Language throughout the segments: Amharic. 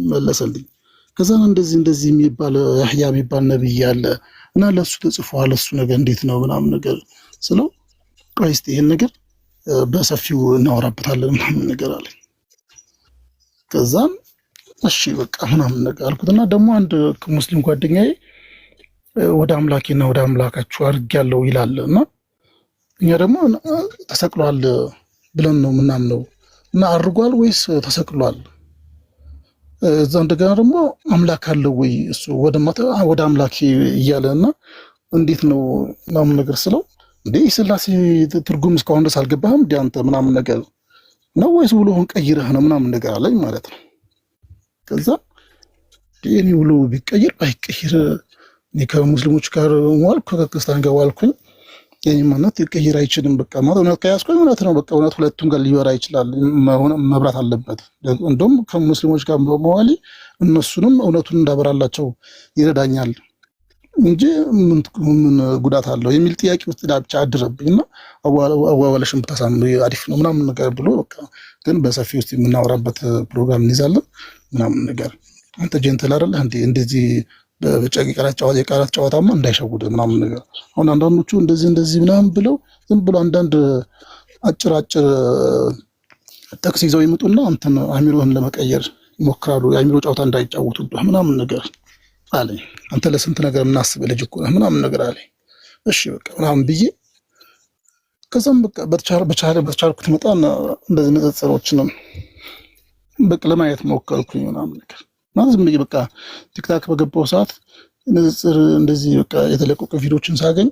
መለሰልኝ። ከዛ እንደዚህ የሚባል ያህያ የሚባል ነብይ አለ እና ለሱ ተጽፏል እሱ ነገር እንዴት ነው ምናምን ነገር ስለው ቆይ እስቲ ይሄን ነገር በሰፊው እናወራበታለን ምናምን ነገር አለ። ከዛም እሺ በቃ ምናምን ነገር አልኩትና ደግሞ አንድ ሙስሊም ጓደኛዬ ወደ አምላኬና ወደ አምላካችሁ አድርጌያለሁ ይላል እና እኛ ደግሞ ተሰቅሏል ብለን ነው ምናምነው እና አድርጓል ወይስ ተሰቅሏል? እዛ እንደገና ደግሞ አምላክ አለው ወይ እሱ ወደ አምላክ እያለና እንዴት ነው ምናምን ነገር ስለው እንዴ ስላሴ ትርጉም እስካሁን ድረስ አልገባህም እንዴ አንተ ምናምን ነገር ነው ወይስ ውሎህን ቀይረህ ነው ምናምን ነገር አለኝ ማለት ነው። ከዛ እኔ ውሎ ቢቀይር ባይቀይር እኔ ከሙስሊሞች ጋር ዋልኩ ከክርስቲያን ጋር ዋልኩኝ የኔ ማንነት ሊቀይር አይችልም። በቃ ማለት እውነት ከያዝኩኝ እውነት ነው። በቃ እውነት ሁለቱም ጋር ሊወራ ይችላል፣ መብራት አለበት። እንደውም ከሙስሊሞች ጋር በመዋሌ እነሱንም እውነቱን እንዳበራላቸው ይረዳኛል እንጂ ምን ጉዳት አለው የሚል ጥያቄ ውስጥ ብቻ አድረብኝና አዋዋለሽን ብታሳምሩ አሪፍ ነው ምናምን ነገር ብሎ በቃ ግን በሰፊ ውስጥ የምናወራበት ፕሮግራም እንይዛለን ምናምን ነገር አንተ ጀንተል አይደለህ እንዴ እንደዚህ በጨቂ የቃላት ጨዋታማ እንዳይሸውድ ምናምን ነገር። አሁን አንዳንዶቹ እንደዚህ ምናምን ብለው ዝም ብሎ አንዳንድ አጭር ጥቅስ ይዘው ይመጡና አንተን አሚሮህን ለመቀየር ይሞክራሉ። የአሚሮ ጨዋታ እንዳይጫወቱብህ ምናምን ነገር አለኝ። አንተ ለስንት ነገር የምናስብ ልጅ እኮ ነህ ምናምን ነገር አለኝ። እሺ በቃ ምናምን ብዬ ከዛም በቃ በተቻልኩት መጠን እንደዚህ ንጽጽሮችንም በቃ ለማየት ሞከርኩኝ ምናምን ነገር ማለት ዝም ብዬ በቃ ቲክታክ በገባው ሰዓት ንጽጽር እንደዚህ በቃ የተለቀቁ ቪዲዮዎችን ሳገኝ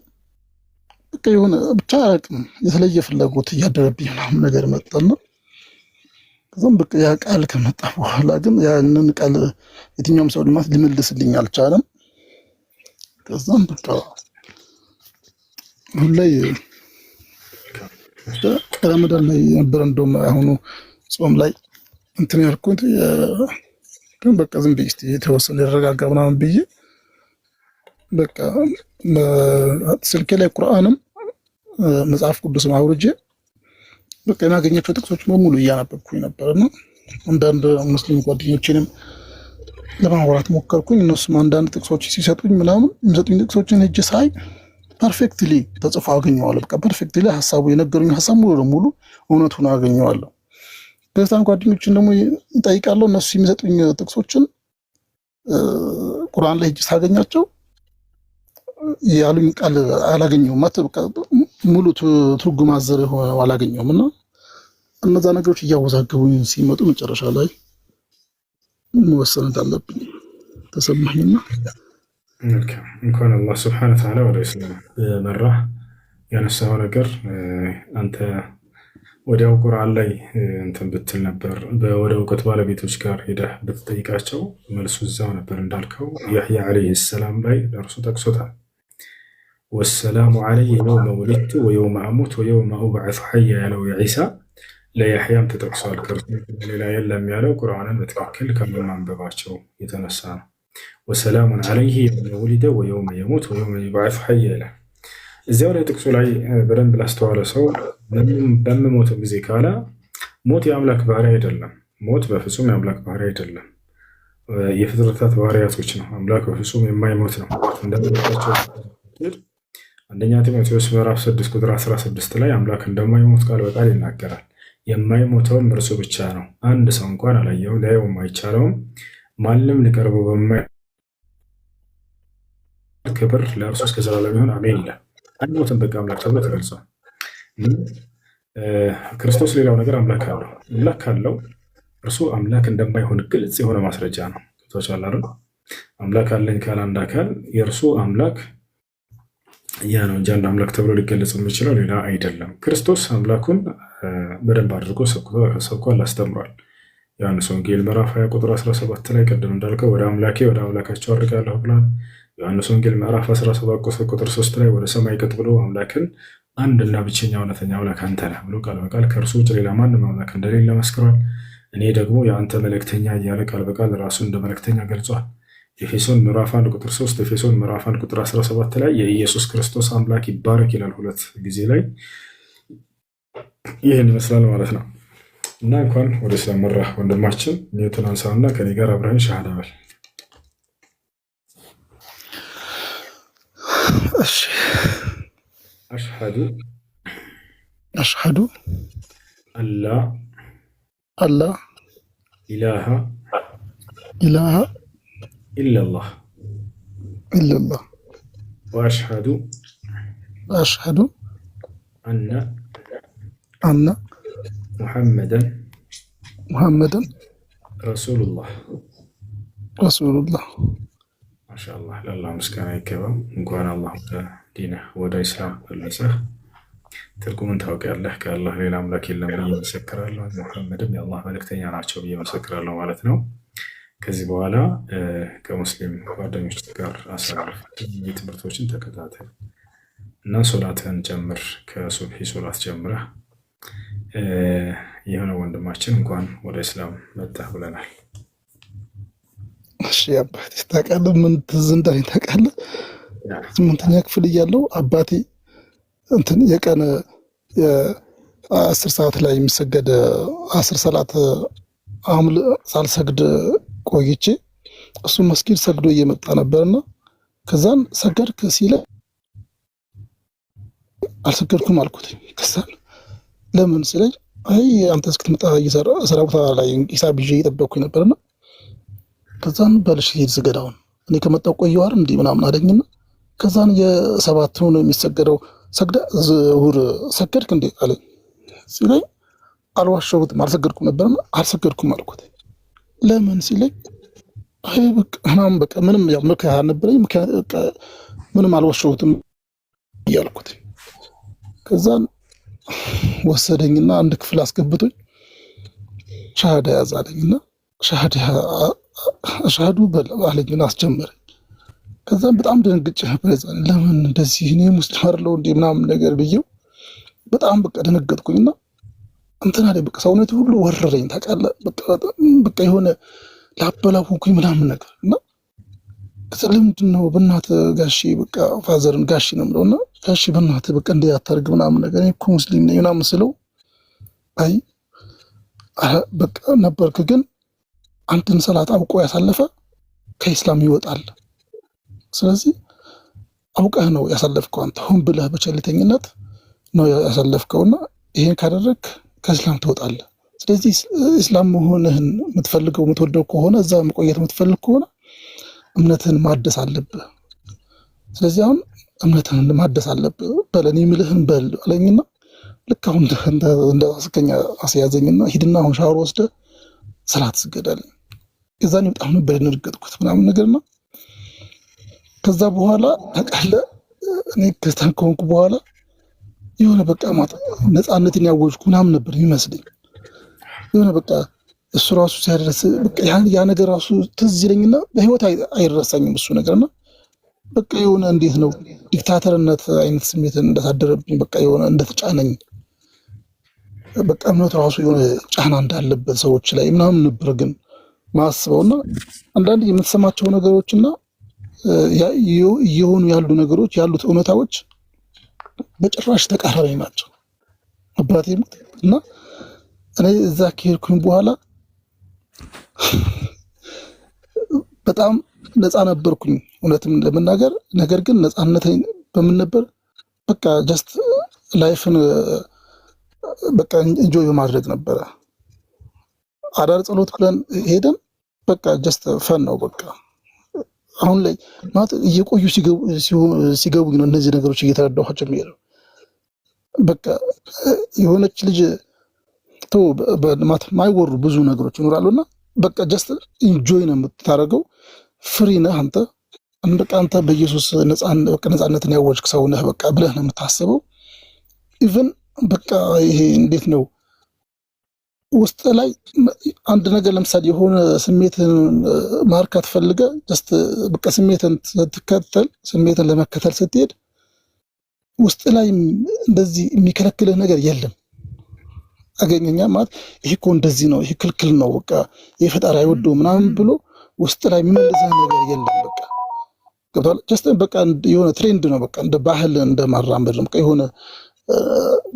በቃ የሆነ ብቻ አቅም የተለየ ፍላጎት እያደረብኝ ምናምን ነገር መጣና ከዛም በቃ ያ ቃል ከመጣ በኋላ ግን ያንን ቃል የትኛውም ሰው ሊመልስልኝ አልቻለም። ከዛም በቃ ሁላይ ረመዳን ላይ ነበር እንደውም አሁኑ ጾም ላይ እንትን ያልኩት ግን በቃ ዝም ብዬ እስቲ የተወሰነ ይረጋጋ ምናምን ብዬ በቃ ስልኬ ላይ ቁርአንም መጽሐፍ ቅዱስም አውርጄ በቃ የማገኛቸው ጥቅሶች በሙሉ እያነበብኩኝ ነበርና አንዳንድ ሙስሊም ጓደኞቼንም ለማውራት ሞከርኩኝ። እነሱም አንዳንድ ጥቅሶች ሲሰጡኝ ምናምን የሚሰጡኝ ጥቅሶችን ሄጄ ሳይ ፐርፌክትሊ ተጽፎ አገኘዋለሁ። በቃ ፐርፌክትሊ ሀሳቡ የነገሩኝ ሀሳብ ሙሉ ለሙሉ እውነቱን አገኘዋለሁ። ክርስቲያን ጓደኞችን ደግሞ እጠይቃለሁ። እነሱ የሚሰጡኝ ጥቅሶችን ቁርአን ላይ ሄጄ ሳገኛቸው ያሉኝ ቃል አላገኘሁም ማለት በቃ ሙሉ ትርጉም አዘር ሆነው አላገኘሁም እና እነዛ ነገሮች እያወዛገቡኝ ሲመጡ መጨረሻ ላይ መወሰን እንዳለብኝ ተሰማኝና እንኳን አላህ ሱብሓነሁ ወተዓላ ወደ እስላም መራህ። ያነሳው ነገር አንተ ወዲያው ቁርአን ላይ እንትን ብትል ነበር ወደ እውቀት ባለቤቶች ጋር ሄደህ ብትጠይቃቸው መልሱ እዛው ነበር እንዳልከው ያህያ ዓለይሂ ሰላም ላይ ለእርሱ ጠቅሶታል። ወሰላሙ ዓለይሂ የውመ ወሊድቱ ወየውመ አሙት ወየውመ ኡብዐሱ ሐያ ያለው የዒሳ ለያህያም ተጠቅሷል። ከእርሱ ሌላ የለም ያለው ቁርአንን በትክክል ከማንበባቸው የተነሳ ነው። ወሰላሙን ዓለይሂ የውመ ወሊደ ወየውመ የሙት ወየውመ ዩብዐሱ ሐያ ይላል። እዚያው ላይ ጥቅሱ ላይ በደንብ ላስተዋለ ሰው በምሞት ጊዜ ካለ ሞት የአምላክ ባህሪ አይደለም። ሞት በፍጹም የአምላክ ባህሪ አይደለም። የፍጥረታት ባህሪያቶች ነው። አምላክ በፍጹም የማይሞት ነው። እንደምንላቸው አንደኛ ጢሞቴዎስ ምዕራፍ 6 ቁጥር 16 ላይ አምላክ እንደማይሞት ቃል በቃል ይናገራል። የማይሞተውም እርሱ ብቻ ነው። አንድ ሰው እንኳን አላየውም፣ ሊያየውም አይቻለውም። ማንም ሊቀርበው በማይ ክብር ለእርሱ እስከ ዘላለም ይሁን አሜን ይላል። አንሞትም በቃ አምላክ ተብሎ ተገልጿል። ክርስቶስ ሌላው ነገር አምላክ አለው። አምላክ አለው እርሱ አምላክ እንደማይሆን ግልጽ የሆነ ማስረጃ ነው። ተቻለ አይደል? አምላክ አለኝ ካለ አንድ አካል የእርሱ አምላክ ያ ነው እንጂ አንድ አምላክ ተብሎ ሊገለጽ የሚችለው ሌላ አይደለም። ክርስቶስ አምላኩን በደንብ አድርጎ ሰብኳል፣ አስተምሯል። ዮሐንስ ወንጌል ምዕራፍ 20 ቁጥር 17 ላይ ቀደም እንዳልከው ወደ አምላኬ ወደ አምላካቸው አድርጋለሁ ብሏል። ዮሐንስ ወንጌል ምዕራፍ 17 ቁጥር 3 ላይ ወደ ሰማይ ቀጥ ብሎ አምላክን አንድና ብቸኛ እውነተኛ አምላክ አንተ ነህ ብሎ ቃል በቃል ከእርሱ ውጭ ሌላ ማንም አምላክ እንደሌለ መስክሯል። እኔ ደግሞ የአንተ መልእክተኛ እያለ ቃል በቃል ራሱን እንደ መልእክተኛ ገልጿል። ኤፌሶን ምዕራፍ 1 ቁጥር 3፣ ኤፌሶን ምዕራፍ 1 ቁጥር 17 ላይ የኢየሱስ ክርስቶስ አምላክ ይባረክ ይላል። ሁለት ጊዜ ላይ ይህን ይመስላል ማለት ነው። እና እንኳን ወደ እስላም መራህ ወንድማችን። ኒውትን አንሳውና ከኔ ጋር አብረን ሸሃዳ በል። እሺ አሽሀዱ አሽሀዱ አላ አላ ኢላሃ ኢላሃ ኢለላህ ኢለላህ ወአሽሀዱ አሽሀዱ አነ አነ ሙሐመደን ሙሐመደን ረሱሉላህ። ረሱሉላህ። ማሻአላህ ለአላህ ምስጋና ይገባው። እንኳን አላህ ወደ ዲንህ ወደ ኢስላም መለሰህ። ትርጉምን ታውቂያለህ። ከአላህ ሌላ አምላክ የለም ብዬ መሰክራለሁ። ሙሐመድም የአላህ መልእክተኛ ናቸው ብዬ መሰክራለሁ ማለት ነው። ከዚህ በኋላ ከሙስሊም ጓደኞች ጋር አሳልፍ ትምህርቶችን ተከታተል እና ሶላትህን ጀምር። ከሱብሒ ሶላት ጀምረህ የሆነ ወንድማችን እንኳን ወደ እስላም መጣህ ብለናል። እሺ አባቴ ታውቃለህ፣ ምን ትዝ እንዳለኝ ታውቃለህ? 8ኛ ክፍል እያለሁ አባቴ እንትን የቀን 10 ሰዓት ላይ የሚሰገድ 10 ሰላት ሳልሰግድ ቆይቼ እሱ መስጊድ ሰግዶ እየመጣ ነበርና ከዛን ሰገድክ ሲለኝ አልሰገድኩም አልኩት። ከዛን ለምን ሲለኝ አይ አንተ እስክትመጣ ስራ ቦታ ላይ ሂሳብ ይዤ እየጠበቅኩኝ ነበርና ከዛን በልሽ ሂድ ስገዳውን እኔ ከመጣሁ ቆየሁ አይደል እንዴ ምናምን አለኝና ከዛን የሰባት ነው የሚሰገደው ሰግዳ ዙሁር ሰገድክ እንዴ አለኝ ሲለኝ አልዋሸሁትም፣ አልሰገድኩም ነበርና አልሰገድኩም አልኩት። ለምን ሲለኝ አይ በቃ ምንም ያው ምክንያት አልነበረኝ፣ ምንም አልዋሸሁትም እያልኩት ከዛን ወሰደኝና አንድ ክፍል አስገብቶኝ ሻሃዳ ያዛለኝና ሻሃዱ አለኝና አስጀመረኝ። ከዛም በጣም ደነግጬ ነበር። ለምን እንደዚህ እኔ ሙስሊም አይደለሁ እንዴ ምናምን ነገር ብዬው በጣም በቃ ደነገጥኩኝና እንትና ላይ በቃ ሰውነቴ ሁሉ ወረረኝ ታውቃለህ። በቃ የሆነ ላበላኩኝ ምናምን ነገር እና ለምንድን ነው በእናትህ ጋሼ በቃ ፋዘርን ጋሼ ነው የምለውና ጋሼ በእናትህ በቃ እንደ አታርግ ምናምን ነገር እኔ እኮ ሙስሊም ነኝ ምናምን ስለው አይ በቃ ነበርክ ግን አንድን ሰላት አውቆ ያሳለፈ ከኢስላም ይወጣል። ስለዚህ አውቀህ ነው ያሳለፍከው፣ አንተ ሆን ብለህ በቸልተኝነት ነው ያሳለፍከውና ይሄን ካደረግክ ከኢስላም ትወጣለህ። ስለዚህ ኢስላም መሆንህን የምትፈልገው የምትወደው ከሆነ እዛ መቆየት የምትፈልግ ከሆነ እምነትህን ማደስ አለብህ። ስለዚህ አሁን እምነትህን ማደስ አለብህ በለኝ የምልህን በል አለኝና ልክ አሁን እንደ አስከኛ አስያዘኝና ሂድና አሁን ሻወር ወስደህ ሰላት ስገዳለኝ። ከዛኔ በጣም ነበር የደነገጥኩት ምናምን ነገርና ከዛ በኋላ ታውቃለህ እኔ ክርስቲያን ከሆንኩ በኋላ የሆነ በቃ ነፃነትን ያወጅኩ ምናምን ነበር የሚመስለኝ። የሆነ በቃ እሱ ራሱ ሲያደርስ በቃ ያ ነገር ራሱ ትዝ ይለኝና በህይወት አይረሳኝም እሱ ነገርና በቃ የሆነ እንዴት ነው ዲክታተርነት አይነት ስሜትን እንዳሳደረብኝ በቃ የሆነ እንደተጫነኝ በቃ እምነቱ ራሱ የሆነ ጫና እንዳለበት ሰዎች ላይ ምናምን ነበር ግን ማስበውና አንዳንድ የምትሰማቸው ነገሮችና እየሆኑ ያሉ ነገሮች ያሉት እውነታዎች በጭራሽ ተቃራኒ ናቸው። አባቴ እና እኔ እዛ ከሄድኩኝ በኋላ በጣም ነፃ ነበርኩኝ እውነትም ለመናገር። ነገር ግን ነፃነቴን በምን ነበር በቃ ጀስት ላይፍን በቃ ኢንጆይ በማድረግ ነበረ። አዳር ጸሎት ብለን ሄደን በቃ ጀስት ፈን ነው በቃ። አሁን ላይ ማለት እየቆዩ ሲገቡ ነው እነዚህ ነገሮች እየተረዳኋቸው የሚሄደው። በቃ የሆነች ልጅ ማይወሩ ብዙ ነገሮች ይኖራሉና በቃ ጀስት ኢንጆይ ነው የምታደርገው። ፍሪ ነህ አንተ በቃ አንተ በኢየሱስ ነፃነትን ያወጅክ ሰው ነህ በቃ ብለህ ነው የምታስበው። ኢቭን በቃ ይሄ እንዴት ነው ውስጥ ላይ አንድ ነገር ለምሳሌ የሆነ ስሜትን ማርካት ፈልገ ጀስት በቃ ስሜትን ለመከተል ስትሄድ ውስጥ ላይ እንደዚህ የሚከለክልህ ነገር የለም። አገኘኛ ማለት ይሄ እኮ እንደዚህ ነው፣ ይሄ ክልክል ነው፣ በቃ ይሄ ፈጣሪ አይወደው ምናምን ብሎ ውስጥ ላይ የሚመልስህ ነገር የለም። በቃ ገብቶሃል? ጀስት በቃ የሆነ ትሬንድ ነው በቃ እንደ ባህል እንደ ማራመድ ነው በቃ የሆነ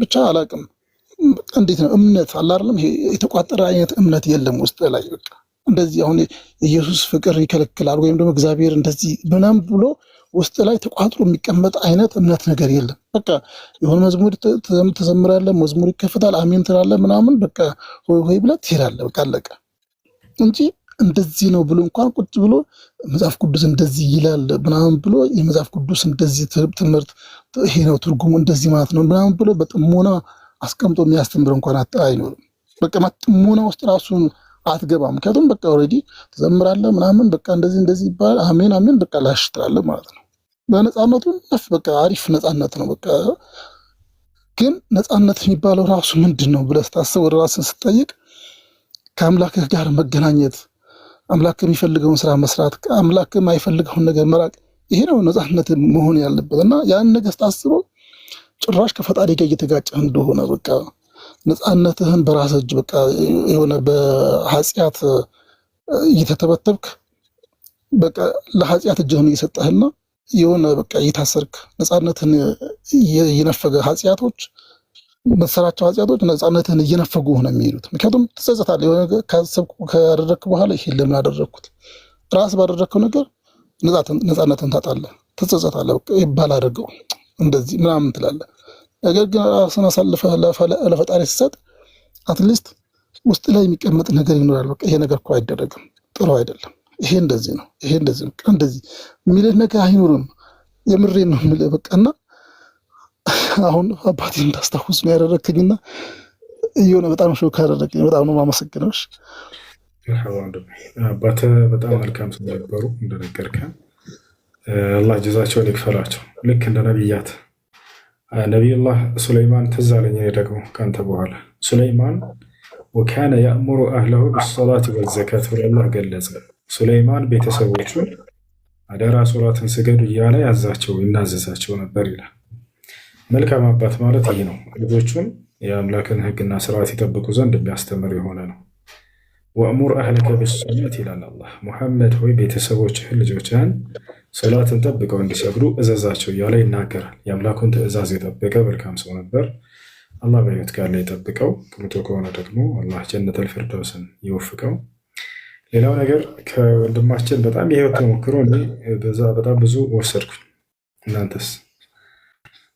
ብቻ አላውቅም እንዴት ነው እምነት አለ አይደለም? ይሄ የተቋጠረ አይነት እምነት የለም ውስጥ ላይ በቃ እንደዚህ አሁን ኢየሱስ ፍቅር ይከለክላል ወይም ደግሞ እግዚአብሔር እንደዚህ ምናምን ብሎ ውስጥ ላይ ተቋጥሮ የሚቀመጥ አይነት እምነት ነገር የለም። በቃ የሆነ መዝሙር ተዘምራለህ፣ መዝሙር ይከፈታል፣ አሜን ትላለህ ምናምን በቃ ሆይ ሆይ ብለህ ትሄዳለህ። በቃ አለቀ እንጂ እንደዚህ ነው ብሎ እንኳን ቁጭ ብሎ መጽሐፍ ቅዱስ እንደዚህ ይላል ምናምን ብሎ የመጽሐፍ ቅዱስ እንደዚህ ትምህርት ይሄ ነው ትርጉሙ እንደዚህ ማለት ነው ምናምን ብሎ በጥሞና አስቀምጦ የሚያስተምር እንኳን አይኖርም። በቃ ጥሞና ውስጥ ራሱን አትገባም። ምክንያቱም በቃ ኦልሬዲ ትዘምራለህ ምናምን በቃ እንደዚህ እንደዚህ ይባል አሜን አሜን በቃ ላሽ ትላለህ ማለት ነው። በነፃነቱ በቃ አሪፍ ነፃነት ነው። በቃ ግን ነፃነት የሚባለው ራሱ ምንድን ነው ብለህ ስታስብ ወደ ራስህ ስትጠይቅ ከአምላክህ ጋር መገናኘት፣ አምላክ የሚፈልገውን ስራ መስራት፣ አምላክ የማይፈልገውን ነገር መራቅ፣ ይሄ ነው ነፃነት መሆን ያለበት። እና ያን ነገር ስታስበው ጭራሽ ከፈጣሪ ጋር እየተጋጨህ እንደሆነ በቃ ነፃነትህን በራስህ እጅ በቃ የሆነ በኃጢአት እየተተበተብክ በቃ ለኃጢአት እጅህን እየሰጠህና የሆነ በቃ እየታሰርክ ነፃነትህን እየነፈገ ኃጢአቶች መሰራቸው ኃጢአቶች ነፃነትህን እየነፈጉ ነው የሚሄዱት። ምክንያቱም ትጸጸታለህ። የሆነ ነገር ካሰብኩ ካደረግክ በኋላ ይሄን ለምን አደረግኩት ራስ ባደረግከው ነገር ነፃነትን ታጣለህ፣ ትጸጸታለህ። በቃ ባላደርገው እንደዚህ ምናምን ትላለህ። ነገር ግን ራስን አሳልፈህ ለፈጣሪ ስትሰጥ አትሊስት ውስጥ ላይ የሚቀመጥ ነገር ይኖራል። በቃ ይሄ ነገር እኮ አይደረግም፣ ጥሩ አይደለም፣ ይሄ እንደዚህ ነው፣ ይሄ እንደዚህ ነው፣ እንደዚህ የሚልህ ነገር አይኖርም። የምሬን ነው የሚልህ በቃ። እና አሁን አባቴን እንዳስታውስ ነው ያደረግከኝና እየሆነ በጣም ሾክ ያደረገኝ። በጣም ነው የማመሰግነው። አባትህ በጣም መልካም ሰው ነበሩ እንደነገርከን። አላህ ጀዛቸውን ይክፈላቸው። ልክ እንደ ነቢያት ነቢዩላህ ሱለይማን ትዝ አለኝ ደግሞ ከአንተ በኋላ ሱለይማን ወካነ ያእሙሩ አህለሁ ቢሰላት ወዘካት ብሎ አላህ ገለጸ። ሱለይማን ቤተሰቦቹን አደራ ሶላትን ስገዱ እያለ ያዛቸው ይናዘዛቸው ነበር ይላል። መልካም አባት ማለት ይህ ነው። ልጆቹን የአምላክን ሕግና ስርዓት ይጠብቁ ዘንድ የሚያስተምር የሆነ ነው። ወእሙር አህለከ ቢሰላት ይላል አላህ። ሙሐመድ ሆይ ቤተሰቦችህን ልጆችህን ሶላትን ጠብቀው እንዲሰግዱ እዘዛቸው እያለ ይናገራል። የአምላኩን ትእዛዝ የጠበቀ መልካም ሰው ነበር። አላህ በሕይወት ካለ የጠብቀው፣ ሞቶ ከሆነ ደግሞ አላህ ጀነተል ፊርደውስን ይወፍቀው። ሌላው ነገር ከወንድማችን በጣም የህይወት ተሞክሮ በጣም ብዙ ወሰድኩኝ። እናንተስ?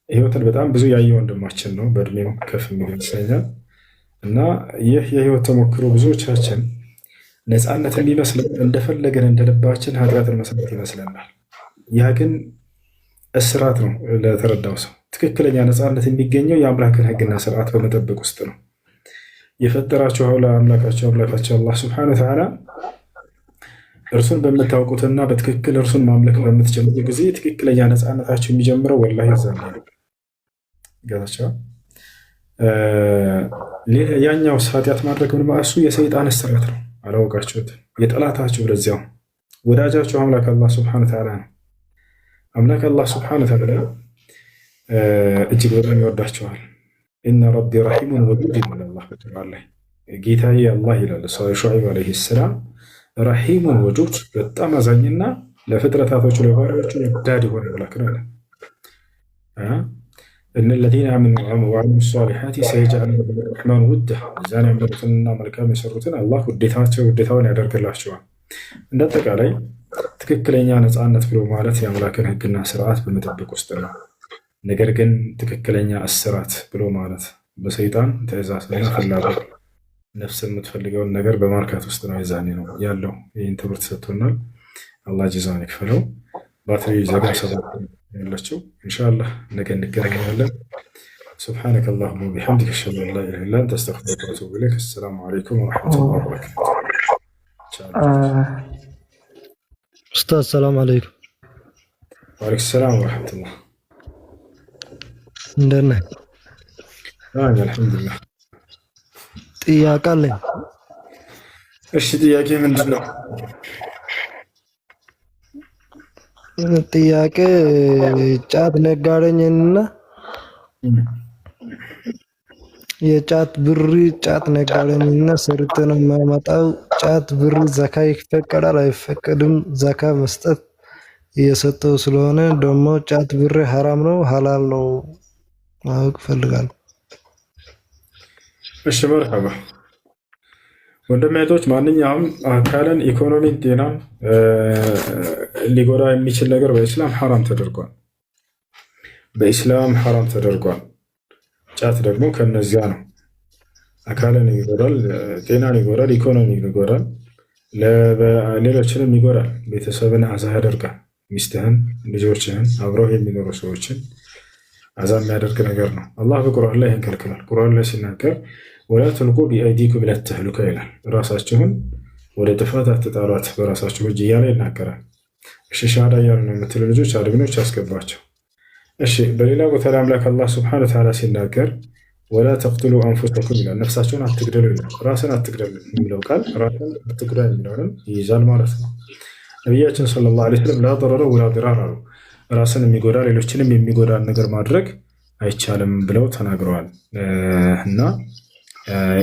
ህይወትን በጣም ብዙ ያየ ወንድማችን ነው። በእድሜው ከፍ የሚል ይመስለኛል። እና ይህ የህይወት ተሞክሮ ብዙዎቻችን ነፃነት የሚመስለን እንደፈለገን እንደልባችን ኃጢአትን መስራት ይመስለናል። ያ ግን እስራት ነው ለተረዳው ሰው። ትክክለኛ ነፃነት የሚገኘው የአምላክን ህግና ስርዓት በመጠበቅ ውስጥ ነው። የፈጠራቸው አምላካቸው አላህ ሱብሓነሁ ወተዓላ እርሱን በምታውቁትና በትክክል እርሱን ማምለክ በምትጀምሩ ጊዜ ትክክለኛ ነፃነታቸው የሚጀምረው ወላሂ እዛም ነው። ገዛቸው ያኛው ኃጢአት ማድረግ ምን ማለት እሱ የሰይጣን እስራት ነው። አላወቃችሁት? የጠላታችሁ ለዚያው ወዳጃችሁ አምላክ አላህ ሱብሓነሁ ወተዓላ ነው። አምላክ አላህ ሱብሓነሁ ወተዓላ እጅግ በጣም ይወዳቸዋል። ኢነ ረቢ ረሒሙን ወዱድ ይላል አላህ በቁርአን ላይ። ጌታዬ አላህ ይላል ሹዐይብ ዓለይሂ ሰላም ረሒሙን ወዱድ፣ በጣም አዛኝና ለፍጥረታቶቹ ለባሪያዎቹ ወዳድ የሆነ አምላክ ነው ይላል። እነ ለዚነ አመኑ ወዐሚሉ ሷሊሓቲ ሰየጅዐሉ ለሁሙ ረሕማኑ ውዳ፣ እዚያን ያመኑትንና መልካም የሰሩትን አላህ ውዴታውን ያደርግላቸዋል። እንደ አጠቃላይ ትክክለኛ ነፃነት ብሎ ማለት የአምላክን ህግና ስርዓት በመጠበቅ ውስጥ ነው። ነገር ግን ትክክለኛ እስራት ብሎ ማለት በሰይጣን ትእዛዝና ፍላጎት ነፍስ የምትፈልገውን ነገር በማርካት ውስጥ ነው። የዛኔ ነው ያለው። ይህን ትምህርት ሰጥቶናል። አላህ ጀዛውን ይክፈለው። ባትሪ ዘጋ ሰባት ያለችው ኢንሻአላህ ነገ እንገናኛለን። ሱብሓነከ አላሁመ ወቢሐምዲከ አሽሀዱ አን ላ ኢላሀ ኢላ አንተ አስተግፊሩከ ወአቱቡ ኢለይክ። አሰላሙ አለይኩም ወረሕመቱላሂ ወበረካቱህ። ኡስታዝ ሰላም አለይኩም። ወአለይኩም ሰላም ወረሕመቱላህ። እንደት ነህ? አልሐምዱሊላህ። ጥያቄ አለኝ። እሺ ጥያቄ ምንድን ነው? ጥያቄ ጫት ነጋዴኝና የጫት ብር ጫት ነጋዴኝና ሰርቶ ነው የማመጣው። ጫት ብር ዘካ ይፈቀዳል አይፈቀድም? ዘካ መስጠት እየሰጠው ስለሆነ ደግሞ ጫት ብር ሐራም ነው ሐላል ነው ማወቅ ፈልጋለሁ። እሺ መርሐባ ወንድሜቶች፣ ማንኛውም አካልን፣ ኢኮኖሚን፣ ጤናን ሊጎዳ የሚችል ነገር በኢስላም ሐራም ተደርጓል። በኢስላም ሐራም ተደርጓል። ጫት ደግሞ ከነዚያ ነው። አካልን ይጎዳል፣ ጤናን ይጎዳል፣ ኢኮኖሚን ይጎዳል፣ ሌሎችንም ይጎዳል። ቤተሰብን አዛ ያደርጋል። ሚስትህን፣ ልጆችህን፣ አብረው የሚኖሩ ሰዎችን አዛ የሚያደርግ ነገር ነው። አላህ በቁርአን ላይ ይህን ከልክሏል። ቁርአን ላይ ሲናገር ወላ ትልቁ ቢአይዲኩም ኢላ ተህሉካ ይላል። ራሳችሁን ወደ ጥፋት አትጣሏት በራሳችሁ እጅ እያለ ይናገራል። እሺ ሻሃዳ እያሉ ነው የምትሉ ልጆች አድግኖች ያስገባቸው። እሺ በሌላ ቦታ ላይ አምላክ አላህ ሱብሓነሁ ወተዓላ ሲናገር ወላ ተቅትሉ አንፉሰኩም ይላል። ነፍሳቸውን አትግደሉ ይላል። ራስን አትግደሉ የሚለው ቃል ራስን አትጉዳ የሚለውንም ይይዛል ማለት ነው። ነቢያችን ሰለላሁ ዐለይሂ ወሰለም ላ ضረረ ወላ ዲራር አሉ። ራስን የሚጎዳ ሌሎችንም የሚጎዳን ነገር ማድረግ አይቻልም ብለው ተናግረዋል። እና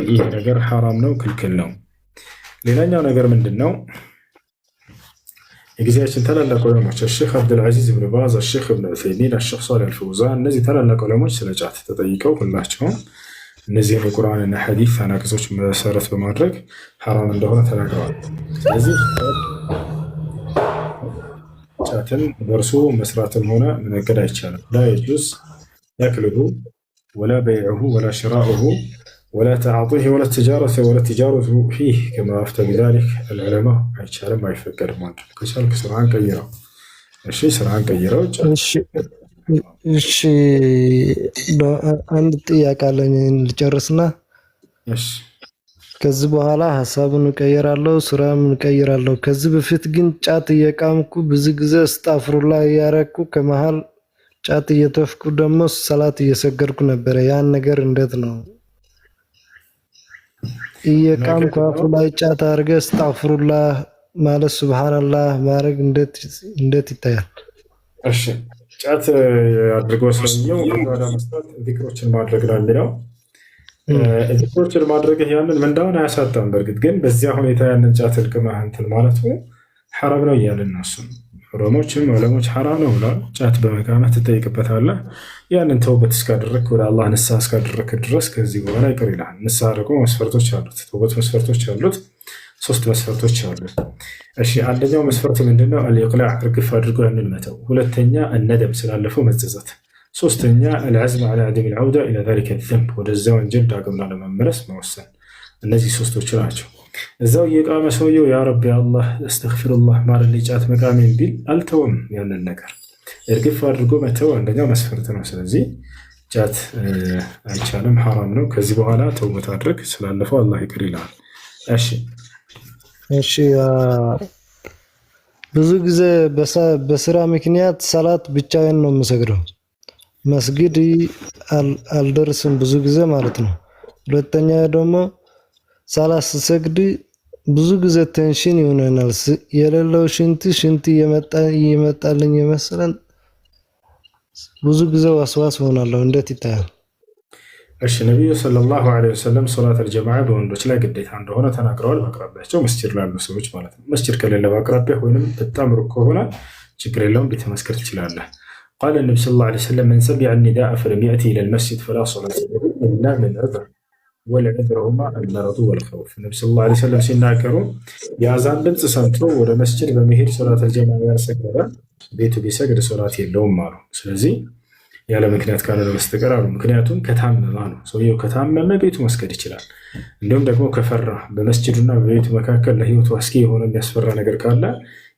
ይህ ነገር ሐራም ነው፣ ክልክል ነው። ሌላኛው ነገር ምንድን ነው? የጊዜያችን ታላላቅ ዑለሞች ሼክ አብዱልዓዚዝ ብን ባዝ፣ ሼክ እብን ዑሰይሚን፣ ሼክ ሷሊህ አልፈውዛን እነዚህ ታላላቅ ዑለሞች ስለ ጫት ተጠይቀው ሁላቸውም እነዚህን የቁርአንና ሐዲስ አናቅጾች መሰረት በማድረግ ሐራም እንደሆነ ተናግረዋል። ስለዚህ ጫትን በእርሱ መስራትም ሆነ መነገድ አይቻልም። ላ የጁዝ አክሉሁ ወላ በይዑሁ ወላ ሽራኡሁ ወላ ተዓጢህ ወላ ትጃረቱ ፊህ ከማ አፍተ ቢዛሊክ አልዑለማ። አይቻልም፣ አይፈቀድም። ማድረግ ከቻልክ ስራህን ቀይረው። እሺ ስራህን ቀይረው። እሺ አንድ ጥያቄ አለኝ ልጨርስና ከዚህ በኋላ ሀሳቡን እቀይራለሁ፣ ስራም እቀይራለሁ። ከዚህ በፊት ግን ጫት እየቃምኩ ብዙ ጊዜ አስጣፍሩላህ እያረኩ ከመሃል ጫት እየተፍኩ ደግሞ ሰላት እየሰገድኩ ነበረ። ያን ነገር እንዴት ነው? እየቃምኩ አፉ ላይ ጫት አድርገ አስጣፍሩላህ ማለት ሱብሃንአላህ ማድረግ እንዴት ይታያል? እሺ ጫት አድርገው ስለሚው ወደ መስጠት ዚክሮችን ማድረግ ነው የሚለው ዚክሮችን ማድረግ ያንን ምንዳውን አያሳጣም። በእርግጥ ግን በዚያ ሁኔታ ያንን ጫት ልቅመህ እንትን ማለቱ ሐራም ነው እያልን ነው። እሱም ዑለሞችም ዑለሞች ሐራም ነው ብሏል። ጫት በመቃመህ ትጠይቅበታለህ። ያንን ተውበት እስካደረግክ ወደ አላህ ንስሐ እስካደረግክ ድረስ ከዚህ በኋላ ይቅር ይልሃል። ንስሐ ደግሞ መስፈርቶች አሉት። ተውበት መስፈርቶች አሉት። 3 መስፈርቶች አሉት። እሺ አንደኛው መስፈርት ምንድነው? አልኢቅላዕ እርግፍ አድርጎ ያንን መተው። ሁለተኛ እነደም ስላለፈው መጸጸት። ሶስተኛ አልዓዝም ዐላ ዐደም አልዐውዳ ኢላ ዛሊከ ዘንብ ወደዛ ወንጀል ዳግም ላለመመለስ መወሰን። እነዚህ 3ቶቹ ናቸው። እዛው እየቃመ ሰውየው ያ ረቢ አላህ አስተግፊሩላህ ማረልኝ ጫት መቃሜን ቢል አልተውም። ያንን ነገር እርግፍ አድርጎ መተው አንደኛው መስፈርት ነው። ስለዚህ ጫት አይቻልም፣ ሐራም ነው። ከዚህ በኋላ ተውበት አድርግ፣ ስላለፈው አላህ ይቅር ይላል። እሺ ብዙ ጊዜ በስራ ምክንያት ሰላት ብቻዬን ነው የምሰግደው። መስጊድ አልደርስም ብዙ ጊዜ ማለት ነው። ሁለተኛ ደግሞ ሰላት ስሰግድ ብዙ ጊዜ ቴንሽን ይሆነናል። የሌለው ሽንት እየመጣልኝ የመሰለን ብዙ ጊዜ ዋስዋስ ሆናለሁ። እንዴት ይታያል? እሺ ነቢዩ ሰለላሁ ዐለይሂ ወሰለም ሶላት አልጀማዓ በወንዶች ላይ ግዴታ እንደሆነ ተናግረዋል። በአቅራቢያቸው መስጂድ ላሉ ሰዎች ማለት ነው። መስጂድ ከሌለ በአቅራቢያ ወይንም በጣም ሩቅ ከሆነ ችግር የለውም፣ ቤተ መስከር ትችላለህ። ቃለ ነቢ ሰለላሁ ዐለይሂ ወሰለም መን ሰሚዐ ኒዳአ ፈለም የእቲ ኢለል መስጂድ ፈላ ሶላተ ለሁ ኢላ ሚን ዑዝር ወልዑዝሩ ሁማ አልመረዱ ወልኸውፍ። ነቢ ሰለላሁ ዐለይሂ ወሰለም ሲናገሩ የአዛን ድምፅ ሰምቶ ወደ መስጂድ በመሄድ ሶላት አልጀማዓ ያልሰገደ ቤቱ ቢሰግድ ሶላት የለውም አሉ። ስለዚህ ያለ ምክንያት ካልሆነ በስተቀር አሉ። ምክንያቱም ከታመመ ነው። ሰውየው ከታመመ ቤቱ መስገድ ይችላል። እንዲሁም ደግሞ ከፈራ በመስጂዱና በቤቱ መካከል ለህይወቱ አስጊ የሆነ የሚያስፈራ ነገር ካለ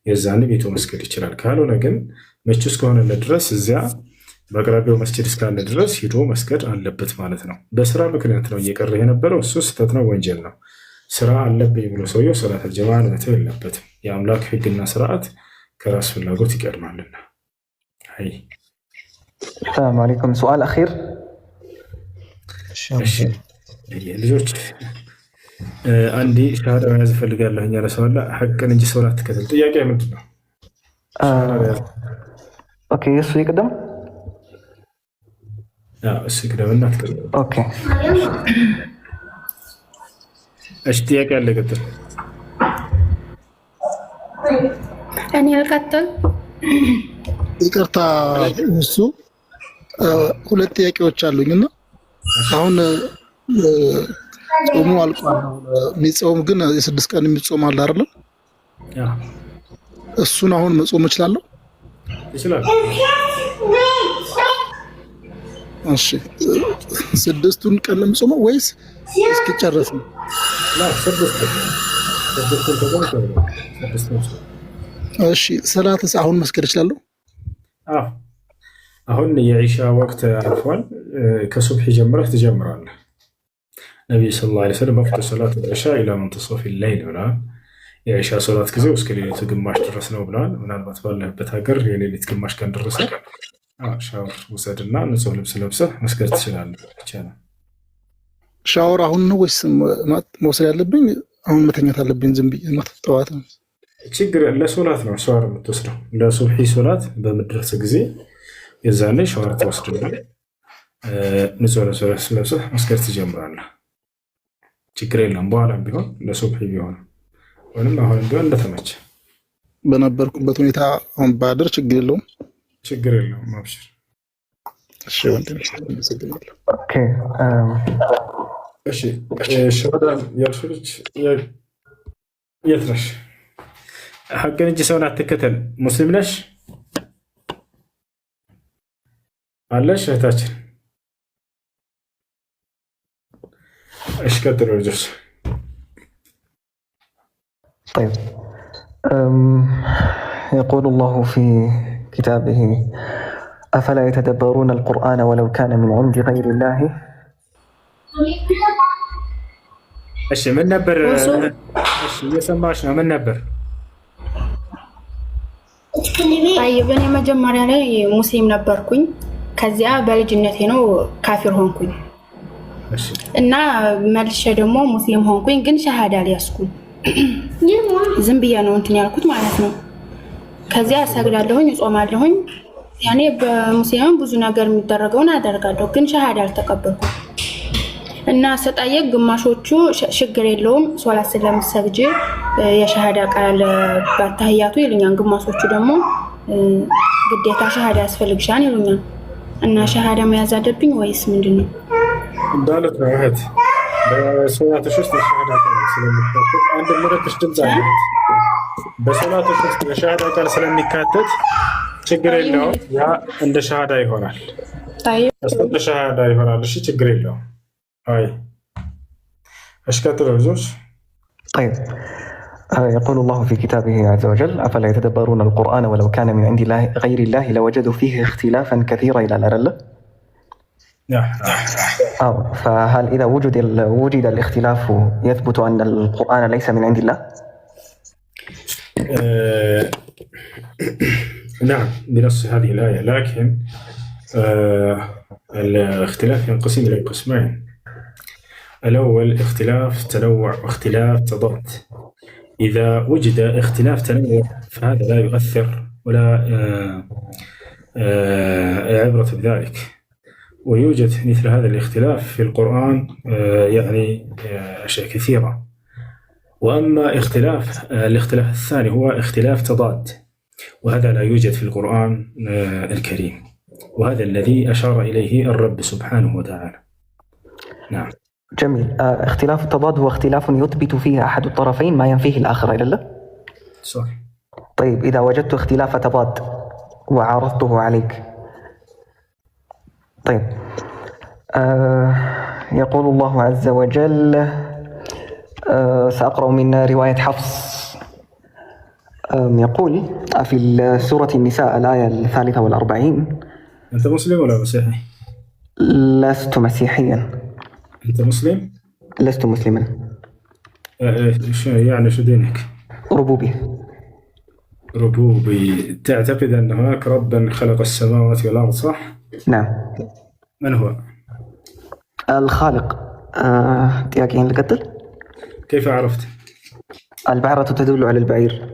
የዛን ቤቱ መስገድ ይችላል። ካልሆነ ግን ምቹ እስከሆነለት ድረስ እዚያ በአቅራቢያው መስጂድ እስካለ ድረስ ሂዶ መስገድ አለበት ማለት ነው። በስራ ምክንያት ነው እየቀረ የነበረው፣ እሱ ስህተት ነው፣ ወንጀል ነው። ስራ አለብኝ ብሎ ሰውየው ሶላት አልጀማዓን መተው የለበትም። የአምላክ ህግና ስርዓት ከራስ ፍላጎት ይቀድማልና። አይ السلام عليكم. سؤال أخير. ልጆች አንዴ ሻሃዳ መያዝ እፈልጋለሁ ያለ ሰው አለ? ሐቅን እንጂ ሰውን አትከተል። ጥያቄ ምንድን ነው? ኦኬ እሱ ይቅደም። እሱ ይቅደምና አትከተል። ኦኬ እሺ ጥያቄ አለ? ቀጥል። እኔ አልቀጥል። ይቅርታ እሱ 2 ጥያቄዎች አሉኝና አሁን ጾሙ አልቋል። የሚጾም ግን የ6 ቀን የሚጾም አለ አይደል? ያ እሱን አሁን መጾም እችላለሁ? ይችላል። እሺ 6ቱን ቀን የምጾመው ወይስ እስኪጨረስ ነው? እሺ ሰላትስ አሁን መስገድ እችላለሁ? አሁን የዒሻ ወቅት አልፏል። ከሱብሒ ጀምረህ ትጀምራለህ። ነቢይ ሰለላሁ ዐለይሂ ወሰለም ወቅቱ ሰላት ዒሻ ኢላ መንተሰፊ ሌይል ብለዋል። የዒሻ ሶላት ጊዜው እስከ ሌሊቱ ግማሽ ድረስ ነው ብለዋል። ምናልባት ባለህበት ሀገር የሌሊት ግማሽ ቀን ደረሰ፣ ሻወር ውሰድና ንጹህ ልብስ ለብሰህ መስገድ ትችላለህ። ይቻላል። ሻወር አሁን ነው ወይስ መውሰድ ያለብኝ? አሁን መተኛት አለብኝ? ዝም ብዬ ጠዋት ነው ችግር ለሶላት ነው ሻወር የምትወስደው። ለሱብሒ ሶላት በምድረስ ጊዜ የዛኔ ሻወር ትወስድና ንጹህ ልብስ ለብሰህ መስገድ ትጀምራለህ። ችግር የለም። በኋላም ቢሆን ለሱብሒ ቢሆን ወይም አሁንም ቢሆን እንደተመቸ በነበርኩበት ሁኔታ አሁን ባድር ችግር የለውም። ችግር የለውም። አብሽር። እሺ ወንድም አመሰግናለሁ። ኦኬ እሺ ሸዋዳን ያልሽ ልጅ የት ነሽ? ሐቅን እንጂ ሰውን አትከተል። ሙስሊም ነሽ አለሽ እህታችን? እሺ ቀጥሉ ልጆች። طيب يقول الله في كتابه أفلا يتدبرون القرآن ولو كان من عند غير الله. እሺ ምን ነበር? እሺ እየሰማሽ ነው? ምን ነበር? طيب እኔ መጀመሪያ ላይ ሙስሊም ነበርኩኝ። ከዚያ በልጅነቴ ነው ካፊር ሆንኩኝ እና መልሼ ደግሞ ሙስሊም ሆንኩኝ። ግን ሸሃዳ አልያዝኩም። ዝም ብዬ ነው እንትን ያልኩት ማለት ነው። ከዚያ እሰግዳለሁኝ፣ እጾማለሁኝ። ያኔ በሙስሊም ብዙ ነገር የሚደረገውን አደርጋለሁ። ግን ሸሃዳ አልተቀበልኩም እና ስጠይቅ ግማሾቹ ችግር የለውም ሶላት ስለምሰግጂ የሸሃዳ ቃል ባታህያቱ ይሉኛል። ግማሾቹ ደግሞ ግዴታ ሸሃዳ ያስፈልግሻል ይሉኛል። እና ሸሃዳ መያዝ አለብኝ ወይስ ምንድነው? እንዳለት ነው እህት በሶላቶች ውስጥ የሸሃዳ ቃል ስለሚካተት አንድ ምረክሽ ድምፅ አለ። በሶላቶች ውስጥ የሸሃዳ ቃል ስለሚካተት ችግር የለውም። ያ እንደ ሸሃዳ ይሆናል። እሱ እንደ ሸሃዳ ይሆናል። እሺ ችግር የለውም። አይ እሺ ቀጥሉ ልጆች። طيب يقول الله في كتابه عز وجل أفلا يتدبرون القرآن ولو كان من عند الله غير الله لوجدوا فيه اختلافا كثيرا إلى الأرل. فهل إذا وجد الاختلاف يثبت أن القرآن ليس من عند الله؟ نعم بنص هذه الآية، لكن الاختلاف ينقسم إلى قسمين. الأول اختلاف تنوع واختلاف تضاد. إذا وجد اختلاف تنوع فهذا لا يؤثر ولا عبرة بذلك، ويوجد مثل هذا الاختلاف في القرآن يعني أشياء كثيرة. وأما الاختلاف الثاني هو اختلاف تضاد، وهذا لا يوجد في القرآن الكريم، وهذا الذي أشار إليه الرب سبحانه وتعالى. نعم جميل. اختلاف التضاد هو اختلاف يثبت فيه أحد الطرفين ما ينفيه الآخر إلى الله. صح. طيب إذا وجدت اختلاف تضاد وعرضته عليك، طيب يقول الله عز وجل سأقرأ من رواية حفص يقول في سورة النساء الآية 43. أنت مسلم ولا مسيحي؟ لست مسيحيا. أنت مسلم؟ لست مسلما. يعني شو دينك؟ ربوبي. ربوبي. تعتقد أن هناك ربا خلق السماوات والأرض صح؟ نعم. من هو؟ الخالق. تياكين القتل. كيف عرفت؟ البعرة تدل على البعير.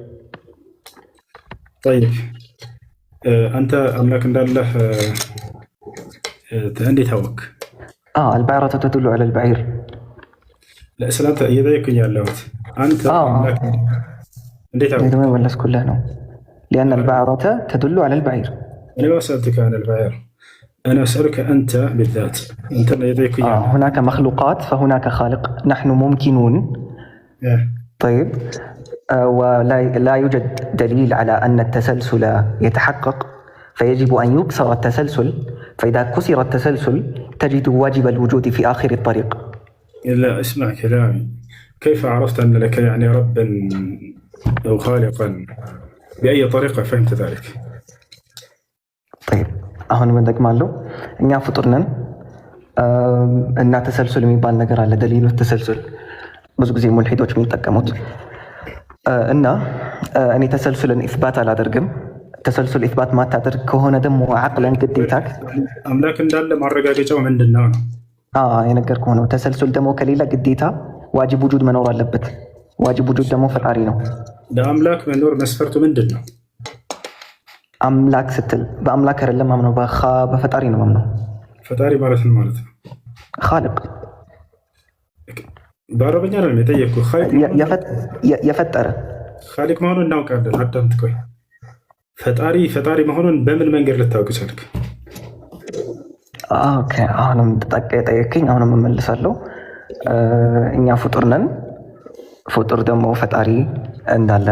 طيب أنت أملاك الله عندي توك. البعرة تدل على البعير. لا سلامت يديك يا اللوت. أنت أملاك عندي توك. ما ولا كلها نوم. لأن البعرة تدل على البعير. أنا ما سألتك عن البعير. أنا أسألك أنت بالذات، أنت اللي يديك يعني. هناك مخلوقات فهناك خالق، نحن ممكنون. طيب ولا يوجد دليل على أن التسلسل يتحقق، فيجب أن يكسر التسلسل، فإذا كسر التسلسل تجد واجب الوجود في آخر الطريق. لا اسمع كلامي، كيف عرفت أن لك يعني ربا أو خالقا؟ بأي طريقة فهمت ذلك؟ طيب አሁን ምን ደግማለሁ? እኛ ፍጡር ነን እና ተሰልሱል የሚባል ነገር አለ። ደሊሉ ተሰልሱል ብዙ ጊዜ ሙልሂዶች የሚጠቀሙት እና እኔ ተሰልሱልን ኢስባት አላደርግም። ተሰልሱል ኢስባት ማታደርግ ከሆነ ደግሞ አቅለን ግዴታክ አምላክ እንዳለ ማረጋገጫው ምንድነው ነው? የነገርኩህ ነው። ተሰልሱል ደግሞ ከሌላ ግዴታ ዋጅብ ውጁድ መኖር አለበት። ዋጅብ ውጁድ ደግሞ ፈጣሪ ነው። ለአምላክ መኖር መስፈርቱ ምንድነው? አምላክ ስትል በአምላክ አይደለም ማምነው፣ በፈጣሪ ነው ማምነው። ፈጣሪ ማለት ምን ማለት ነው? ኻሊቅ በአረበኛ ነው የጠየቅኩህ። የፈጠረ ኻሊቅ መሆኑን እናውቃለን። አዳምጥ ቆይ። ፈጣሪ መሆኑን በምን መንገድ ልታውቅ ቻልክ? ኦኬ አሁንም ጠየቅኝ፣ አሁንም እመልሳለሁ። እኛ ፍጡር ነን። ፍጡር ደግሞ ፈጣሪ እንዳለ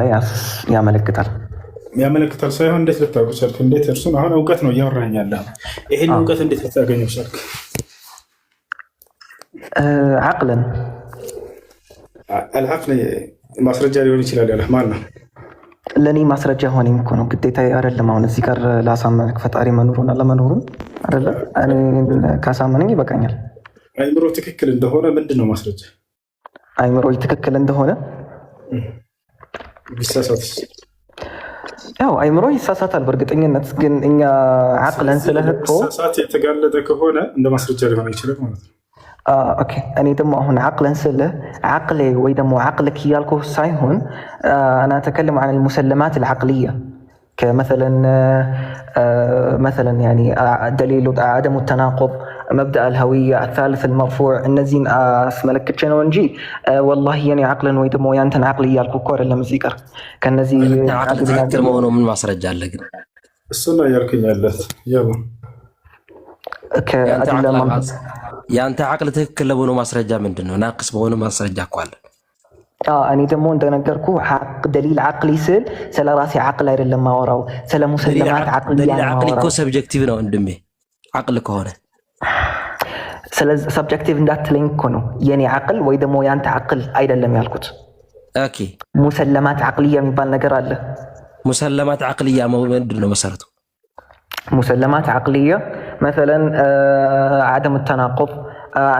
ያመለክታል። ያመለክታል ሳይሆን እንዴት ልታውቅ ቻልክ? እንዴት እርሱን አሁን እውቀት ነው እያወራኝ ያለህ። ይሄን እውቀት እንዴት ልታገኘው ቻልክ? አቅለን አልዓቅል ማስረጃ ሊሆን ይችላል ያለህ ማን ነው? ለእኔ ማስረጃ ሆነኝ እኮ ነው፣ ግዴታ አይደለም። አሁን እዚህ ጋር ላሳመንክ ፈጣሪ መኖሩን አለመኖሩን አይደለም። እኔ ካሳመነኝ ይበቃኛል። አይምሮ ትክክል እንደሆነ ምንድን ነው ማስረጃ? አይምሮ ትክክል እንደሆነ ቢሳሳትስ? ያው አይምሮ ይሳሳታል በእርግጠኝነት፣ ግን እኛ አቅለን ስለህቆ ሳሳት የተጋለጠ ከሆነ እንደ ማስረጃ ሊሆን ይችላል ማለት ነው። ኦኬ እኔ ደግሞ አሁን አቅለን ስለ አቅሌ ወይ ደግሞ አቅልክ እያልኩ ሳይሆን انا اتكلم عن المسلمات العقليه مثلا يعني دليل عدم التناقض، مبدأ الهوية، الثالث المرفوع، እነዚህን አስመለክቼ ነው እንጂ والله የኔ አቅልን ወይ ደግሞ ያንተን አቅል እያልኩ እኮ አይደለም። እዚህ ጋር ከነዚህ አቅል መሆኑ ምን ማስረጃ አለ? ግን እሱ ነው ያልከኝ ያለት ያው ያንተ አቅል ትክክል ለመሆኑ ማስረጃ ምንድነው? ናቅስ መሆኑ ማስረጃ እኮ አለ። እኔ ደግሞ እንደነገርኩ ደሊል አቅሊ ስል ስለ ራሴ አቅል አይደለም ማወራው፣ ስለ ሙሰለማት አቅልያ ነው። አቅል እኮ ሰብጀክቲቭ ነው እንድሜ። አቅል ከሆነ ስለ ሰብጀክቲቭ እንዳትለኝ እኮ ነው። የኔ አቅል ወይ ደግሞ ያንተ አቅል አይደለም ያልኩት። ኦኬ ሙሰለማት አቅልያ የሚባል ነገር አለ። ሙሰለማት አቅልያ ምንድነው መሰረቱ? مسلمات عقلية مثلا عدم التناقض،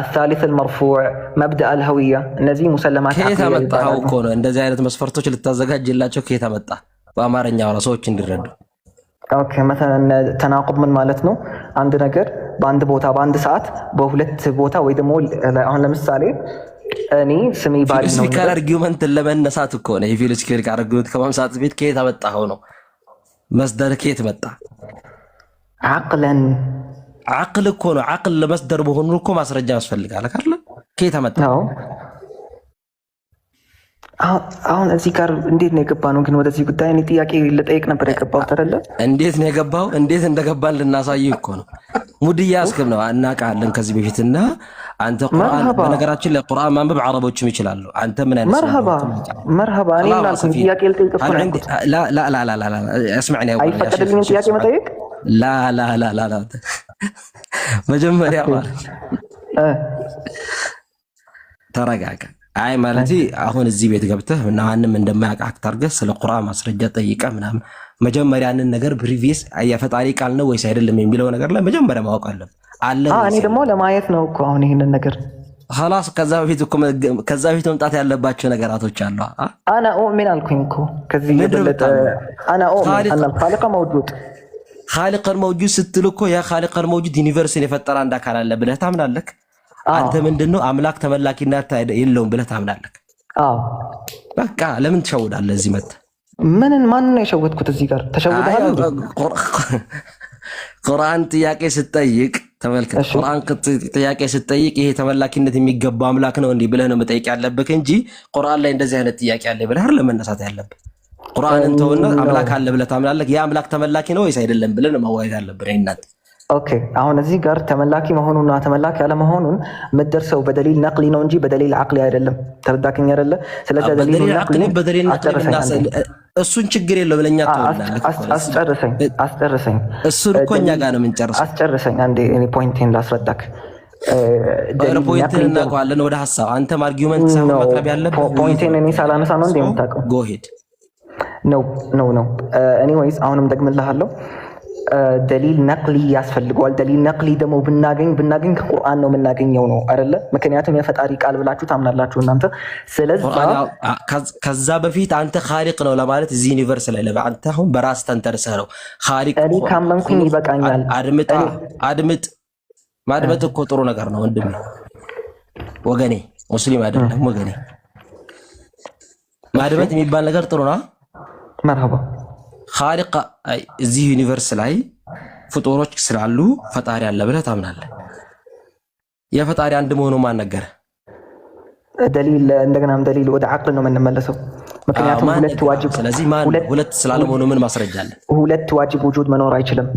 الثالث المرفوع، مبدأ الهوية، እነዚህ مسلمات عقلية كيف መጣው እኮ ነው። እንደዚህ አይነት መስፈርቶች ልታዘጋጅላቸው ከየት መጣ? በአማርኛ ሰዎች እንዲረዱ። ኦኬ مثلا ተናቁብ ምን ማለት ነው? አንድ ነገር በአንድ ቦታ በአንድ ሰዓት በሁለት ቦታ ወይ ደግሞ አሁን ለምሳሌ እኔ ስሜ ባሪ ነው ፊዚካል አርጊውመንት ለመነሳት እኮ ነው። የፊዚካል አርጊውመንት ከማምሳት ቤት ከየት መጣው ነው? መስደር ከየት መጣ? አቅለን አቅል እኮ ነው። አቅል ለመስደር መሆኑን እኮ ማስረጃ ያስፈልጋል አይደል? ከየት መጣው? አሁን እዚህ ጋር እንዴት ነው የገባነው? ግን ወደዚህ ጉዳይ እኔ ጥያቄ ልጠይቅ ነበር የገባው አይደለ? እንዴት ነው የገባው? እንዴት እንደገባን ልናሳይህ እኮ ነው። ሙድያ አስከም ነው እናውቃለን ከዚህ በፊትና አንተ ቁርአን በነገራችን ላይ ቁርአን ማንበብ አረቦችም ይችላሉ። አንተ ምን አይነት መርሃባ እኔ ላልኩኝ ጥያቄ ልጠይቅ እኮ ነው። ላ اسمعني يا አይፈቀድልኝም ጥያቄ መጠየቅ? ላ መጀመሪያ ማለት ተረጋጋ። አይ ማለት አሁን እዚህ ቤት ገብተህ እና ማንም እንደማያውቅ አክት አድርገህ ስለ ቁርአን ማስረጃ ጠይቀህ ምናምን መጀመሪያ ያንን ነገር ፕሪቪየስ የፈጣሪ ቃል ነው ወይስ አይደለም የሚለው ነገር ላይ መጀመሪያ ማወቅ አለብህ። እኔ ደግሞ ለማየት ነው እኮ አሁን ይሄንን ነገር خلاص ከዛ በፊት መምጣት ያለባቸው ነገራቶች አሉ። انا اؤمن አልኩኝ እኮ ከዚህ የበለጠ انا اؤمن ان الخالق موجود። خالق الموجود ስትል እኮ ያ خالق الموجود ዩኒቨርስን የፈጠረ አንድ አካል አለ ብለህ ታምናለህ? አንተ ምንድነው አምላክ ተመላኪነት የለውም ብለህ ታምናለህ? በቃ ለምን ትሸውዳለህ? እዚህ መጣ ማን ነው የሸወድኩት? እዚህ ጋር ተሸውዳለህ? ቁርአን ጥያቄ ስትጠይቅ ተመልከት። ቁርአን ጥያቄ ስትጠይቅ ይሄ ተመላኪነት የሚገባው አምላክ ነው እንዴ ብለህ ነው መጠየቅ ያለብህ እንጂ ቁርአን ላይ እንደዚህ አይነት ጥያቄ አለ ብለህ አይደለም መነሳት ያለብህ። ቁርአንን ተውና አምላክ አለ ብለህ ታምናለህ። ያ አምላክ ተመላኪ ነው ወይስ አይደለም ብለህ ነው ማወያየት ያለብህ። እናንተ ኦኬ አሁን እዚህ ጋር ተመላኪ መሆኑና ተመላኪ ያለመሆኑን የምትደርሰው በደሊል ነቅሊ ነው እንጂ በደሊል አቅሊ አይደለም። ተረዳከኝ አይደለ? ስለዚህ በደሊል አቅሊ በደሊል ነቅሊ እሱን ችግር የለውም ለኛ አስጨርሰኝ። እሱን እኮ እኛ ጋር ነው የምንጨርሰው። አስጨርሰኝ አንዴ እኔ ፖይንቴን ላስረዳክ። ፖይንቴን እናውቀዋለን። ወደ ሀሳብ አንተም አርጊውመንት ሳይሆን ማቅረብ ያለብህ ፖይንቴን እኔ ሳላነሳ ነው እንዴ የምታውቀው? ጎ ሄድ ነው ኤኒዌይስ አሁንም ደግምልሃለሁ። ደሊል ነቅሊ ያስፈልገዋል። ደሊል ነቅሊ ደግሞ ብናገኝ ከቁርአን ነው የምናገኘው ነው አይደለ? ምክንያቱም የፈጣሪ ቃል ብላችሁ ታምናላችሁ እናንተ። ስለዚህ ከዛ በፊት አንተ ኻሊቅ ነው ለማለት እዚህ ዩኒቨርስ ላይ አንተ አሁን በራስ ተንተርሰህ ነው ኻሊቅ። እኔ ካመንኩኝ ይበቃኛል። አድምጥ። ማድመጥ እኮ ጥሩ ነገር ነው ወንድሜ፣ ወገኔ፣ ሙስሊም አይደለም ወገኔ። ማድመጥ የሚባል ነገር ጥሩ ነው። መርሐባ ኻሊቅ እዚህ ዩኒቨርስ ላይ ፍጡሮች ስላሉ ፈጣሪ አለ ብለህ ታምናለህ። የፈጣሪ አንድ መሆኑ ማን ነገረ? ደሊል እንደገናም ደሊል ወደ አቅል ነው የምንመለሰው። ምክንያቱም ሁለት ዋጅብ ስለዚህ ሁለት ስላለ መሆኑ ምን ማስረጃ አለ? ሁለት ዋጅብ ውጁድ መኖር አይችልም።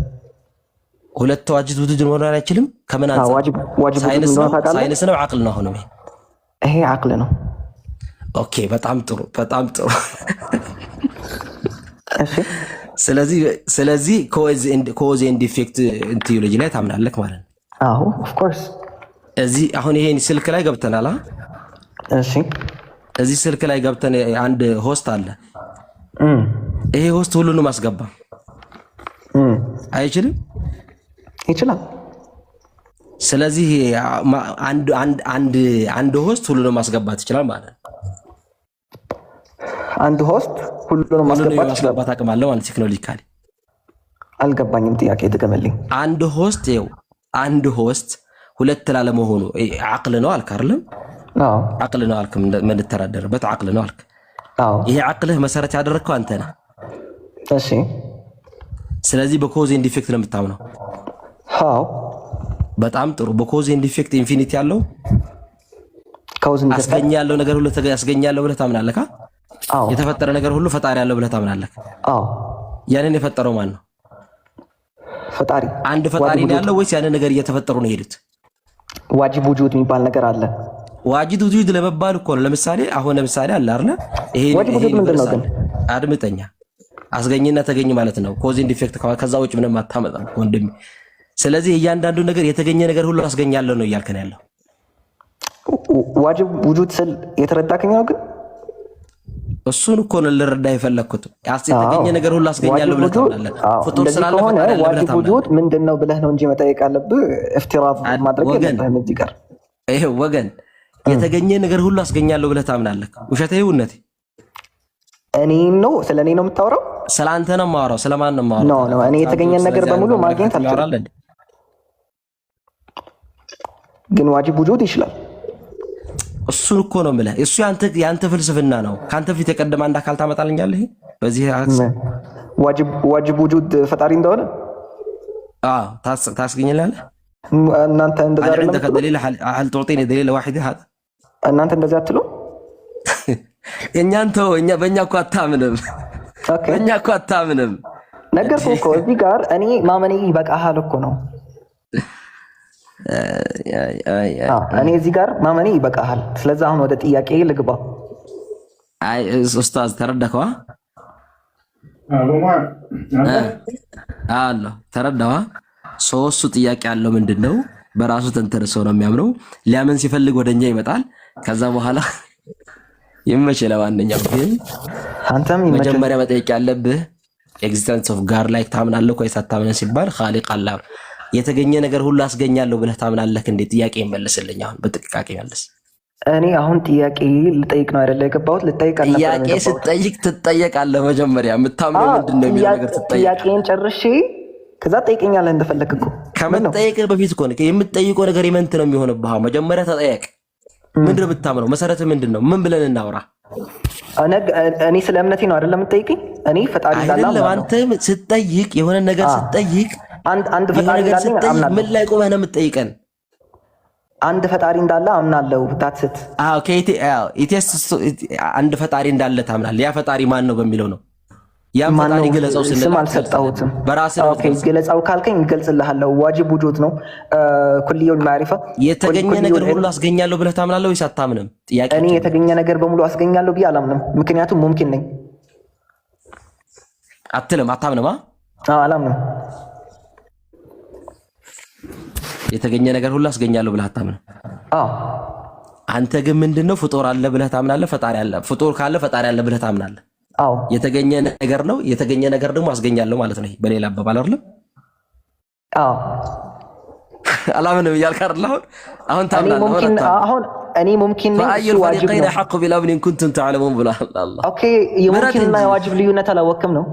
ሁለት ዋጅብ ውጁድ መኖር አይችልም። ከምን አንፃር? ሳይንስ ነው አቅል ነው? አሁን ይሄ አቅል ነው። ኦኬ በጣም ጥሩ እሺ ስለዚህ ኮዝ ኤንድ ኢፌክት ቲዮሎጂ ላይ ታምናለህ ማለት ነው? አዎ ኦፍ ኮርስ። እዚህ አሁን ይሄን ስልክ ላይ ገብተናል። እሺ እዚህ ስልክ ላይ ገብተን አንድ ሆስት አለ። ይሄ ሆስት ሁሉንም አስገባ አይችልም? ይችላል። ስለዚህ አንድ ሆስት ሁሉንም ማስገባት ይችላል ማለት ነው። አንድ ሆስት ሁሉንም ማስገባት አቅም አለው ማለት ቴክኖሎጂካሊ። አልገባኝም፣ ጥያቄ ድገምልኝ። አንድ ሆስት ሁለት ላለመሆኑ አቅል ነው አልክ አይደለም? አዎ አቅል ነው አልክ። ምን ተራደረበት አቅል ነው አልክ። አዎ ይሄ አቅልህ መሰረት ያደረግከው አንተ ነህ። እሺ ስለዚህ በኮዝ ኤንድ ኢፌክት ነው የምታምነው? አዎ በጣም ጥሩ። በኮዝ ኤንድ ኢፌክት ኢንፊኒቲ ያለው አስገኛ ያለው ነገር ሁሉ ያስገኛለሁ ብለህ ታምናለህ? አዎ የተፈጠረ ነገር ሁሉ ፈጣሪ ያለው ብለህ ታምናለህ? አዎ ያንን የፈጠረው ማን ነው? ፈጣሪ። አንድ ፈጣሪ ነው ያለው ወይስ ያንን ነገር እየተፈጠሩ ነው የሄዱት? ዋጅብ ውጁድ የሚባል ነገር አለ። ዋጅብ ውጁድ ለመባል እኮ ነው። ለምሳሌ አለ አይደል? ይሄ ምንድን ነው ግን? አድምጠኛ። አስገኝና ተገኝ ማለት ነው። ኮዝ ኤንድ ኢፌክት ከዛ ውጭ ምንም አታመጣም ወንድሜ። ስለዚህ እያንዳንዱ ነገር የተገኘ ነገር ሁሉ አስገኛለሁ ነው እያልከን ያለው። ዋጅብ ውጁድ ስል የተረዳከኝ ነው ግን እሱን እኮ ነው ልረዳ የፈለኩት። የተገኘ ነገር ሁሉ አስገኛለሁ ብለህ ታምናለህ። ፍጡር ስላለ ፈጣሪ አለ ብለህ ታምናለህ። ውጁድ ምንድነው ብለህ ነው እንጂ መጠየቅ አለብህ። ኢፍቲራዝ ማድረግ የለብህም እዚህ ጋር። ይሄ ወገን የተገኘ ነገር ሁሉ አስገኛለሁ ብለህ ታምናለህ። ውሸት ይሁን እውነት? እኔ ነው ስለ እኔ ነው የምታወራው? ስለ አንተ ነው የማወራው። ስለማን ነው የማወራው? ኖ እኔ የተገኘ ነገር በሙሉ ማግኘት አልችልም፣ ግን ዋጅብ ውጁድ ይችላል። እሱን እኮ ነው የምልህ። እሱ ያንተ ፍልስፍና ነው። ካንተ ፊት የቀደመ አንድ አካል ታመጣልኛለህ? በዚህ ዋጅብ ውጁድ ፈጣሪ እንደሆነ ታስገኝላለህ? እናንተ እንደዛ አይደለም። دليل هل تعطيني دليل واحد هذا እናንተ እንደዛ አትሉ? በእኛ እኮ አታምንም። በእኛ እኮ አታምንም። ነገርኩህ እኮ እዚህ ጋር እኔ ማመኔ ይበቃሃል እኮ ነው። እኔ እዚህ ጋር ማመኔ ይበቃሃል። ስለዚህ አሁን ወደ ጥያቄ ልግባ። አይ ኡስታዝ ተረዳከዋ? አሎ ተረዳዋ? ሶስቱ ጥያቄ ያለው ምንድነው? በራሱ ተንተርሶ ነው የሚያምነው። ሊያምን ሲፈልግ ወደኛ ይመጣል። ከዛ በኋላ ይመችህ። ለማንኛውም ግን አንተም መጀመሪያ መጠየቅ ያለብህ ኤግዚስተንስ ኦፍ ጋር ላይ ታምናለህ ወይስ አታምነህ ሲባል ኻሊቅ አላህ የተገኘ ነገር ሁሉ አስገኛለሁ ብለህ ታምናለህ እንዴ? ጥያቄ ይመልስልኝ። አሁን በጥንቃቄ መልስ። እኔ አሁን ጥያቄ ልጠይቅ ነው አይደለ የገባሁት? ልጠይቅ አልነበረ። ጥያቄ ስትጠይቅ ትጠየቃለህ። መጀመሪያ የምታምነው ምንድነው የሚለው ነገር ትጠይቃለህ። ጥያቄን ጨርሼ ከዛ ጠይቀኛለህ እንደፈለክ እኮ። ከመጠየቅህ በፊት እኮ የምትጠይቀው ነገር ኢመንት ነው የሚሆንብህ። መጀመሪያ ተጠየቅ። ምንድነው የምታምነው? መሰረት ምንድነው? ምን ብለን እናውራ? እኔ ስለ እምነቴ ነው አይደለም የምትጠይቀኝ? እኔ ፈጣሪ እንዳለ አይደለም። አንተ ስትጠይቅ የሆነ ነገር ስትጠይቅ አንድ ፈጣሪ እንዳለ አምናለሁ። ምን ላይ ቆመህ ነው የምትጠይቀን? አንድ ፈጣሪ እንዳለ አምናለሁ። ታትት ኢቴስ አንድ ፈጣሪ እንዳለ ታምናለህ። ያ ፈጣሪ ማን ነው በሚለው ነው። ያን ፈጣሪ ገለጸው ስንል ስም አልሰጠሁትም። በራስህ ነው። ኦኬ ገለጻው ካልከኝ እገልጽልሃለሁ። ዋጅብ ውጁድ ነው ኩልዩል ማሪፋ። የተገኘ ነገር ሁሉ አስገኛለሁ ብለህ ታምናለህ ወይስ አታምንም? ጥያቄ እኔ የተገኘ ነገር በሙሉ አስገኛለሁ ብዬ አላምንም። ምክንያቱም ሙምኪን ነኝ አትልም። አታምንም? አላምንም። የተገኘ ነገር ሁሉ አስገኛለሁ ብለህ አታምንም? አንተ ግን ምንድነው ፍጡር አለ ብለህ ታምናለህ? ፈጣሪ አለ። ፍጡር ካለ ፈጣሪ አለ ብለህ ታምናለህ? የተገኘ ነገር ነው። የተገኘ ነገር ደግሞ አስገኛለሁ ማለት ነው። በሌላ አባባል አይደለም? አላምንም እያልክ አይደል? አሁን ታምናለህ? አሁን እኔ ሙምኪን ነኝ እሱ ዋጅብ ነው። ሐቁ ቢላብን ኩንቱም ተዕለሙን ብለህ አላህ። ኦኬ የሙምኪንና የዋጅብ ልዩነት አላወቅም ነው።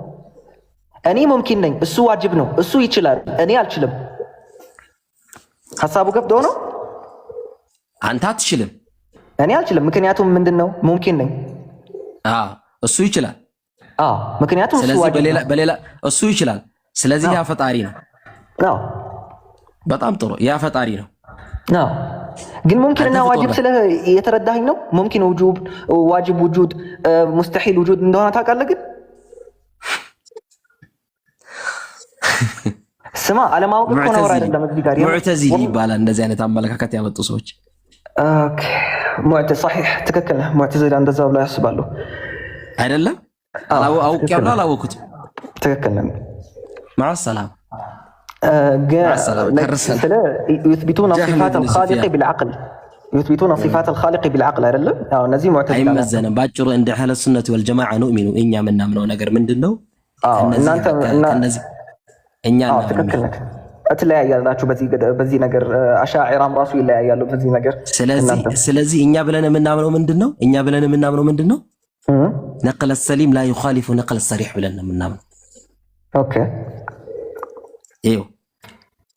እኔ ሙምኪን ነኝ፣ እሱ ዋጅብ ነው። እሱ ይችላል፣ እኔ አልችልም። ሐሳቡ ገብቶ ነው። አንተ አትችልም፣ እኔ አልችልም። ምክንያቱም ምንድነው ሙምኪን ነኝ። እሱ ይችላል። ምክንያቱም እሱ ዋጅብ ነው። በሌላ እሱ ይችላል። ስለዚህ ያ ፈጣሪ ነው። በጣም ጥሩ፣ ያ ፈጣሪ ነው። ግን ሙምኪንና ዋጅብ ስለ የተረዳኸኝ ነው። ሙምኪን ውጁብ፣ ዋጅብ ውጁድ፣ ሙስተሒል ውጁድ እንደሆነ ታውቃለህ። ግን ስማ አለማወቅ እኮ ነው አይደለም። እዚህ ጋር ሙዕተዚሊ ይባላል እንደዚህ አይነት አመለካከት ያመጡ ሰዎች። ኦኬ صحيح ትክክል ነህ። ሙዕተዚላ እንደዛ ብሎ ያስባሉ አይደለም? አውቄያለሁ አላወኩትም። ትክክል ነህ። مع السلامة. يثبتون صفات الخالق بالعقل. يثبتون صفات الخالق بالعقل አይደለም? እነዚህ ሙዕተዚላ አይመዘንም። ባጭሩ እንደ አህለ ሱነት ወልጀማዓ ኑእሚኑ እኛ ምናምነው ነገር ምንድነው? እናንተ እኛ ትክክል ነህ። እትለያያላችሁ በዚህ ነገር። አሻዒራም ራሱ ይለያያሉ በዚህ ነገር። ስለዚህ እኛ ብለን የምናምነው ምንድነው? ነቅለ ሰሊም ላ ዩኻሊፉ ነቅለ ሰሪሕ ብለን የምናምነው። ኦኬ ይኸው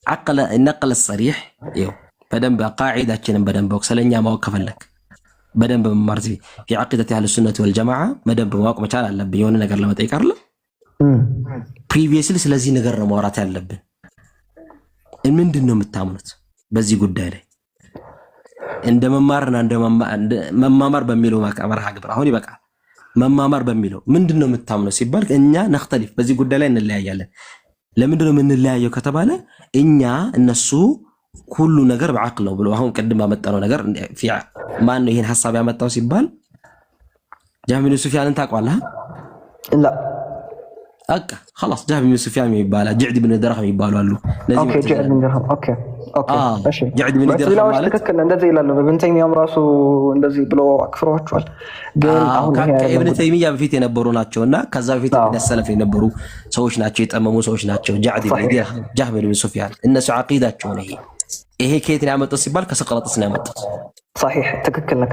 አቅለ ነቅለ ሰሪሕ ይኸው በደንብ ቃዒዳችንን በደንብ ስለኛ ማወቅ ከፈለክ በደንብ መማር ፊ ዐቂደት አህለ ሱነት ወልጀማዓ በደንብ ማወቅ መቻል አለብን። የሆነ ነገር ለመጠየቅ አይደለም ፕሪቪየስሊ ስለዚህ ነገር ነው ማውራት ያለብን። ምንድን ነው የምታምኑት በዚህ ጉዳይ ላይ? እንደ መማርና እንደ መማማር በሚለው መርሃ ግብር አሁን ይበቃል። መማማር በሚለው ምንድን ነው የምታምኑት ሲባል እኛ ነክተሊፍ በዚህ ጉዳይ ላይ እንለያያለን። ለምንድን ነው የምንለያየው ከተባለ እኛ እነሱ ሁሉ ነገር በዐቅል ነው ብሎ አሁን ቅድም ባመጣነው ነገር ማን ነው ይሄን ሐሳብ ያመጣው ሲባል ጃህም ብን ሱፊያንን ታውቀዋለህ? ላ አቃ خلاص ጃህም ብን ሱፊያን ይባላል። ጅዕድ ብን ደርሃም ይባላሉ። ኦኬ ጅዕድ ብን ደርሃም ኦኬ እሺ ጅዕድ ብን ደርሃም ማለት ትክክል እንደዚህ ይላል። ኢብኑ ተይሚያም ራሱ እንደዚህ ብሎ አክፍሯቸዋል። ግን አሁን ኢብኑ ተይሚያ በፊት የነበሩ ናቸውና ከዛ በፊት ሰለፍ የነበሩ ሰዎች ናቸው፣ የጠመሙ ሰዎች ናቸው። ጃህም ብን ሱፊያን እነሱ ዐቂዳቸው ነው ይሄ ከየት ነው ያመጡት ሲባል ከሰቅራጥስ ነው ያመጡት። صحيح ትክክል ነህ።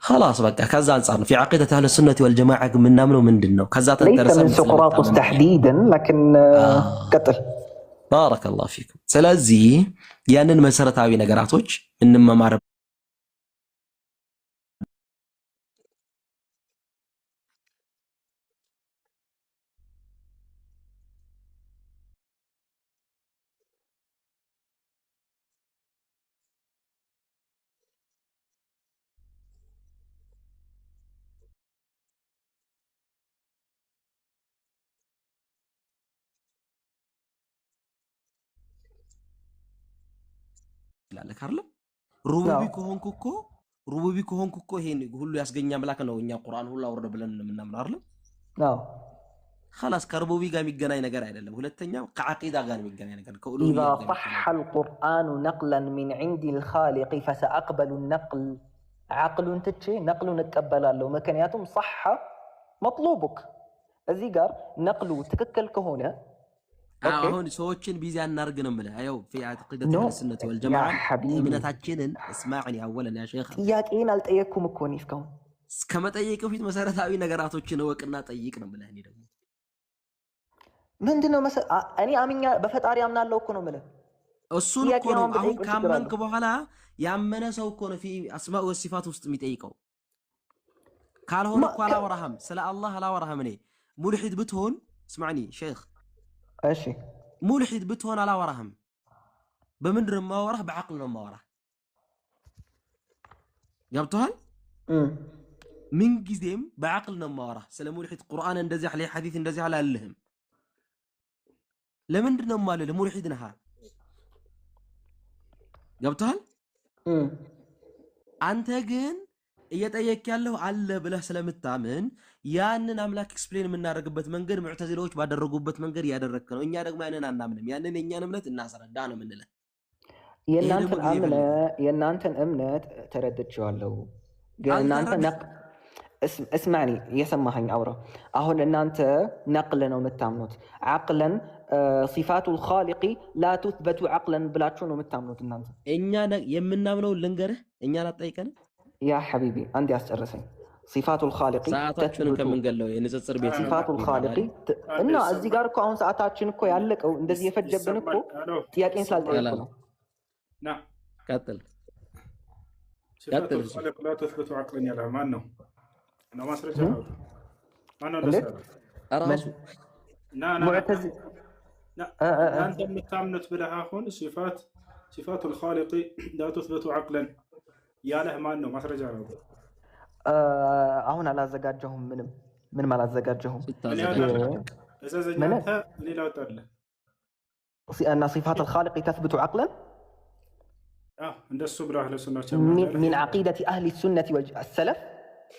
خلاص በቃ ከዛ አንፃር ነው في عقيدة أهل السنة والجماعة ምናምነው ምንድነው? ከዛ ተንተርሰን ሰቅራጥስ تحديدا لكن ቀጥል بارك الله فيكم። ስለዚህ ያንን መሰረታዊ ነገራቶች እንመማር ይላል አይደል? ሩቡቢ ከሆንኩ እኮ ይሄን ሁሉ ያስገኛ አምላክ ነው እኛ ቁርአን ሁሉ አወረደ ብለን የምናምነው አይደል? خلاص ከሩቡቢ ጋር የሚገናኝ ነገር አይደለም። ሁለተኛው ከዐቂዳ ጋር የሚገናኝ ነገር ከኡሉሂያ إذا صح القرآن نقلا من عند الخالق فسأقبل النقل عقل ትቼ ነቅሉን እቀበላለሁ። ምክንያቱም صح مطلوبك እዚህ ጋር ነቅሉ ትክክል ከሆነ አሁን ሰዎችን ቢዚ አናርግ ነው የምልህ። አየው في عقيدة السنة والجماعة እምነታችንን اسمعني اولا يا شيخ ጥያቄን አልጠየቅኩም እኮ እኔ እስካሁን ከመጠየቅው ፊት መሰረታዊ ነገራቶችን እወቅና ጠይቅ ነው የምልህ። እኔ ደግሞ ምንድነው እኔ አምኛ በፈጣሪ አምናለሁ እኮ ነው የምልህ። እሱን እኮ ነው አሁን ካመንክ በኋላ ያመነ ሰው እኮ ነው في اسماء والصفات ውስጥ የሚጠይቀው። ካልሆነ እኮ አላወራህም ስለ አላህ አላወራህም። እኔ ሙልሂድ ብትሆን اسمعني شيخ እሺ ሙልሂድ ብትሆን አላወራህም። በምንድን ነው የማወራህ? በዐቅል ነው የማወራህ። ገብቶሃል? من جزيم بعقلنا مارة سلام ملحد قرآن اندزي عليه حديث اندزي على اللهم لمن دنا ماله لملحدنا ها قبتها أنت جن እየጠየቅ ያለው አለ ብለህ ስለምታምን ያንን አምላክ ኤክስፕሌን የምናደርግበት መንገድ ሙዕተዚላዎች ባደረጉበት መንገድ ያደረክ ነው። እኛ ደግሞ ያንን አናምንም። ያንን የኛን እምነት እናስረዳ ነው የምንለው። የእናንተን እምነት ተረድቼዋለሁ። ግን እናንተ እስማኒ እየሰማኸኝ አውራ። አሁን እናንተ ነቅል ነው የምታምኑት። ዓቅለን ሲፋቱል ኻሊቂ ላ ቱትበቱ ዓቅለን ብላችሁ ነው የምታምኑት እናንተ። እኛ የምናምነው ልንገርህ፣ እኛን አትጠይቀንም። ያ ሐቢቢ አንድ ያስጨርሰኝ። ሲፋቱል ኻሊቂ ሰዓታችንን ከምንገለው የንጽጽር ቤት ሲፋቱል ኻሊቂ እና እዚህ ጋር እኮ አሁን ሰዓታችን እኮ ያለቀው እንደዚህ የፈጀብን እኮ ጥያቄን ስላልጠየቁ ነው። ና ቀጥል። ሲፋቱል ኻሊቅ ላ ተስበቱ ዓቅለን ያለ ማን ነው? ነው ማስረጃ ነው። ማን ነው ራሱ ሙዕተዚ አንተ የምታምኑት ብለህ አሁን ሲፋቱል ኻሊቂ ላ ተስበቱ ዓቅለን ያለህ ማን ነው? ማስረጃ ነው። አሁን አላዘጋጀሁም። ምንም አላዘጋጀሁም። እኔ ላውጣልህ እና ሲፋቱል ኻሊቅ ተስበቱ ዓቅለን እንደሱ ብለህ ለሱናዎች ሚን ዓቂደቲ አህሊ ሱነቲ ወሰለፍ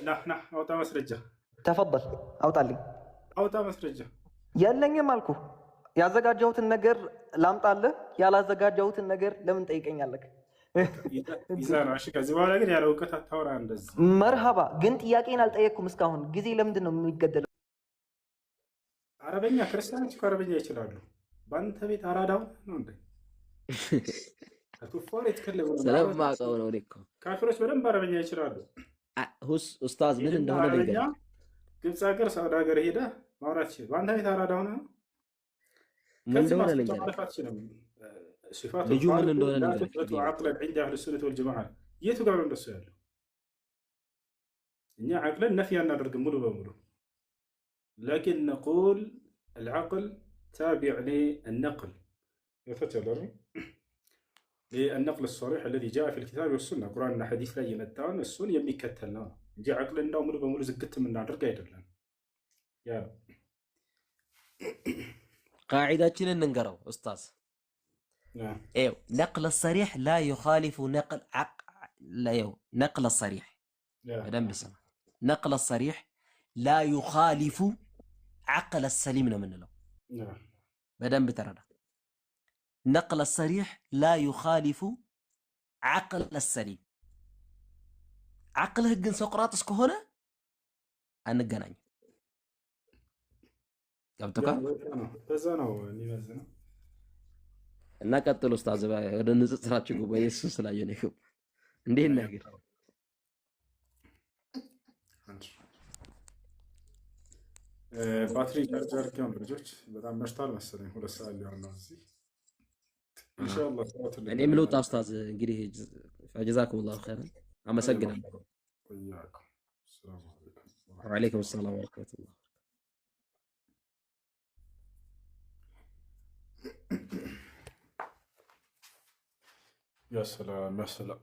ና አውጣ ማስረጃ። ተፈضل አውጣልኝ። አውጣ ማስረጃ። የለኝም አልኩ። ያዘጋጀሁትን ነገር ላምጣልህ፣ ያላዘጋጀሁትን ነገር ለምን ጠይቀኛለህ? ይዛናሽ ከዚህ በኋላ ግን ያለ እውቀት አታወራ እንደዚህ። መርሃባ ግን ጥያቄን አልጠየቅኩም እስካሁን። ጊዜ ለምንድን ነው የሚገደለው? አረበኛ ክርስቲያኖች አረበኛ ይችላሉ። በአንተ ቤት አራዳው ነው እንዴ? አቱፋር ይተከለሙ ስለማውቀው ነው እኮ ካፊሮች በደንብ አረበኛ ይችላሉ። ኡስታዝ ምን እንደሆነ አረበኛ ግብፅ ሀገር ሳውዲ ሀገር ሄደ ማውራት ይችላል። በአንተ ቤት አራዳው ነው ምን እንደሆነ ልንገር። ልጁ ምን እንደሆነ ልንገር። ዓቅለን عند اهل السنه والجماعه የቱ ጋር ነው እንደሱ ያለው? እኛ ዓቅለን ነፍይ አናደርግም ሙሉ በሙሉ لكن نقول العقل تابع للنقل يتجلر للنقل الصريح الذي جاء في الكتاب والسنه قرآن حديث ላይ የመጣውን እሱን የሚከተል ነው እንጂ ዓቅለን እንዳው ሙሉ በሙሉ ዝግት የምናደርግ አይደለም። ያ قاعدتنا ننقروا أستاذ. ايوه نقل الصريح لا يخالف نقل نقل الصريح. بدم بسمع نقل الصريح لا يخالف عقل السليم من له. بدم بترى نقل الصريح لا يخالف عقل السليم. عقله جن سقراطس كهنا أنا جناني. ገብቶካ በዛ ነው የሚመዝነው። እና ቀጥሎ ኡስታዝ ወደ ንጽጽራችሁ ጉባኤ ኢየሱስ ስላየነ ይሁን እንዴ ነገር ባትሪ ቻርጅ አድርጌው ነው ልጆች። በጣም መሽቷል መሰለኝ 2 ሰዓት ሊሆን ነው እዚህ ኢንሻአላህ። እኔም ልውጣ ኡስታዝ። እንግዲህ ፈጀዛኩሙላሁ ኸይራን አመሰግናለሁ። ወአለይኩም ሰላም ወራህመቱላህ። يا سلام يا سلام.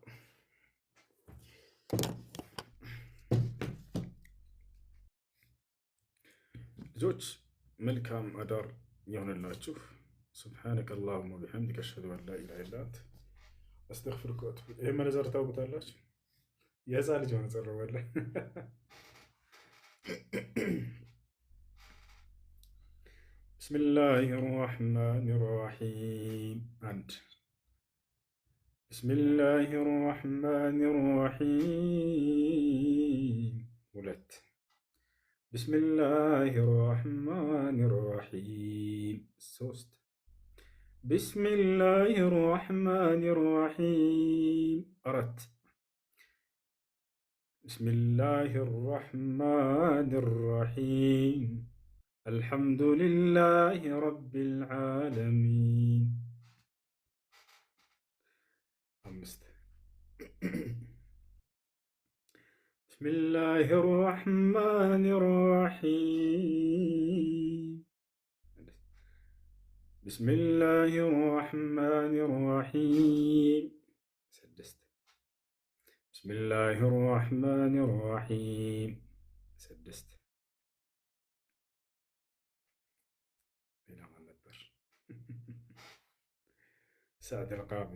ልጆች መልካም አዳር ይሁንላችሁ። سبحانك اللهم وبحمدك أشهد أن لا إله إلا أنت أستغفرك وأتوب إليك። ይሄ መነዘር ታውቁታላችሁ? የዛ ልጅ መነዘር ወለ بسم الله الرحمن الرحيم. بسم الله الرحمن الرحيم. بسم الله الرحمن الرحيم. بسم الله الرحمن الرحيم. بسم الله الرحمن الرحيم. الحمد لله رب العالمين. بسم الله الرحمن الرحيم. بسم الله الرحمن الرحيم. ቢስሚላሂር ረሕማኒር ረሒም 6 ሌላ ማን ነበር? ሳዕድ አልቃቢ።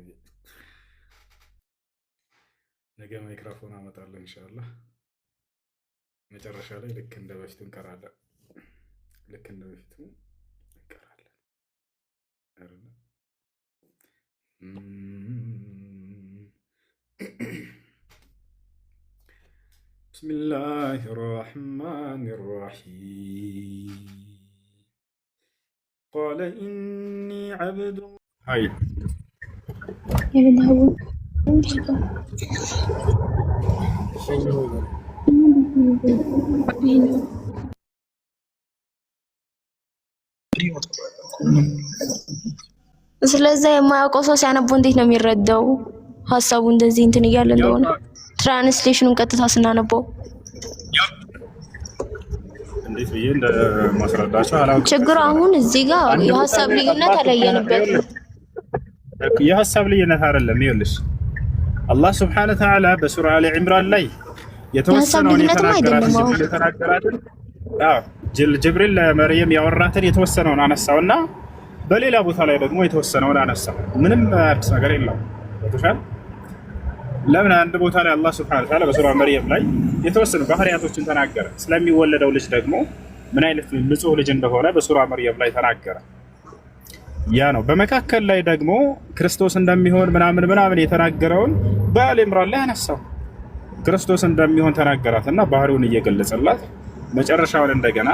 ነገ ማይክሮፎን አመጣለሁ ኢንሻአላህ። መጨረሻ ላይ ልክ እንደ በፊቱ እንቀራለን። ልክ እንደ በፊቱ እንቀራለን አይደል? ቢስሚላሂር ረሕማኒር ረሒም ቃለ ኢኒ ዐብዱ ሃይ ስለዛ የማያውቀው ሰው ሲያነበው እንዴት ነው የሚረዳው? ሐሳቡ እንደዚህ እንትን እያለ እንደሆነ ትራንስሌሽኑን ቀጥታ ስናነበው እንዴት ብዬ እንደማስረዳቸው አላውቅም። ችግሩ አሁን እዚህ ጋር የሐሳብ ልዩነት አለየንበት። የሐሳብ ልዩነት አይደለም። ይኸውልሽ አላህ ሱብሓነሁ ወተዓላ በሱራ አሊ ዒምራን ላይ የተወሰነውን የተናገራትን ጅብሪል ለመርየም ያወራትን የተወሰነውን አነሳውና በሌላ ቦታ ላይ ደግሞ የተወሰነውን አነሳው። ምንም አዲስ ነገር የለውም። ወጥቷል። ለምን አንድ ቦታ ላይ አላህ ሱብሓነሁ ወተዓላ በሱራ መርየም ላይ የተወሰኑ ባህሪያቶችን ተናገረ። ስለሚወለደው ልጅ ደግሞ ምን አይነት ንጹህ ልጅ እንደሆነ በሱራ መርየም ላይ ተናገረ። ያ ነው። በመካከል ላይ ደግሞ ክርስቶስ እንደሚሆን ምናምን የተናገረውን በአሊ ኢምራን ላይ አነሳው። ክርስቶስ እንደሚሆን ተናገራትና ባህሪውን እየገለጸላት መጨረሻውን እንደገና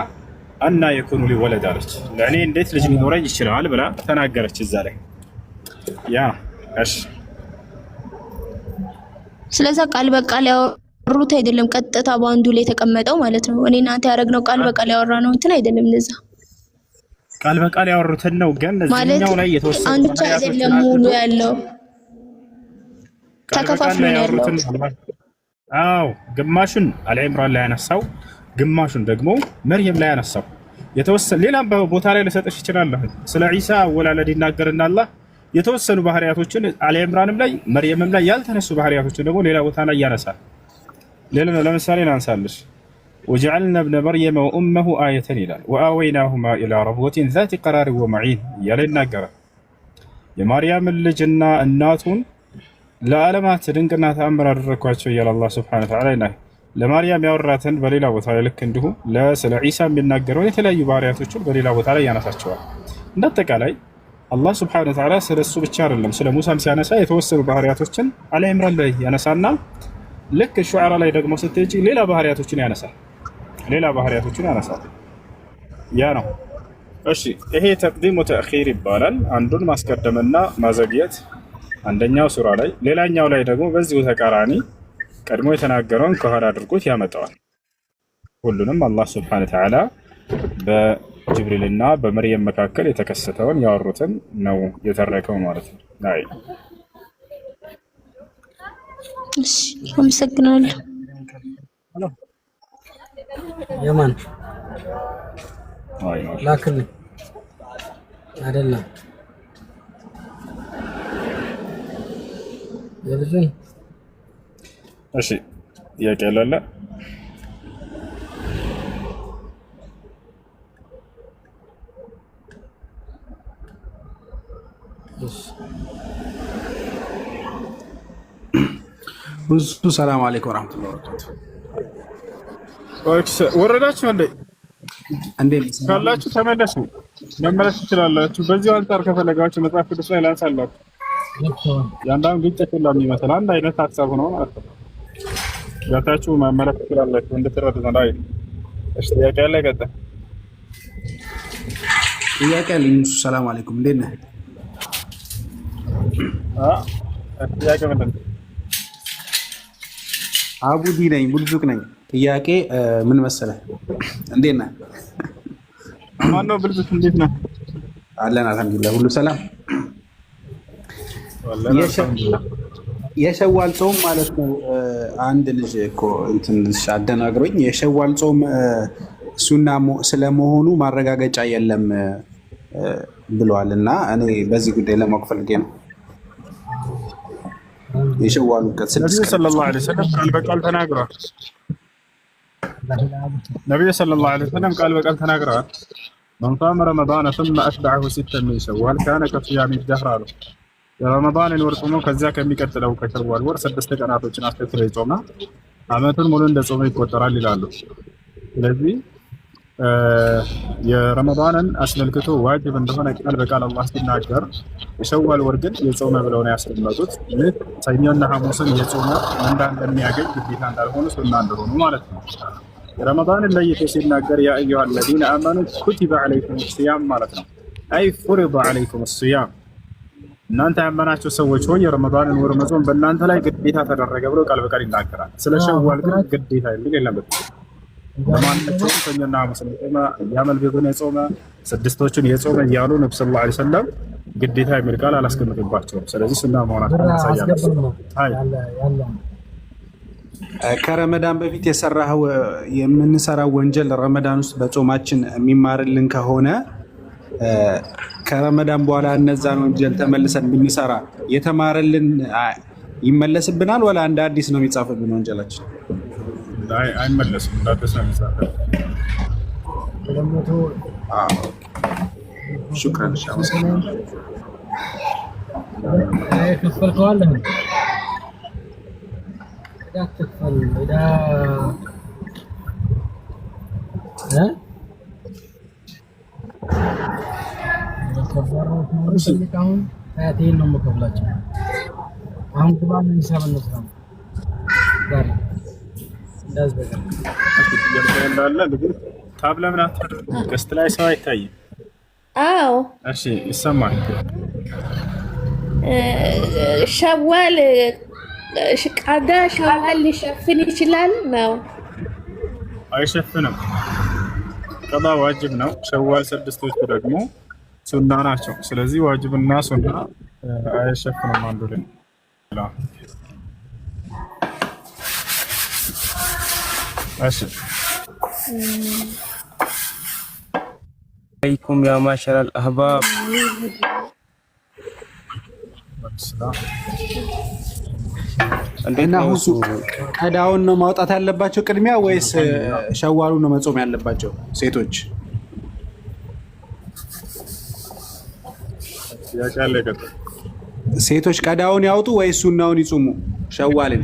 አና የኩኑ ሊ ወለድ አለች። ለእኔ እንዴት ልጅ ሊኖረኝ ይችላል ብላ ተናገረች እዛ ላይ። ያ እሺ። ስለዚህ ቃል በቃል ያወሩት አይደለም፣ ቀጥታ በአንዱ ላይ የተቀመጠው ማለት ነው። እኔ እናንተ ያደረግነው ቃል በቃል ያወራነው እንትን አይደለም። እንደዛ ቃል በቃል ያወሩትን ነው። ግን እዚህኛው ላይ የተወሰነ አንዱ አይደለም ሙሉ ያለው ተከፋፍሎ ያለው። አዎ ግማሹን አሊ ኢምራን ላይ ያነሳው፣ ግማሹን ደግሞ መርየም ላይ ያነሳው። የተወሰነ ሌላም ቦታ ላይ ልሰጥሽ ይችላል። ስለ ዒሳ አወላለድ ይናገርና አላህ የተወሰኑ ባህሪያቶችን አሊ ኢምራንም ላይ መርየምም ላይ ያልተነሱ ባህሪያቶችን ደግሞ ሌላ ቦታ ላይ ያነሳል። ለምሳሌ ላንሳልሽ ወጀዐልና ኢብነ መርየም ወኡመሁ አየተን ይላል። ወአወይናሁማ ኢላ ረብወቲን ዛቲ ቀራሪን ወመዒን እያለ ይናገራል። የማርያምን ልጅና እናቱን ለዓለማት ድንቅና ተአምር አደረኳቸው እያለ አላህ ሱብሓነሁ ወተዓላ ይናገራል። ለማርያም ያወራትን በሌላ ቦታ ላይ ልክ እንዲሁም ስለ ዒሳ የሚናገረውን የተለያዩ ባህሪያቶችን በሌላ ቦታ ላይ ያነሳቸዋል። እንዳጠቃላይ አላህ ሱብሓነሁ ወተዓላ ስለ እሱ ብቻ አይደለም ስለ ሙሳም ሲያነሳ የተወሰኑ ባህሪያቶችን አሊ ኢምራን ላይ ያነሳና ልክ ሹዓራ ላይ ደግሞ ስትሄጂ ሌላ ባህሪያቶችን ያነሳል። ያ ነው። እሺ ይሄ ተቅዲም ወተእኺር ይባላል። አንዱን ማስቀደምና ማዘግየት አንደኛው ሱራ ላይ፣ ሌላኛው ላይ ደግሞ በዚሁ ተቃራኒ ቀድሞ የተናገረውን ከኋላ አድርጎት ያመጣዋል። ሁሉንም አላህ ሱብሓነሁ ወተዓላ በጅብሪልና በመርየም መካከል የተከሰተውን ያወሩትን ነው የተረከው ማለት ነው። አይ እሺ አመሰግናለሁ። የማን ላክልኝ አይደለም የልጅን። እሺ ጥያቄ አለ? ብዙ ሰላም አለይኩም ወራህመቱላሂ ወበረካቱ። ወረዳችሁ እንዴ? እንዴት ካላችሁ ተመለሱ፣ መመለስ ትችላላችሁ። በዚህ አንጻር ከፈለጋችሁ መጽሐፍ ቅዱስ ላይ ላንሳላችሁ። ያንዳንዱ ግጭት ሁላ የሚመስል አንድ አይነት ሀሳብ ነው ማለት ነው። ያታችሁ መመለስ ትችላላችሁ እንድትረዱ ነው። አይ እሺ፣ ጥያቄ አለ? ቀጥታ ጥያቄ አለኝ። ሰላም አለይኩም፣ እንዴት ነህ? ጥያቄ ምንድን ነው? አቡዲ ነኝ፣ ቡልዙቅ ነኝ። ጥያቄ ምን መሰለህ? እንዴት ነህ? ማነው ብልዙቅ? እንዴት ነህ? አለን አልሐምዱሊላህ፣ ሁሉ ሰላም። የሸዋል ጾም ማለት ነው። አንድ ልጅ እኮ እንትን አደናግሮኝ የሸዋል ጾም ሱና ስለመሆኑ ማረጋገጫ የለም ብለዋል እና እኔ በዚህ ጉዳይ ለማወቅ ፈልጌ ነው። የሸዋሉ ቀን 6 ነብዩ ሰለላሁ ዐለይሂ ወሰለም ቃል በቃል ተናግረዋል። ነብዩ ሰለላሁ ዐለይሂ ወሰለም ቃል በቃል ተናግረዋል። من صام رمضان ثم أتبعه 6 من شوال كان كصيام الدهر አሉ። የረመዳንን ወር ጾሞ ከዚያ ከሚቀጥለው ከሸዋል ወር 6 ቀናቶችን አስከትሎ ይጾማ አመቱን ሙሉ እንደ ጾመ ይቆጠራል ይላሉ። ስለዚህ የረመዳንን አስመልክቶ ዋጅብ እንደሆነ ቃል በቃል አላህ ሲናገር የሸዋል ወር ግን የጾመ ብለው ነው ያስቀመጡት። ይህ ሰኞና ሐሙስን የጾመ ምንዳ እንደሚያገኝ ግዴታ እንዳልሆኑ ሱና እንደሆኑ ማለት ነው። የረመዳንን ለይቶ ሲናገር ያ አዩሃ الذين آمنوا كتب عليكم الصيام ማለት ነው። አይ فرض عليكم الصيام እናንተ ያመናችሁ ሰዎች ሆይ የረመዳንን ወር መጾም በእናንተ ላይ ግዴታ ተደረገ ብሎ ቃል በቃል ይናገራል። ስለ ሸዋል ግን ግዴታ የሚል የለበትም። በማንኛውም ሰኞና ሐሙስን የጾመ ያመል ቢሆን የጾመ 6ቶችን የጾመ እያሉ ነብዩ ሰለላሁ ዐለይሂ ወሰለም ግዴታ የሚል ቃል አላስቀምጥባቸውም። ስለዚህ ሱና መሆናቸውን ያሳያል። ከረመዳን በፊት የምንሰራው ወንጀል ረመዳን ውስጥ በጾማችን የሚማርልን ከሆነ ከረመዳን በኋላ እነዛን ወንጀል ተመልሰን ብንሰራ የተማረልን ይመለስብናል ወላ እንደ አዲስ ነው የሚጻፍብን ወንጀላችን? አይመለስም፣ እንደ አዲስ ነው የሚጻፍብን። ሹክራን ሻውስ ታብ ለምን አታደርጉም? ገስት ላይ ሰው አይታይም። አዎ እሺ ይሰማል። ሸዋል ቀዳ ሸዋል ሊሸፍን ይችላል ነው? አይሸፍንም። ቀዳ ዋጅብ ነው። ሸዋል 6ቶቹ ደግሞ ሱና ናቸው። ስለዚህ ዋጅብና ሱና አይሸፍንም አንዱ ላይ። እሺ عليكم يا معشر الأحباب. እና ሁሱ ቀዳውን ነው ማውጣት ያለባቸው ቅድሚያ ወይስ ሸዋሉ ነው መጾም ያለባቸው ሴቶች? ሴቶች ቀዳውን ያውጡ ወይስ ሱናውን ይጹሙ? ሸዋልን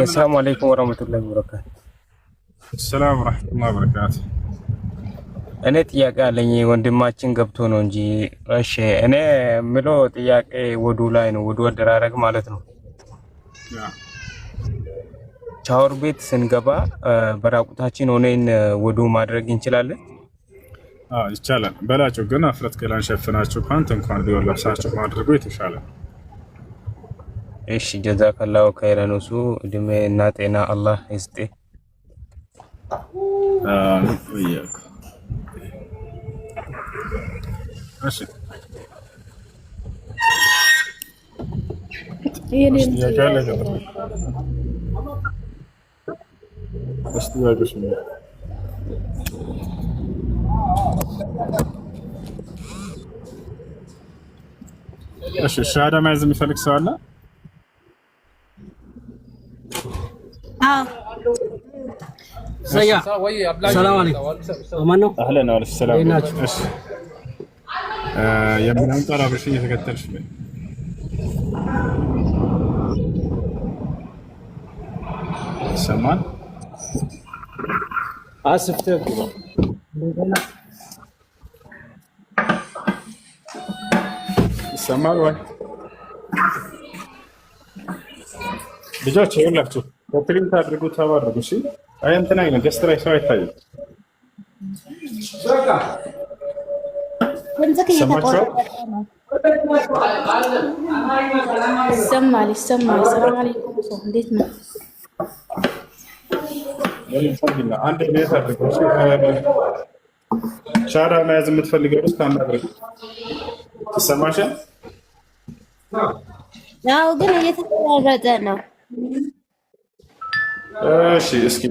السلام عليكم ورحمة الله وبركاته. السلام ورحمة الله وبركاته. እኔ ጥያቄ አለኝ ወንድማችን ገብቶ ነው እንጂ። እሺ እኔ ምለው ጥያቄ ወዱ ላይ ነው፣ ወዱ አደራረግ ማለት ነው። ሻወር ቤት ስንገባ በራቁታችን ሆነን ወዱ ማድረግ እንችላለን? አዎ ይቻላል። በላቸው ግን አፍረት ገላን ሸፍናችሁ ፓንት እንኳን ቢሆን ለብሳችሁ ማድረጉ የተሻለ። እሺ ጀዛከላሁ ኸይረን። እሱ እድሜ እና ጤና አላህ ይስጥ። ወይያክ እሺ የኔን እሺ ሻሃዳ መያዝ የሚፈልግ ሰው አለ? ሰላም አለይኩም። አማን ነው? አህለን ወሰላም። እሺ የምናምን ጠራ ብሽ እየተከተልሽ ነው። ይሰማል? አስፍተህ ይሰማል ወይ? ልጆች ይኸውላችሁ ኮፕሊንግ አድርጉ፣ ተባረኩ። እሺ አይ እንትን አይነ ገስት ላይ ሰው አይታይም። ይሰማል ይሰማል። ሰላም አለይኩም። እንዴት ነው? አንድ ቤት አድርጉ። ሻሃዳ መያዝ የምትፈልገው ውስጥ አናድርግ። ይሰማሻል? ያው ግን እየተቆራረጠ ነው። እሺ እስኪ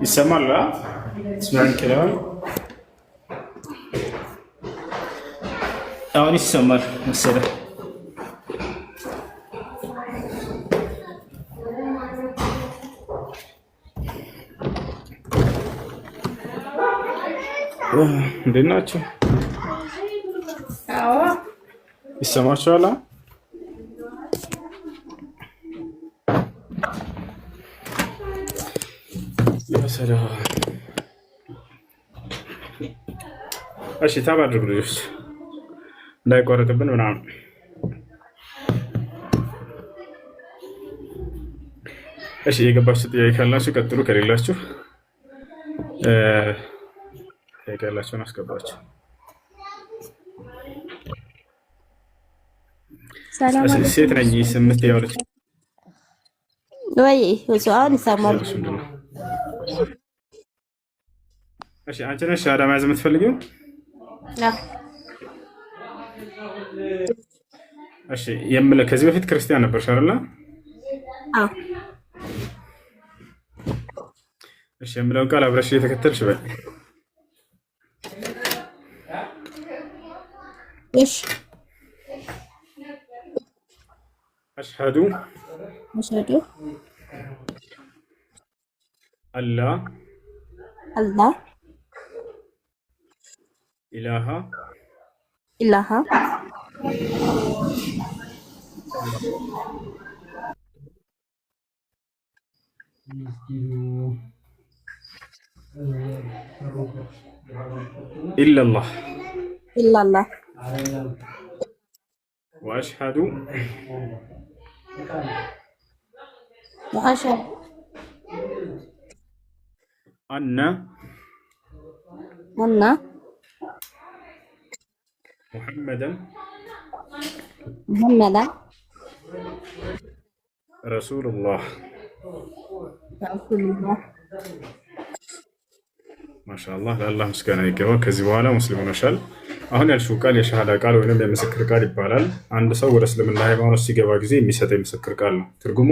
ይሰማል? ስማን ከላም አሁን ይሰማል መሰለህ። እንዴት ናችሁ? ይሰማችኋል? እሺ ታብ አድርጉ ልጆች እንዳይቋረጥብን ምናምን። እሺ የገባችሁ ጥያቄ ካላችሁ ቀጥሉ፣ ከሌላችሁ ጥያቄ ያላችሁን አስገባችሁ። ሴት ነኝ ስምንት ያለች ወይ ወሷን ይሰማል። እሺ አንቺ ነሽ ሻሃዳ መያዝ የምትፈልጊው? እሺ ከዚህ በፊት ክርስቲያን ነበርሽ አይደል? አዎ። እሺ የምለውን ቃል አብረሽ እየተከተልሽ በይ። እሺ አሽሀዱ አላ ኢላሃ ኢላላህ ወአሽሀዱ አነ ሙሐመደን ረሱሉላህ። ማሻአላህ ለአላህ ምስጋና ይገባል። ከዚህ በኋላ ሙስሊም ሆነሻል። አሁን ያልሽው ቃል የሸሃዳ ቃል ወይም የምስክር ቃል ይባላል። አንድ ሰው ወደ እስልምና ሃይማኖት ሲገባ ጊዜ የሚሰጥ የምስክር ቃል ነው። ትርጉሙ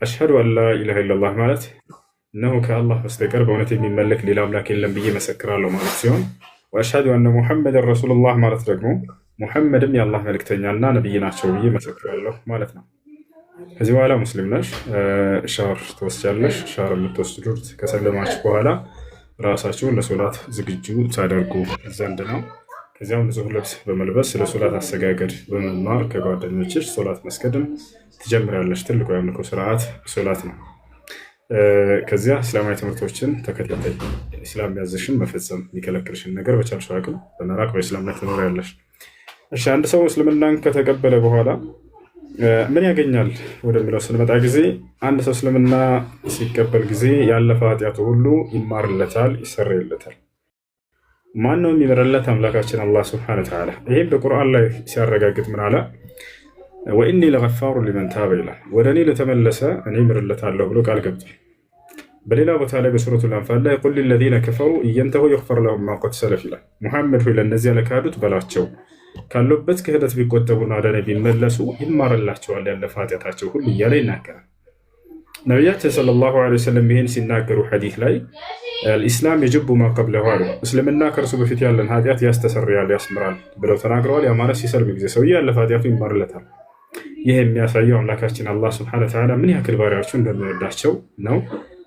አሽሀዱ አን ላ ኢላሃ ኢለላህ ማለት እነሆ ከአላህ በስተቀር በእውነት የሚመለክ ሌላ አምላክ የለም ብዬ መሰክራለሁ ማለት ሲሆን፣ ወአሽሀዱ አነ ሙሐመድን ረሱሉላህ ማለት ደግሞ ሙሐመድም የአላህ መልእክተኛና ነብይ ናቸው ብዬ መሰክራለሁ ማለት ነው። ከዚህ በኋላ ሙስሊም ነሽ። ሻወር ትወስጃለሽ። ሻወር የምትወስዱት ከሰለማችሁ በኋላ ራሳችሁን ለሶላት ዝግጁ ታደርጉ ዘንድ ነው። ከዚያም ንጹህ ልብስ በመልበስ ስለ ሶላት አሰጋገድ በመማር ከጓደኞችሽ ሶላት መስገድን ትጀምራለሽ። ትልቁ የአምልኮ ስርዓት ሶላት ነው። ከዚያ እስላማዊ ትምህርቶችን ተከታታይ ኢስላም ያዘሽን መፈጸም የሚከለክልሽን ነገር በቻልሽው አቅም በመራቅ በኢስላም ላይ ትኖሪያለሽ። እሺ አንድ ሰው እስልምናን ከተቀበለ በኋላ ምን ያገኛል ወደሚለው ስንመጣ ጊዜ አንድ ሰው እስልምና ሲቀበል ጊዜ ያለፈ ኃጢአቱ ሁሉ ይማርለታል፣ ይሰረይለታል። ማን ነው የሚምርለት? አምላካችን አላህ ሱብሓነሁ ወተዓላ። ይህም በቁርአን ላይ ሲያረጋግጥ ምን አለ? ወኢኒ ለገፋሩ ሊመን ታበ ይላል። ወደ እኔ ለተመለሰ እኔ ምርለታለሁ ብሎ ቃል ገብቷል። በሌላ ቦታ ላይ በሱረቱል አንፋል ላይ ቁል ሊለዚነ ከፈሩ እየንተሁ ይግፈር ለሁም ማ ቀድ ሰለፍ ይላል። ሙሐመድ ሆይ ለእነዚያ ለካዱት በላቸው ካሉበት ክህደት ቢቆጠቡና ወደ እኔ ቢመለሱ ይማርላቸዋል ያለፈ ኃጢአታቸው ሁሉ እያለ ይናገራል። ነቢያችን ሰለላሁ ዐለይሂ ወሰለም ይህን ሲናገሩ ሐዲስ ላይ አልኢስላም የጅቡ ማ ቀብለሁ አሉ። እስልምና ከእርሱ በፊት ያለን ኃጢአት ያስተሰርያል፣ ያስምራል ብለው ተናግረዋል። ያ ማለት ሲሰልም ጊዜ ሰውዬ ያለፈ ኃጢአቱ ይማርለታል። ይህ የሚያሳየው አምላካችን አላህ ሱብሓነሁ ወተዓላ ምን ያክል ባሪያዎቹ እንደሚወዳቸው ነው፣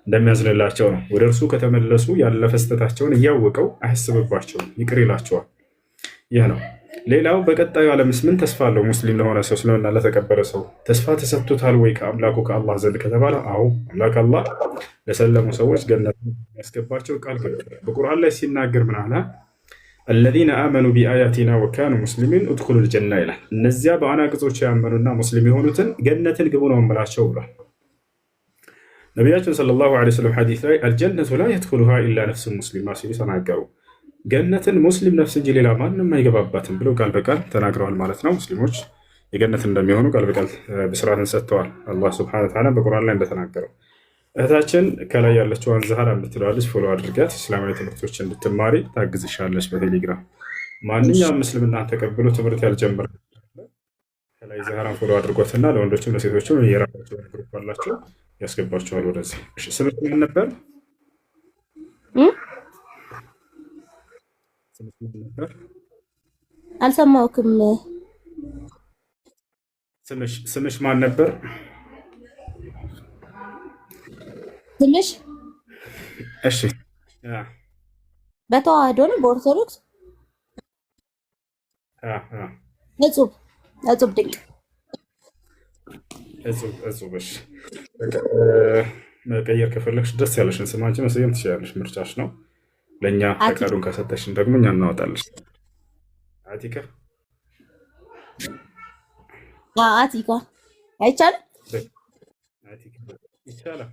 እንደሚያዝንላቸው ነው። ወደ እርሱ ከተመለሱ ያለፈ ስህተታቸውን እያወቀው አያስብባቸውም፣ ይቅር ይላቸዋል። ይህ ነው። ሌላው በቀጣዩ ዓለምስ ምን ተስፋ አለው? ሙስሊም ለሆነ ሰው እስልምና ለተቀበለ ሰው ተስፋ ተሰጥቶታል ወይ ከአምላኩ ከአላህ ዘንድ ከተባለ አዎ፣ አምላክ አላህ ለሰለሙ ሰዎች ገነት ያስገባቸው ቃል ገብቷል። በቁርአን ላይ ሲናገር ምን አለ? አለዚነ አመኑ ቢአያቲና ወካኑ ሙስሊሚን ኡድኹሉል ጀና ይላል። እነዚያ በአናቅጾች ያመኑና ሙስሊም የሆኑትን ገነትን ግቡ ነው የምላቸው ብሏል። ነቢያችን ሰለላሁ ዐለይሂ ወሰለም ሐዲስ ላይ አልጀነቱ ላ የድኹሉሃ ኢላ ነፍሱን ሙስሊማ ሲሉ ተናገሩ። ገነትን ሙስሊም ነፍስ እንጂ ሌላ ማንም አይገባባትም ብለው ቃል በቃል ተናግረዋል ማለት ነው። ሙስሊሞች የገነት እንደሚሆኑ ቃል በቃል ብስራትን ሰጥተዋል። አላህ ሱብሓነሁ ወተዓላ በቁርአን ላይ እንደተናገረው። እህታችን ከላይ ያለችዋን ዛህራ የምትለዋለች ፎሎ አድርጋት። እስላማዊ ትምህርቶች እንድትማሪ ታግዝሻለች በቴሌግራም። ማንኛውም ምስልምና ተቀብሎ ትምህርት ያልጀመረ ከላይ ዛህራን ፎሎ አድርጓትና ለወንዶችም ለሴቶችም የራሳቸው ግሩፕ አላቸው ያስገባቸዋል ወደዚህ። እሺ ስምሽ ምን ነበር? ስምሽ ምን ነበር? አልሰማሁክም። ስምሽ ማን ነበር? ስምሽ? እሺ በተዋህዶ ነው በኦርቶዶክስ? እጹብ ድንቅ እጹብ። እሺ መቀየር ከፈለግሽ ደስ ያለሽን ስም አንቺ መሰየም ትችላለሽ፣ ምርጫሽ ነው። ለእኛ ፈቃዱን ከሰጠሽን ደግሞ እኛ እናወጣለሽ። አቲካ አቲካ አይቻልም? ይቻላል።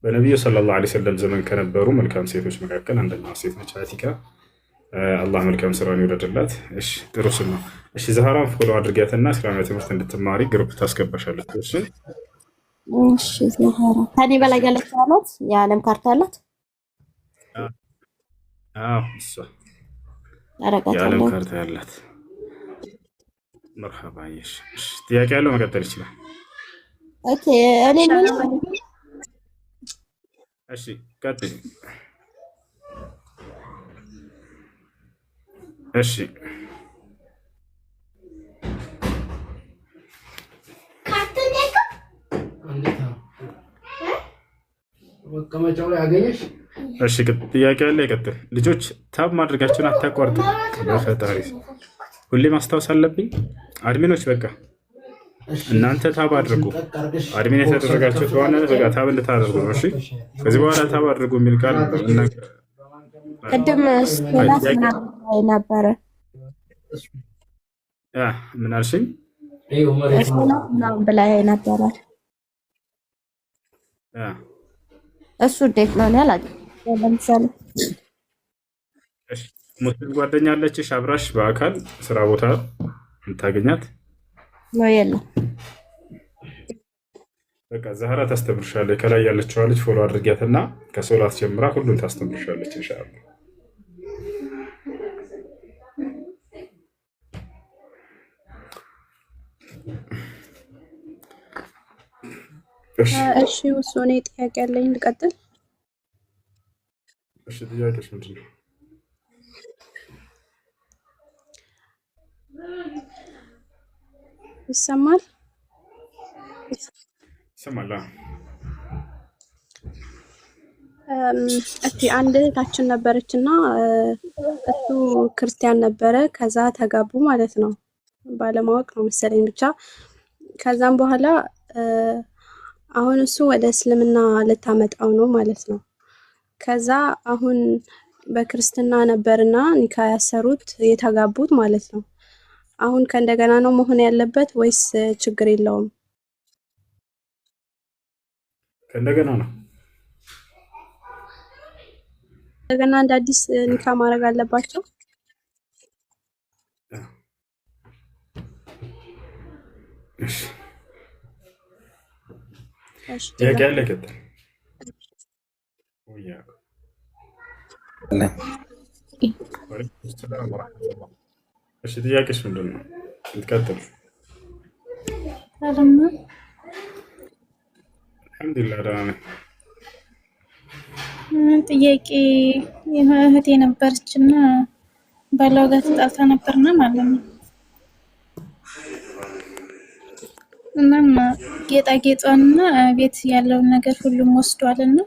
በነቢዩ ሰለላሁ ዐለይሂ ወሰለም ዘመን ከነበሩ መልካም ሴቶች መካከል አንደኛዋ ሴት ነች አቲካ። አላህ መልካም ስራን ይውደድላት። እሺ ጥሩ ስም ነው። እሺ ዛህራን ፎሎ አድርጊያትና እስላማዊ ትምህርት እንድትማሪ ግሩፕ ታስገባሻለች። እሺ እሺ ዛህራ ከኔ በላይ ያለች ናት። የዓለም ካርታ አላት። አዎ እሷ የዓለም ካርታ ያላት። መርሐባ። እሺ ጥያቄ ያለው መቀጠል ይችላል። ኦኬ እኔ ምን እሺ ቀጥል። እሺ መቀመጫው ላይ አገኘሽ? እሺ ጥያቄ ያለ ይቀጥል። ልጆች ታብ ማድረጋቸውን አታቋርጡ። በፈጣሪ ሁሌ ማስታወስ አለብኝ። አድሚኖች በቃ እናንተ ታብ አድርጉ። አድሚን የተደረጋችሁ ከሆነ በቃ ታብ እንድታደርጉ ነው። እሺ ከዚህ በኋላ ታብ አድርጉ የሚል ቃል ቅድም ስላት ነበረ። ምን አልሽኝ? ምናምን ብላይ ነበረ። እሱ እንዴት ነው ያላል? ለምሳሌ ሙስሊም ጓደኛ አለችሽ አብራሽ በአካል ስራ ቦታ የምታገኛት ነው? የለም። በቃ ዛህራ ታስተምርሻለች። ከላይ ያለችዋ ልጅ ፎሎ አድርጊያትና ከሶላት ጀምራ ሁሉን ታስተምርሻለች ኢንሻአላህ። እሺ ውሱኔ ጥያቄ ያለኝ ልቀጥል? እሺ ጥያቄሽ ምንድን ነው? ይሰማል? ይሰማል። እስቲ አንድ እህታችን ነበረችና እሱ ክርስቲያን ነበረ። ከዛ ተጋቡ ማለት ነው። ባለማወቅ ነው መሰለኝ ብቻ። ከዛም በኋላ አሁን እሱ ወደ እስልምና ልታመጣው ነው ማለት ነው። ከዛ አሁን በክርስትና ነበርና ኒካ ያሰሩት የተጋቡት ማለት ነው። አሁን ከእንደገና ነው መሆን ያለበት ወይስ ችግር የለውም? ከእንደገና ነው። እንደገና እንደ አዲስ ኒካ ማድረግ አለባቸው? እሺ ጥያቄ ያለ ይቀጥል። እሺ ጥያቄሽ ምንድን ነው? ልትቀጥል? አልሐምዱሊላህ ደህና ነኝ። ጥያቄ እህቴ ነበረችና ባሏ ጋር ተጣልታ ነበርና ማለት ነው። እናም ጌጣጌጧንና ቤት ያለውን ነገር ሁሉም ወስዷልና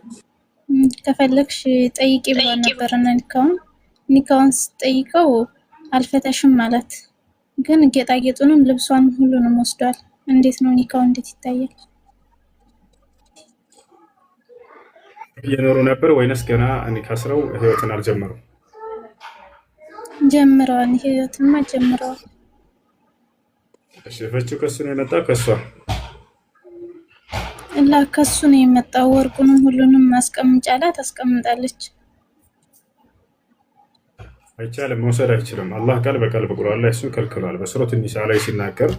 ከፈለግሽ ጠይቂ ብሎ ነበርና ኒካውን ስጠይቀው አልፈታሽም ማለት ግን ጌጣጌጡንም ልብሷን ሁሉንም ወስዷል። እንዴት ነው ኒካው እንዴት ይታያል? እየኖሩ ነበር ወይንስ ገና ኒካ አስረው ህይወትን አልጀመሩም? ጀምረዋል። ህይወትማ ጀምረዋል። እሺ ፍቺው ከሱ ነው የመጣው ከሷ? ከሱ ነው የመጣው። ወርቁንም ሁሉንም ማስቀምጫላት አስቀምጣለች። አይቻልም፣ መውሰድ አይችልም። አላህ ቃል በቃል በቁርአን ላይ እሱን ከልክሏል። በሱረት ኒሳ ላይ ሲናገር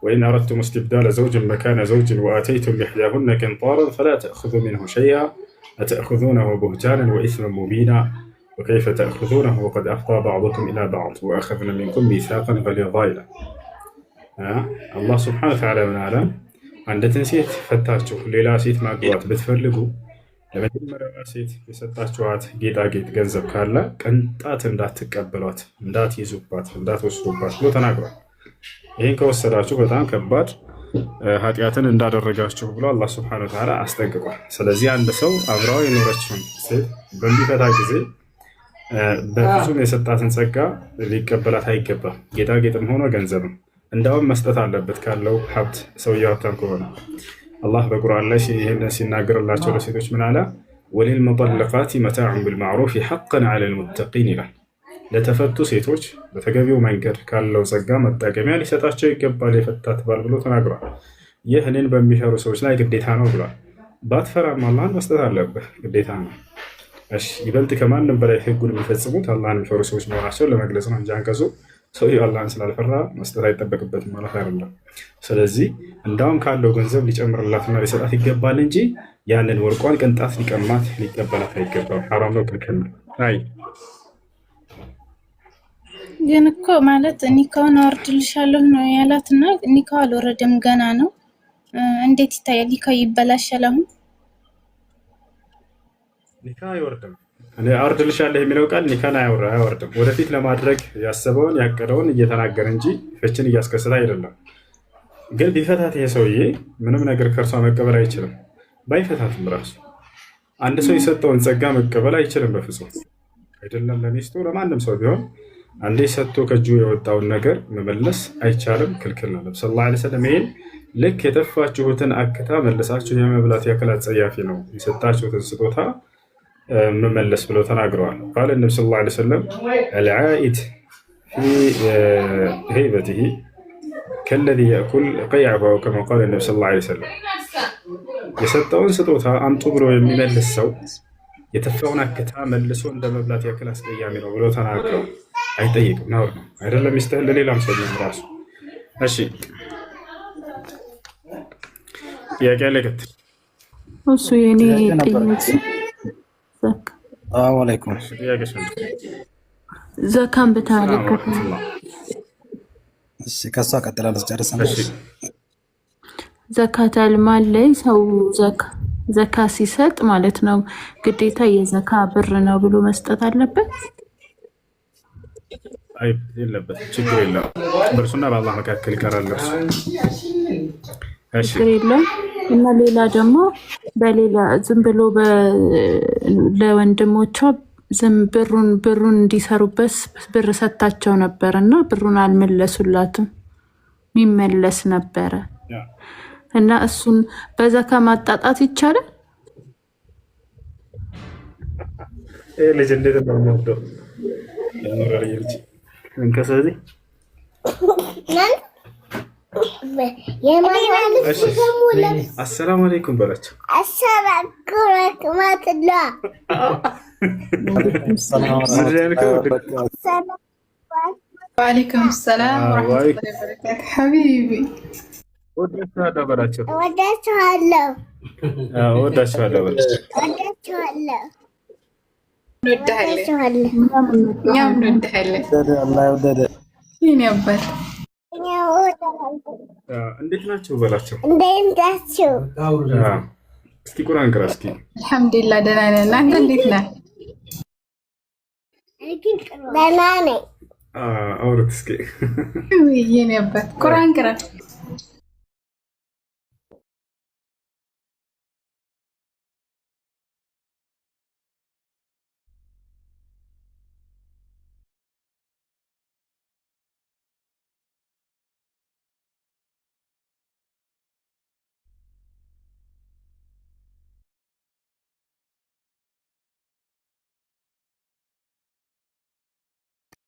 ወኢን አረድቱም ኢስቲብዳለ ዘውጅን መካነ ዘውጅን ወአተይቱም ኢሕዳሁነ ቂንጣራን ፈላ ተእኹዙ ሚንሁ ሸይአ አተእኹዙነሁ ቡህታናን ወኢስመን ሙቢና ወከይፈ ተእኹዙነሁ ወቀድ አፍዳ በዕዱኩም ኢላ በዕድ ወአኸዝነ ሚንኩም ሚሳቀን ገሊዛ ይላል። አላህ ስብሐነሁ ወተዓላ ምን አለ? አንዲትን ሴት ፈታችሁ ሌላ ሴት ማግባት ብትፈልጉ ለመጀመሪያዋ ሴት የሰጣችኋት ጌጣጌጥ ገንዘብ ካለ ቅንጣት እንዳትቀበሏት፣ እንዳትይዙባት፣ እንዳትወስዱባት ብሎ ተናግሯል። ይህን ከወሰዳችሁ በጣም ከባድ ኃጢአትን እንዳደረጋችሁ ብሎ አላህ ስብሐነሁ ወተዓላ አስጠንቅቋል። ስለዚህ አንድ ሰው አብራው የኖረችውን ሴት በሚፈታ ጊዜ በፍጹም የሰጣትን ጸጋ ሊቀበላት አይገባም። ጌጣጌጥም ሆኖ ገንዘብም እንዳውም መስጠት አለበት ካለው ሀብት ሰውየው ሀብታም ከሆነ። አላህ በቁርአን ላይ ይህን ሲናገርላቸው ለሴቶች ምን አለ? ወሊልሙጠለቃቲ መታዑን ቢልማዕሩፍ ሐቀን ዐለል ሙተቂን ይላል። ለተፈቱ ሴቶች በተገቢው መንገድ ካለው ጸጋ መጠቀሚያ ሊሰጣቸው ይገባል የፈታት ባል ብሎ ተናግሯል። ይህ እኔን በሚፈሩ ሰዎች ላይ ግዴታ ነው ብሏል። ባትፈራም አላህን መስጠት አለብህ፣ ግዴታ ነው። እሺ፣ ይበልጥ ከማንም በላይ ህጉን የሚፈጽሙት አላህን የሚፈሩ ሰዎች መሆናቸውን ለመግለጽ ነው እንጂ አንቀጹ ሰውየው አላህን ስላልፈራ መስጠት አይጠበቅበትም ማለት አይደለም። ስለዚህ እንዳውም ካለው ገንዘብ ሊጨምርላትና ሊሰጣት ይገባል እንጂ ያንን ወርቋን ቅንጣት ሊቀማት ሊቀበላት አይገባም። ሐራም ነው፣ ክልክል ነው። አይ ግን እኮ ማለት ኒካውን አወርድልሻለሁ ነው ያላትና ኒካው አልወረደም ገና ነው። እንዴት ይታያል? ኒካው ይበላሻል። አሁን ኒካ አይወርድም። እኔ አወርድልሻለሁ የሚለው ቃል ኒካን አያወርድም። ወደፊት ለማድረግ ያሰበውን ያቀደውን እየተናገረ እንጂ ፍችን እያስከሰተ አይደለም። ግን ቢፈታት ይሄ ሰውዬ ምንም ነገር ከእርሷ መቀበል አይችልም። ባይፈታትም ራሱ አንድ ሰው የሰጠውን ጸጋ መቀበል አይችልም በፍጹም። አይደለም ለሚስቱ ለማንም ሰው ቢሆን አንዴ ሰጥቶ ከእጁ የወጣውን ነገር መመለስ አይቻልም፣ ክልክል ነው። ነብዩ ሰለላሁ ዐለይሂ ወሰለም ይሄን ልክ የተፋችሁትን አክታ መልሳችሁ የመብላት ያክል አጸያፊ ነው የሰጣችሁትን ስጦታ መመለስ ብለው ተናግረዋል። ቃል ነብዩ ሰለላሁ ዐለይሂ ወሰለም አልዓኢድ ፊ ሂበቲሂ ከለዚ የእኩል ቀይዐሁ ከማ ቃለ ነብዩ ሰለላሁ ዐለይሂ ወሰለም የሰጠውን ስጦታ አምጡ ብሎ የሚመልስ ሰው የተፋውን አክታ መልሶ እንደ መብላት ያክል አስቀያሚ ነው ብለው ተናግረው አይጠይቅም፣ ነውር ነው። አይደለም ሚስትህን ለሌላም ሰው ራሱ። እሺ ጥያቄ አለ ከተል እሱ የኔ አለይኩም ዘካን በተመለከተ እሺ፣ ከሷ ቀጥላለች ጨርሰናል። ዘካተል ማል ላይ ሰው ዘካ ሲሰጥ ማለት ነው ግዴታ የዘካ ብር ነው ብሎ መስጠት አለበት? አይ የለበት፣ ችግር የለም። በእርሱና በአላህ መካከል ይቀራል እርሱ። ችግር የለም። እና ሌላ ደግሞ በሌላ ዝም ብሎ ለወንድሞቿ ዝም ብሩን እንዲሰሩበት ብር ሰጣቸው ነበር እና ብሩን አልመለሱላትም፣ የሚመለስ ነበረ እና እሱን በዘካ ማጣጣት ይቻላል? ልጅ እንዴት ነው የሚወደው ልጅ እንከሰዚ አሰላሙ አለይኩም በላቸው። ወአለይኩም ሰላም ወራህመቱላሂ ወበረካቱ። ሐቢቢ ወዳችኋለሁ በላቸው። ወዳችኋለሁ ወዳችኋለሁ በላቸው። ወዳችኋለሁ እንወድሃለን። እኛም እንወድሃለን። የእኔ አባት እንዴት ናቸው በላቸው። እንዴት ናቸው? እስኪ ቁርአን ቅራ እስኪ። አልሐምዱሊላህ ደህና ነን። አንተ እንዴት ነህ? ደህና ነኝ። አውሩት እስኪ። የእኔ አባት ቁርአን ቅራ።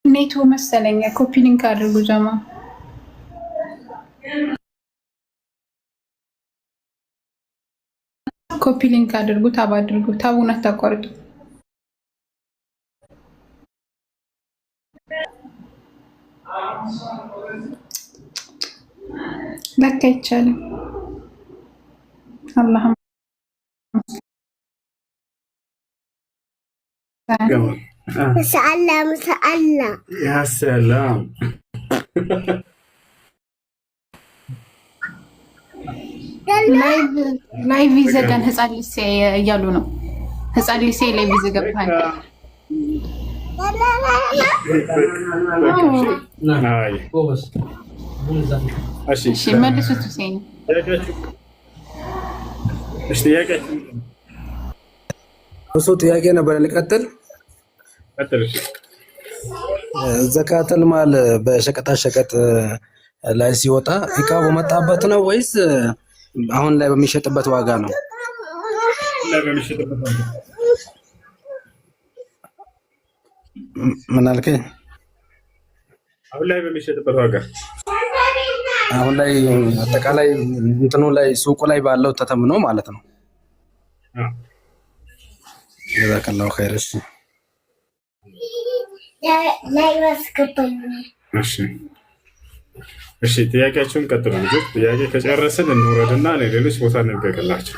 ኔቶ መሰለኝ። ኮፒ ሊንክ አድርጉ ጀማ። ኮፒ ሊንክ አድርጉ፣ ታብ አድርጉ። ታቡን አታቋርጡ። ለካ አይቻልም። አላህ ሰላም ሰላም ያ ሰላም ላይቭ ይዘጋን ህፃን ልጅ እያሉ ነው። ህፃን ልጅ ላይቭ ይዘጋብሃል። እሺ መልሱት ሁሴን። እሺ ጥያቄ እሱ ጥያቄ ነበር። ልቀጥል። ዘካተል ማል በሸቀጣ ሸቀጥ ላይ ሲወጣ እቃ በመጣበት ነው ወይስ አሁን ላይ በሚሸጥበት ዋጋ ነው? ምን አልከኝ? አሁን ላይ በሚሸጥበት ዋጋ አሁን ላይ አጠቃላይ እንትኑ ላይ ሱቁ ላይ ባለው ተተምኖ ማለት ነው። ጀዛከላሁ ኸይር። እሺ ጥያቄያችሁን ቀጥሉ ልጆች። ጥያቄ ከጨረስን እንውረድና ሌሎች ቦታ እንልቀቅላቸው።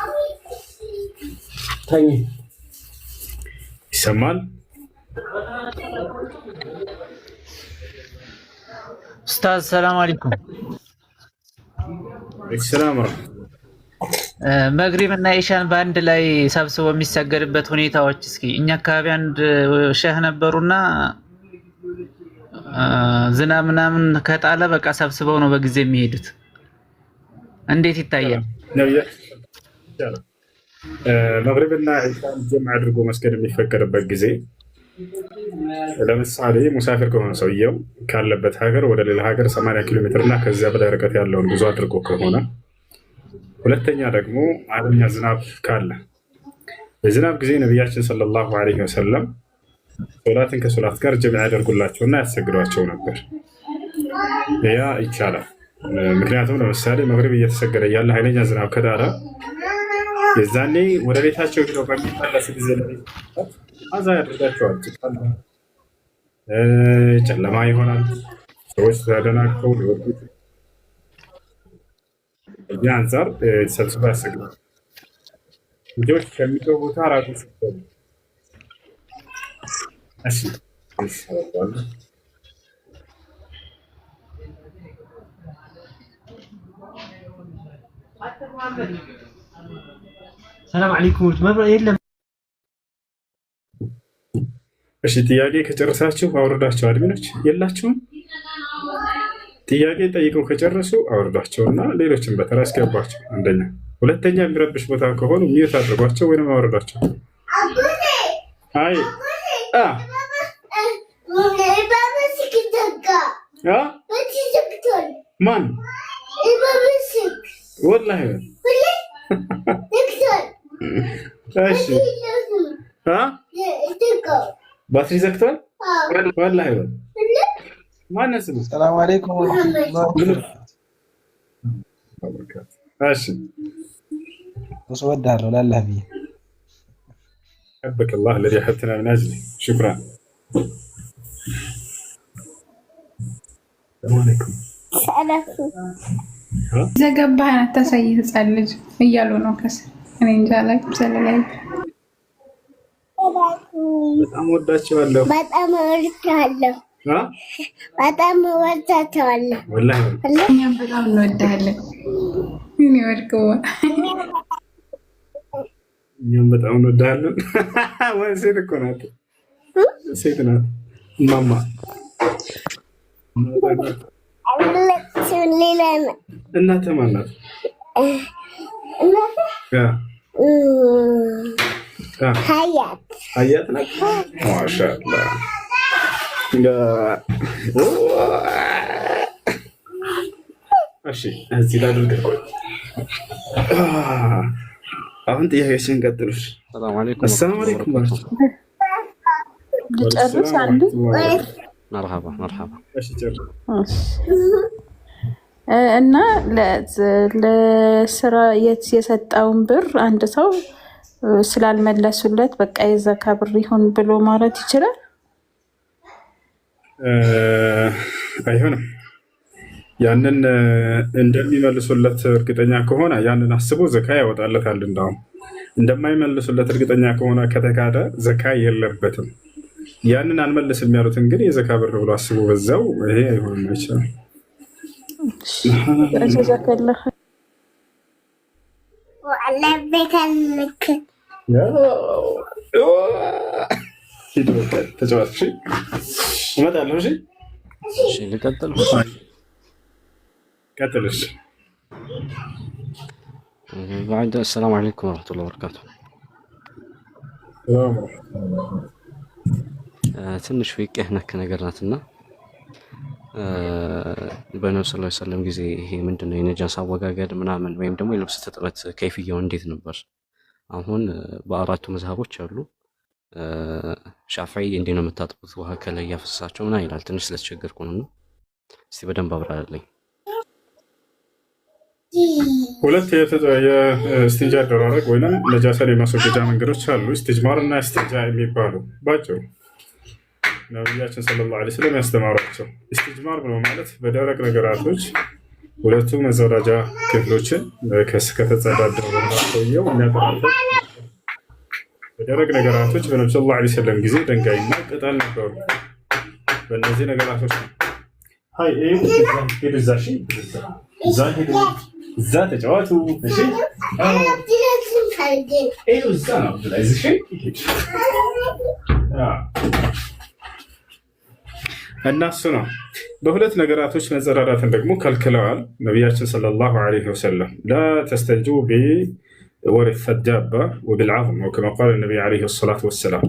ይሰማል? ኡስታዝ ሰላም አለይኩም። ሰላም መግሪብ እና ኢሻን በአንድ ላይ ሰብስቦ የሚሰገድበት ሁኔታዎች እስኪ እኛ አካባቢ አንድ ሸህ ነበሩና ዝናብ ምናምን ከጣለ በቃ ሰብስበው ነው በጊዜ የሚሄዱት። እንዴት ይታያል? መግሪብና ኢሻን ጀምዕ አድርጎ መስገድ የሚፈቀድበት ጊዜ ለምሳሌ ሙሳፊር ከሆነ ሰውየው ካለበት ሀገር ወደ ሌላ ሀገር 80 ኪሎ ሜትር እና ከዚያ በላይ ርቀት ያለውን ጉዞ አድርጎ ከሆነ፣ ሁለተኛ ደግሞ ኃይለኛ ዝናብ ካለ፣ በዝናብ ጊዜ ነቢያችን ሰለላሁ ዐለይሂ ወሰለም ሶላትን ከሶላት ጋር ጀምዕ ያደርጉላቸውና ያሰግዷቸው ነበር። ያ ይቻላል። ምክንያቱም ለምሳሌ መግሪብ እየተሰገደ ያለ ኃይለኛ ዝናብ ከጣለ የዛኔ ወደ ቤታቸው ሄደው በሚመለሱ ጊዜ አዛ ያደርጋቸዋል። ጨለማ ይሆናል። ሰዎች ተደናግጠው ሊወጡ እዚህ አንጻር ሰብስበው ያሰግዳል። ልጆች ከሚገቡ ቦታ ራሱ ሲሆኑ ሰላም አለይኩም መብራት የለም። እሺ ጥያቄ ከጨረሳችሁ አውርዳቸው። አድሚኖች የላችሁም? ጥያቄ ጠይቀው ከጨረሱ አውርዳቸውና ሌሎችን በተራ አስገባቸው። አንደኛ፣ ሁለተኛ የሚረብሽ ቦታ ከሆኑ ሚዩት አድርጓቸው ወይንም አውርዳቸው። አይ ማን ወላሂ እሺ ባትሪ ዘግቷል። ወላሂ ማነው ስሙ? ሰላም አለይኩም ወራህመቱላሂ። እሺ ወሰወዳለሁ ላላህ ብዬ حبك الله الذي حبتنا من اجله. شكرا. السلام عليكم. ዘገባህን አታሳይ ህፃን ልጅ እያሉ ነው ከስር። እኔ እንጃ ላይ ስለላይ በጣም ወዳቸዋለሁ። በጣም ወዳቸዋለሁ። በጣም ወዳቸዋለሁ። ወላሂ እኛም በጣም እንወዳለን። እኔ ወድቀው እኛም በጣም እንወዳለን። ወይ ሴት እኮ ናት፣ ሴት ናት ማማ። እናትህ ማን ናት? ሀያት ሀያት ናት። ማሻአላህ እሺ እዚህ ላድርግ። አሁን ጥያቄዎችን ቀጥሉሽ። ሰላም አለይኩም። አሰላሙ አለይኩም። ልጨርስ አንድ መርሐባ መርሐባ። እሺ ጨርስ። እና ለስራ የሰጠውን ብር አንድ ሰው ስላልመለሱለት በቃ የዘካ ብር ይሁን ብሎ ማለት ይችላል? አይሆንም። ያንን እንደሚመልሱለት እርግጠኛ ከሆነ ያንን አስቦ ዘካ ያወጣለታል። እንዳውም እንደማይመልሱለት እርግጠኛ ከሆነ ከተካደ ዘካ የለበትም። ያንን አንመልስም ያሉትን ግን የዘካ ብር ብሎ አስቦ በዛው ይሄ አይሆንም፣ አይችልም። ሂድ በቃ ተጫወት። እሺ እመጣለሁ። እሺ እሺ ልቀጥል። ቀጥል። እሺ بعد السلام عليكم ورحمة الله وبركاته. ትንሽ ፊቅህ ነክ ነገር ናትና በነብዩ ሰለላሁ ዐለይሂ ወሰለም ጊዜ ይሄ ምንድነው የነጃሳ አወጋገድ ምናምን ወይም ደግሞ የልብስ እጥበት ከይፍያው እንዴት ነበር? አሁን በአራቱ መዝሐቦች አሉ። ሻፊዒ እንዴት ነው የምታጥቡት? ውሃ ከላይ ያፈሳቸው ምናምን ይላል። ትንሽ ስለተቸገርኩ ነው። እስቲ በደንብ አብራራልኝ። ሁለት የእስቲንጃ አደራረግ ወይም ነጃሳን የማስወገጃ መንገዶች አሉ። ኢስቲጅማር እና ኢስቲንጃ የሚባሉ ባጭሩ ነቢያችን ሰለላሁ ዐለይሂ ወሰለም ያስተማሯቸው። ኢስቲጅማር ብሎ ማለት በደረቅ ነገራቶች ሁለቱ መጸዳጃ ክፍሎችን ከተጸዳዳ በኋላ ሰውየው የሚያጠራበት በደረቅ ነገራቶች በነብዩ ሰለላሁ ዐለይሂ ወሰለም ጊዜ ድንጋይና ቅጠል ነበሩ። በእነዚህ ነገራቶች ሃይ ሄዱ እዛ ተጫዋቱ። እሺ እዛ ነው ላይ እሺ እናሱ ነው። በሁለት ነገራቶች መጸዳዳትን ደግሞ ከልክለዋል ነቢያችን ሰለላሁ ዐለይሂ ወሰለም። ላ ተስተንጁ ቢወሪث الدابة وبالعظم وكما قال النبي عليه الصلاة والسلام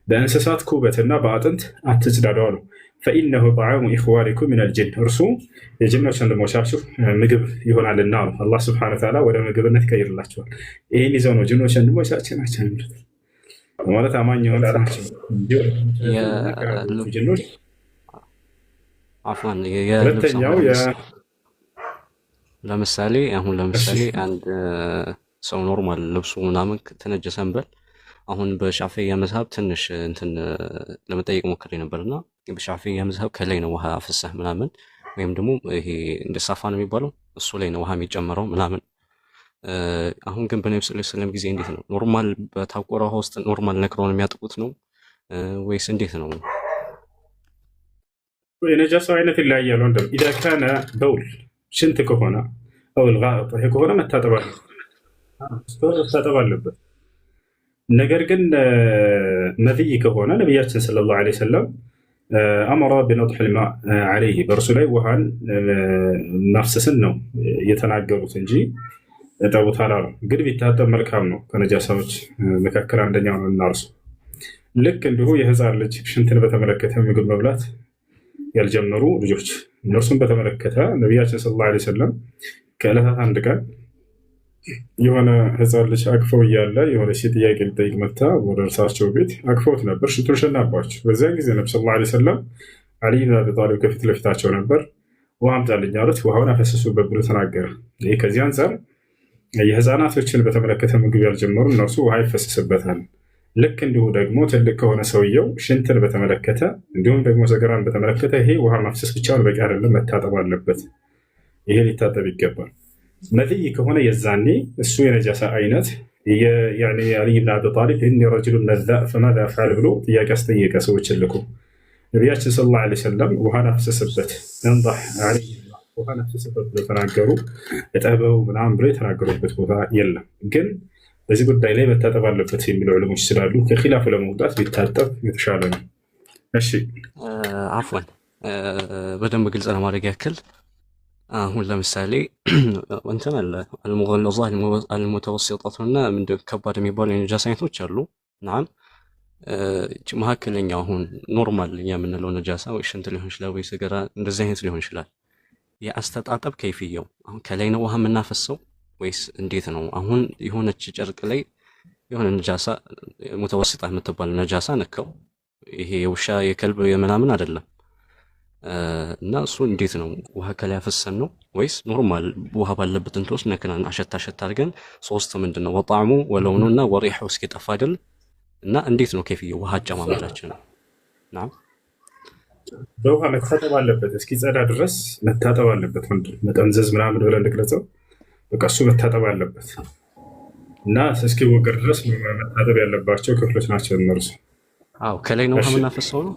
በእንስሳት ኩበትና በአጥንት አትጽዳዱ አሉ። فإنه طعام إخوانكم من الجن እርሱ የጅኖች ወንድሞቻችሁ ምግብ ይሆናልና ነው። አላህ ሱብሓነሁ ወተዓላ ወደ ምግብነት ይቀይርላቸዋል። ይህን ይዘው ነው ጅኖች ወንድሞቻችን ናቸው ማለት አማኝ የሆነ ናቸው ጅኖች። አፍዋን ሁለተኛው ለምሳሌ አንድ ሰው ኖርማል ልብሱ ምናምን ተነጀሰ እንበል። አሁን በሻፊዒያ መዝሐብ ትንሽ እንትን ለመጠየቅ ሞክሬ ነበርና በሻፊዒያ መዝሐብ ከላይ ነው ውሃ አፍሰህ ምናምን ወይም ደግሞ ይሄ እንደ ሳፋ ነው የሚባለው እሱ ላይ ነው ውሃ የሚጨመረው ምናምን። አሁን ግን በነብዩ ሰለላሁ ዐለይሂ ወሰለም ጊዜ እንዴት ነው? ኖርማል በታቆረ ውሃ ውስጥ ኖርማል ነክረውን የሚያጥቁት ነው ወይስ እንዴት ነው? የነጃሳው አይነት ይለያያል። ወንድም ኢዛ ካነ በውል ሽንት ከሆነ አውል ጋጥ ይሄ ከሆነ መታጠብ አለበት። ነገር ግን መዝይ ከሆነ ነቢያችን ሰለላሁ ዐለይሂ ወሰለም አመራ ቢነጥሕ ልማእ ዐለይህ በእርሱ ላይ ውሃን ማፍሰስን ነው የተናገሩት እንጂ እጠቡት አላሉም። ግን ቢታጠብ መልካም ነው። ከነጃሳዎች መካከል አንደኛው ነው እናርሱ። ልክ እንዲሁ የህፃን ልጅ ሽንትን በተመለከተ ምግብ መብላት ያልጀመሩ ልጆች እነርሱን በተመለከተ ነቢያችን ሰለላሁ ዐለይሂ ወሰለም ከዕለታት አንድ ቀን የሆነ ህፃን ልጅ አቅፈው እያለ የሆነ ሴት ጥያቄ ልጠይቅ መታ ወደ እርሳቸው ቤት አቅፈውት ነበር። ሽቱን ሸናባቸው። በዚያን ጊዜ ነብዩ ሰለላሁ ዐለይሂ ወሰለም አሊ ብን አቢ ጣሊብ ከፊት ለፊታቸው ነበር። ውሃ አምጣልኝ አሉት። ውሃውን አፈሰሱበት ብሎ ተናገረ። ይህ ከዚህ አንጻር የህፃናቶችን በተመለከተ ምግብ ያልጀመሩ እነርሱ ውሃ ይፈሰስበታል። ልክ እንዲሁ ደግሞ ትልቅ ከሆነ ሰውየው ሽንትን በተመለከተ እንዲሁም ደግሞ ሰገራን በተመለከተ ይሄ ውሃ ማፍሰስ ብቻውን በቂ አይደለም፣ መታጠብ አለበት። ይሄ ሊታጠብ ይገባል። መዝይ ከሆነ የዛኔ እሱ የነጃሳ አይነት አሊ ብን አቢ ጣሊብ እኒ ረጁሉን መዛእ ፈማዛ አፍዐል ብሎ ጥያቄ አስጠየቀ። ሰዎችን ልኮ ነቢያችን ሰለላሁ ዐለይሂ ወሰለም ውሃን አፍሰስበት እንضح ዐለይህ ውሃን አፍሰስበት ብሎ ተናገሩ። እጠበው ምናምን ብሎ የተናገሩበት ቦታ የለም። ግን በዚህ ጉዳይ ላይ መታጠብ አለበት የሚሉ ዕለሞች ስላሉ ከኺላፉ ለመውጣት ቢታጠብ የተሻለ ነው። እሺ አፍዋን በደንብ ግልጽ ለማድረግ ያክል አሁን ለምሳሌ እንትን አለ አልሙገለዛ አልሙተወሲጣቱና ምንድን ከባድ የሚባሉ የነጃሳ አይነቶች አሉ። ናም መካከለኛው አሁን ኖርማል የምንለው ነጃሳ ወይ ሽንት ሊሆን ይችላል ወይ ሰገራ እንደዚህ አይነት ሊሆን ይችላል። የአስተጣጠብ ከይፍያው አሁን ከላይ ነው ውሃ የምናፈሰው ወይስ እንዴት ነው? አሁን የሆነች ጨርቅ ላይ የሆነ ነጃሳ ሙተወሲጣ የምትባል ነጃሳ ነካው። ይሄ የውሻ የከልብ የምናምን አይደለም እና እሱ እንዴት ነው? ውሃ ከላይ አፈሰን ነው ወይስ ኖርማል ውሃ ባለበት እንትን ውስጥ ነክናን አሸታ አድርገን ሶስት ምንድን ነው ወጣዕሙ ወለውኑና ወሪሑ እስኪጠፋ አይደል? እና እንዴት ነው ከይፍያው ውሃ አጨማመራችን ነው? ናም በውሃ መታጠብ አለበት። እስኪጸዳ ድረስ መታጠብ አለበት። ወንድም መጠምዘዝ ምናምን ብለን እንድቅለጸው በቃ እሱ መታጠብ አለበት እና እስኪወገድ ድረስ መታጠብ ያለባቸው ክፍሎች ናቸው እነርሱ። አዎ ከላይ ነው ውሃ የምናፈሰው ነው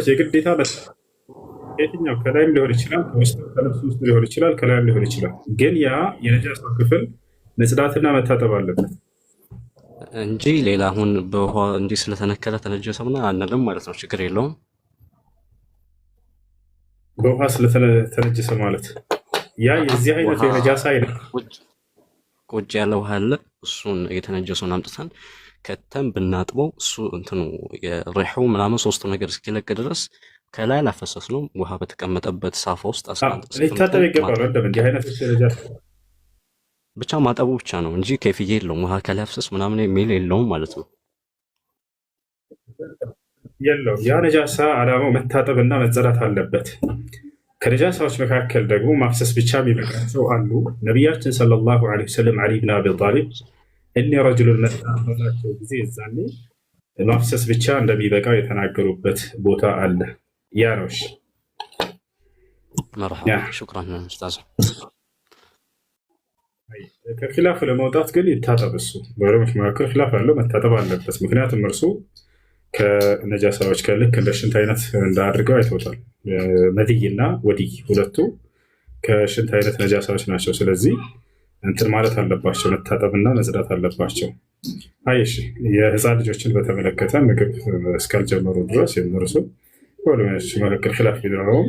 የግዴታ የትኛው ከላይም ሊሆን ይችላል፣ ከውስጥ ከልብስ ውስጥ ሊሆን ይችላል፣ ከላይም ሊሆን ይችላል። ግን ያ የነጃሳው ክፍል መጽዳትና መታጠብ አለበት እንጂ ሌላ አሁን በውሃ እንዲህ ስለተነከረ ተነጀሰ ምናምን አንልም ማለት ነው። ችግር የለውም። በውሃ ስለተነጀሰ ማለት ያ የዚህ አይነት የነጃሳ አይነት ቁጭ ያለ ውሃ አለ። እሱን የተነጀሰውን አምጥተን ከተን ብናጥበው እሱ እንትኑ የሪሑ ምናምን ሶስቱ ነገር እስኪለቅ ድረስ ከላይ አላፈሰስ ነው። ውሃ በተቀመጠበት ሳፋ ውስጥ ሊታጠብ ይገባል። እንዲህ አይነት ነጃሳ ብቻ ማጠቡ ብቻ ነው እንጂ ከፍዬ የለውም። ውሃ ከላይ አፍሰስ ምናምን የሚል የለውም ማለት ነው። የለውም። ያ ነጃሳ ዓላማው መታጠብና መጸዳት አለበት። ከነጃሳዎች መካከል ደግሞ ማፍሰስ ብቻ የሚበቃቸው አሉ። ነቢያችን ሰለላሁ ዐለይሂ ወሰለም ዓሊ ብን አቢ ጣሊብ እኒ ረጁሉን መጣ ባላቸው ጊዜ እዛኔ ማፍሰስ ብቻ እንደሚበቃው የተናገሩበት ቦታ አለ። ያ ነው። መርሐባ ሹክራን ኡስታዝ። ከኺላፍ ለመውጣት ግን ይታጠብ። እሱ በዑለሞች መካከል ኺላፍ አለው፣ መታጠብ አለበት። ምክንያቱም እርሱ ከነጃሳዎች ከልክ እንደ ሽንት አይነት እንዳድርገው አይተውታል። መድይና ወዲይ ሁለቱ ከሽንት አይነት ነጃሳዎች ናቸው። ስለዚህ እንትን ማለት አለባቸው፣ መታጠብና መጽዳት አለባቸው። እሺ የህፃን ልጆችን በተመለከተ ምግብ እስካልጀመሩ ድረስ የነርሱ በዑለሞች መካከል ኺላፍ ቢኖረውም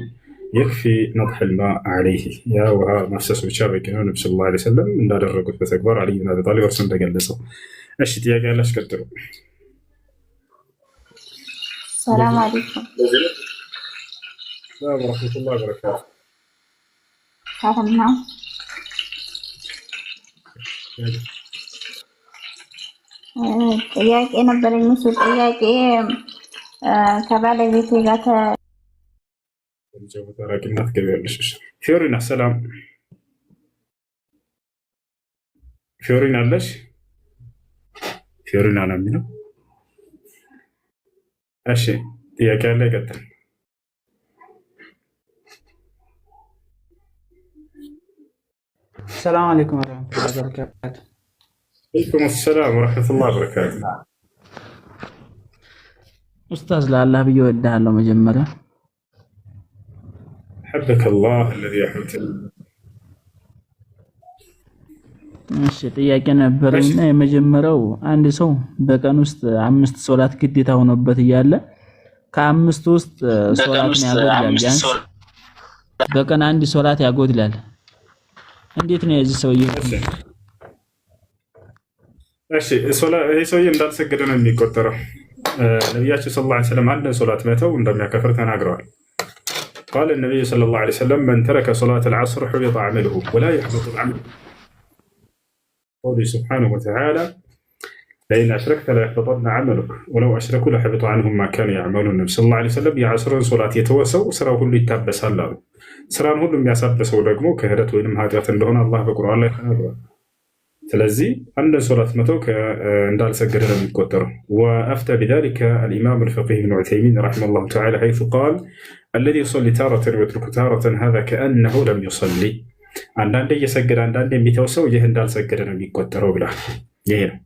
የክፊ ነጥሕ ልማእ ዐለይህ ያ ውሃ ማፍሰሱ ብቻ በቂ ነው። ነቢ ሰለላሁ ዐለይሂ ወሰለም እንዳደረጉት በተግባር ዓሊ ብን አቢ ጣሊብ እርሱ እንደገለጸው። እሺ ጥያቄ ያላችሁ ቀጥሉ። ሰላም አለይኩም ወረሕመቱላሂ ወበረካቱህ። ሰላም ነው። ጥያቄ ነበረኝ። እሱ ጥያቄ ከባለቤቴ ጋር ተራቂና ትገቢያለሽ። ፊዮሪና ሰላም ፊዮሪና አለሽ? ፊዮሪና ነው የሚለው። እሺ ጥያቄ ያለ ይቀጥል። ሰላም አለይኩም ወራህመቱላሂ ወበረካቱ። ወአለይኩም ሰላም ወራህመቱላሂ ወበረካቱ። ኡስታዝ ለአላህ ብዬ እወድሃለሁ። መጀመሪያ حبك الله الذي يحبك። እሺ ጥያቄ ነበረኝና የመጀመሪያው አንድ ሰው በቀን ውስጥ 5 ሶላት ግዴታ ሆኖበት እያለ ከአምስቱ ውስጥ ሶላትን ያጎድላል። ቢያንስ በቀን አንድ ሶላት ያጎድላል። እንዴት ነው የዚህ ሰውዬ? እሺ ይሄ ሰውዬ እንዳልሰገደ ነው የሚቆጠረው። ነቢያችን ሰለላሁ ዐለይሂ ወሰለም አንድን ሶላት መተው እንደሚያከፍር ተናግረዋል። قال النبي صلى الله عليه وسلم من ترك صلاة العصر حبط عمله ولا يحبط العمل. قوله سبحانه وتعالى لئن أشركت ليحبطن عملك ولو أشركوا لحبط عنهم ما كانوا يعملون. النبي صلى الله عليه وسلم የዐስር ሶላት የተወሰው ስራው ሁሉ ይታበሳል አሉ። ስራን ሁሉ የሚያሳበሰው ደግሞ ክህደት ወይንም ኃጢአት እንደሆነ አላህ በቁርአን ላይ ተናግሯል። ስለዚህ አንድን ሶላት መተው እንዳልሰገደ ነው የሚቆጠረው። وأفتى بذلك الإمام الفقيه ابن عثيمين رحمه الله تعالى حيث قال الذي يصلي تارة ويترك تارة هذا كأنه لم يصلي. አንዳንዴ እየሰገደ አንዳንዴ የሚተው ሰው ይህ እንዳልሰገደ ነው የሚቆጠረው ብሏል። ይሄ ነው።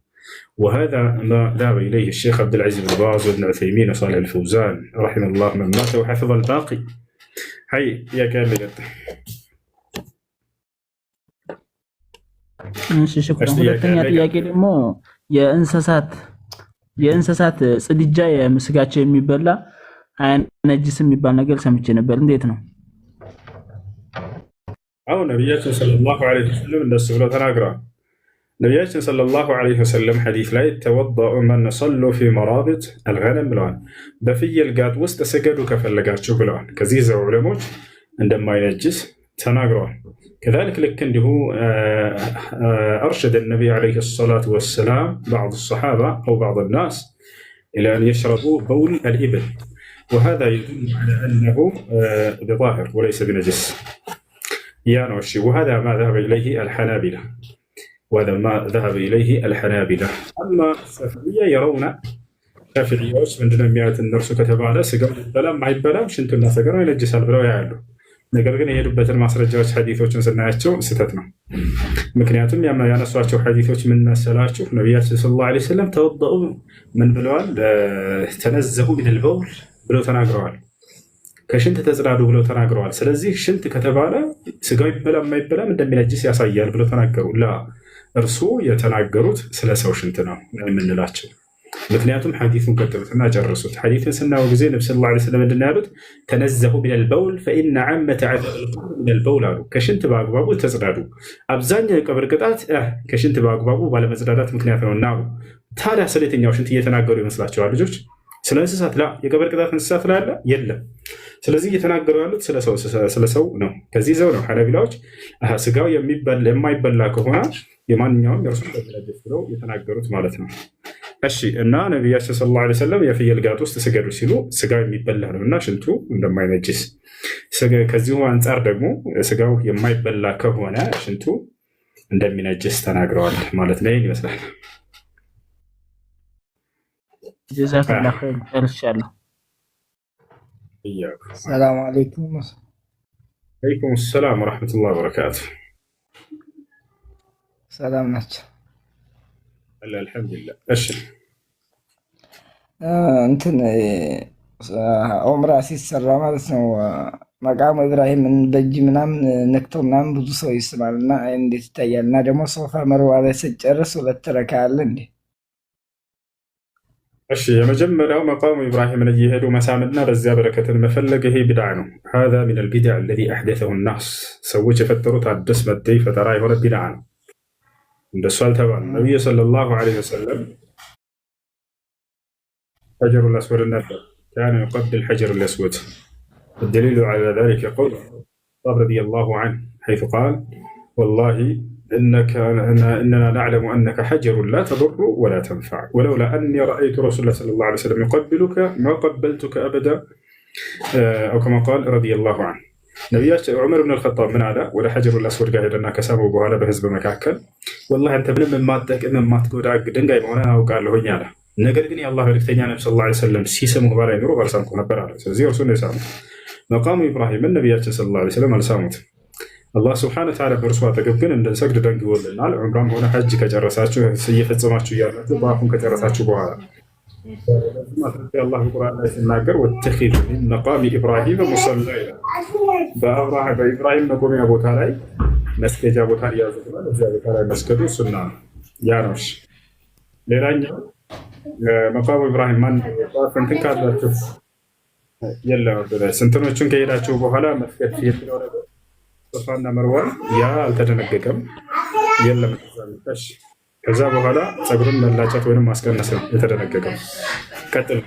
وهذا ما ذهب إليه الشيخ عبد العزيز بن باز وابن عثيمين وصالح الفوزان رحمه الله من مات وحفظ الباقي. هاي يا كان لقد እሺ ሽኩራን። ሁለተኛ ጥያቄ ደግሞ የእንስሳት ጽድጃ የምስጋቸው የሚበላ ነጅስ የሚባል ነገር ሰምቼ ነበር። እንዴት ነው? አሁን ነቢያችን ሰለላሁ ዐለይሂ ወሰለም እንደሱ ብለው ተናግረዋል። ነቢያችን ሰለላሁ ዐለይሂ ወሰለም ሐዲስ ላይ ተወደኡ መን ሰሉ ፊ መራቢጥ አልገነም ብለዋል። በፍየል ጋጥ ውስጥ ስገዱ ከፈለጋችሁ ብለዋል። ከዚህ ዘው ዑለሞች እንደማይነጅስ ተናግረዋል። كذلك ልክ እንዲሁ أرشد النبي عليه الصلاة والسلام بعض الصحابة أو بعض الناس إلى أن يشربوا بول الإبل وهذا يدل على أنه بطاهر وليس بنجس. يا نوشي وهذا ما ذهب إليه الحنابلة وهذا ما ذهب إليه الحنابلة. أما الشافعية يرون شافعيዎች ምንድነው የሚያዩት? እነርሱ ከተባለ ስጋው ይበላም አይበላም ሽንቱና ሰገራው ይነጅሳል ብለው ያያሉ። ነገር ግን የሄዱበትን ማስረጃዎች ሐዲሶችን ስናያቸው ስህተት ነው። ምክንያቱም ያነሷቸው ሐዲሶች ምን መሰላችሁ? ነቢያችን ሰለላሁ ዐለይሂ ወሰለም ተወደኡ ምን ብለዋል? ተነዘሁ ሚነል በውል ብለው ተናግረዋል። ከሽንት ተጽዳዱ ብለው ተናግረዋል። ስለዚህ ሽንት ከተባለ ስጋው ይበላ የማይበላም እንደሚነጅስ ያሳያል ብለው ተናገሩ። ላ እርሱ የተናገሩት ስለ ሰው ሽንት ነው የምንላቸው። ምክንያቱም ሐዲሱን ቀጥሉትና ጨርሱት። ሐዲሱን ስናየው ጊዜ ነብዩ ሰለላሁ ዐለይሂ ወሰለም ምንድን ነው ያሉት? ተነዘሁ ሚነል በውል ፈኢነ ዐመተ ዐዛቢል ቁቡር ሚነል በውል አሉ። ከሽንት በአግባቡ ተጽዳዱ። አብዛኛው የቀብር ቅጣት ከሽንት በአግባቡ ባለመጽዳዳት ምክንያት ነው እና አሉ። ታዲያ ስለ የትኛው ሽንት እየተናገሩ ይመስላችኋል ልጆች? ስለ እንስሳት? ላ የቀብር ቅጣት እንስሳት ላይ አለ የለም። ስለዚህ እየተናገሩ ያሉት ስለ ሰው ነው። ከዚህ ዘው ነው ሐነቢላዎች ስጋው የማይበላ ከሆነ የማንኛውም የእርሱን በተለደፍ ብለው የተናገሩት ማለት ነው። እሺ እና ነቢያችን ሰለላሁ ዐለይሂ ወሰለም የፍየል ጋጥ ውስጥ ስገዱ ሲሉ ስጋው የሚበላ ነው እና ሽንቱ እንደማይነጅስ፣ ከዚሁ አንጻር ደግሞ ስጋው የማይበላ ከሆነ ሽንቱ እንደሚነጅስ ተናግረዋል ማለት ነው። ይህን ይመስላል። ጀዛከላሁ ኸይር ጨርሻለሁ። ሰላም አለይኩም። ወአለይኩም ሰላም ወረሕመቱላሂ ወበረካቱ። ሰላም ናቸው? አልሐምዱሊላህ። እሺ እንትን ዑምራ ሲሰራ ማለት ነው መቃሙ ኢብራሂምን በእጅ ምናምን ነክቶ ምናምን ብዙ ሰው ይስማል እና እንዴት ይታያል? እና ደግሞ ሶፋ መርዋ ላይ ስጨርስ 2 ረካ አለ እንዴ? እሺ የመጀመሪያው መቃሙ ኢብራሂምን እየሄዱ መሳምና በዚያ በረከትን መፈለግ ይሄ ቢድዓ ነው። هذا من البدع الذي احدثه الناس ሰዎች የፈጠሩት አዲስ መጤ ፈጠራ የሆነ ቢድዓ ነው። እንደሱ አልተባለም። ነብዩ ሰለላሁ ዐለይሂ ወሰለም حجر الأسود النفر كان يقبل الحجر الأسود. الدليل على ذلك قول الخطاب رضي الله عنه حيث قال والله إننا نعلم أنك حجر لا تضر ولا تنفع ولولا أني رأيت رسول الله صلى الله عليه وسلم يقبلك ما قبلتك أبدا أو كما قال رضي الله عنه. ነቢያችን ዑመር ብን አልኸጣብ ምን አለ? ወደ ሐጀሩል አስወድ ጋር ሄደና ከሳመው በኋላ በህዝብ መካከል ወላሂ አንተ ምንም የማትጠቅም የማትጎዳ ድንጋይ መሆንህን አውቃለሁኝ አለ። ነገር ግን የአላህ መልእክተኛ ነብዩ ሰለላሁ ዐለይሂ ወሰለም ሲስሙህ ባላይኖሩ ባልሳምኩህ ነበር አለ። ስለዚህ እርሱን ነው የሳሙት። መቃሙ ኢብራሂምን ነቢያችን ሰለላሁ ዐለይሂ ወሰለም አልሳሙት። አላህ ሱብሓነሁ ወተዓላ በእርሱ አጠገብ ግን እንድንሰግድ ደንግጎልናል። ዑምራም ሆነ ሐጅ ከጨረሳችሁ እየፈጸማችሁ እያላችሁ በአፉን ከጨረሳችሁ በኋላ አላህ በቁርአን ላይ ሲናገር ወተኺዙ ሚን መቃሚ ኢብራሂም ሙሰላ ይላል። በኢብራሂም መቆሚያ ቦታ ላይ መስገጃ ቦታ ሊያዙ ብሏል። እዚያ ቦታ ላይ መስገዱ ሱና ያ ነው። ሌላኛው መቃሙ ኢብራሂም ማን እንትን ካላችሁ የለም ስንትኖቹን ከሄዳችሁ በኋላ መስገድ የትለው ነገር ሶፋና መርዋ ያ አልተደነገገም የለም። ከዛ በኋላ ፀጉርን መላጨት ወይም ማስቀነስ ነው የተደነገገው። ቀጥል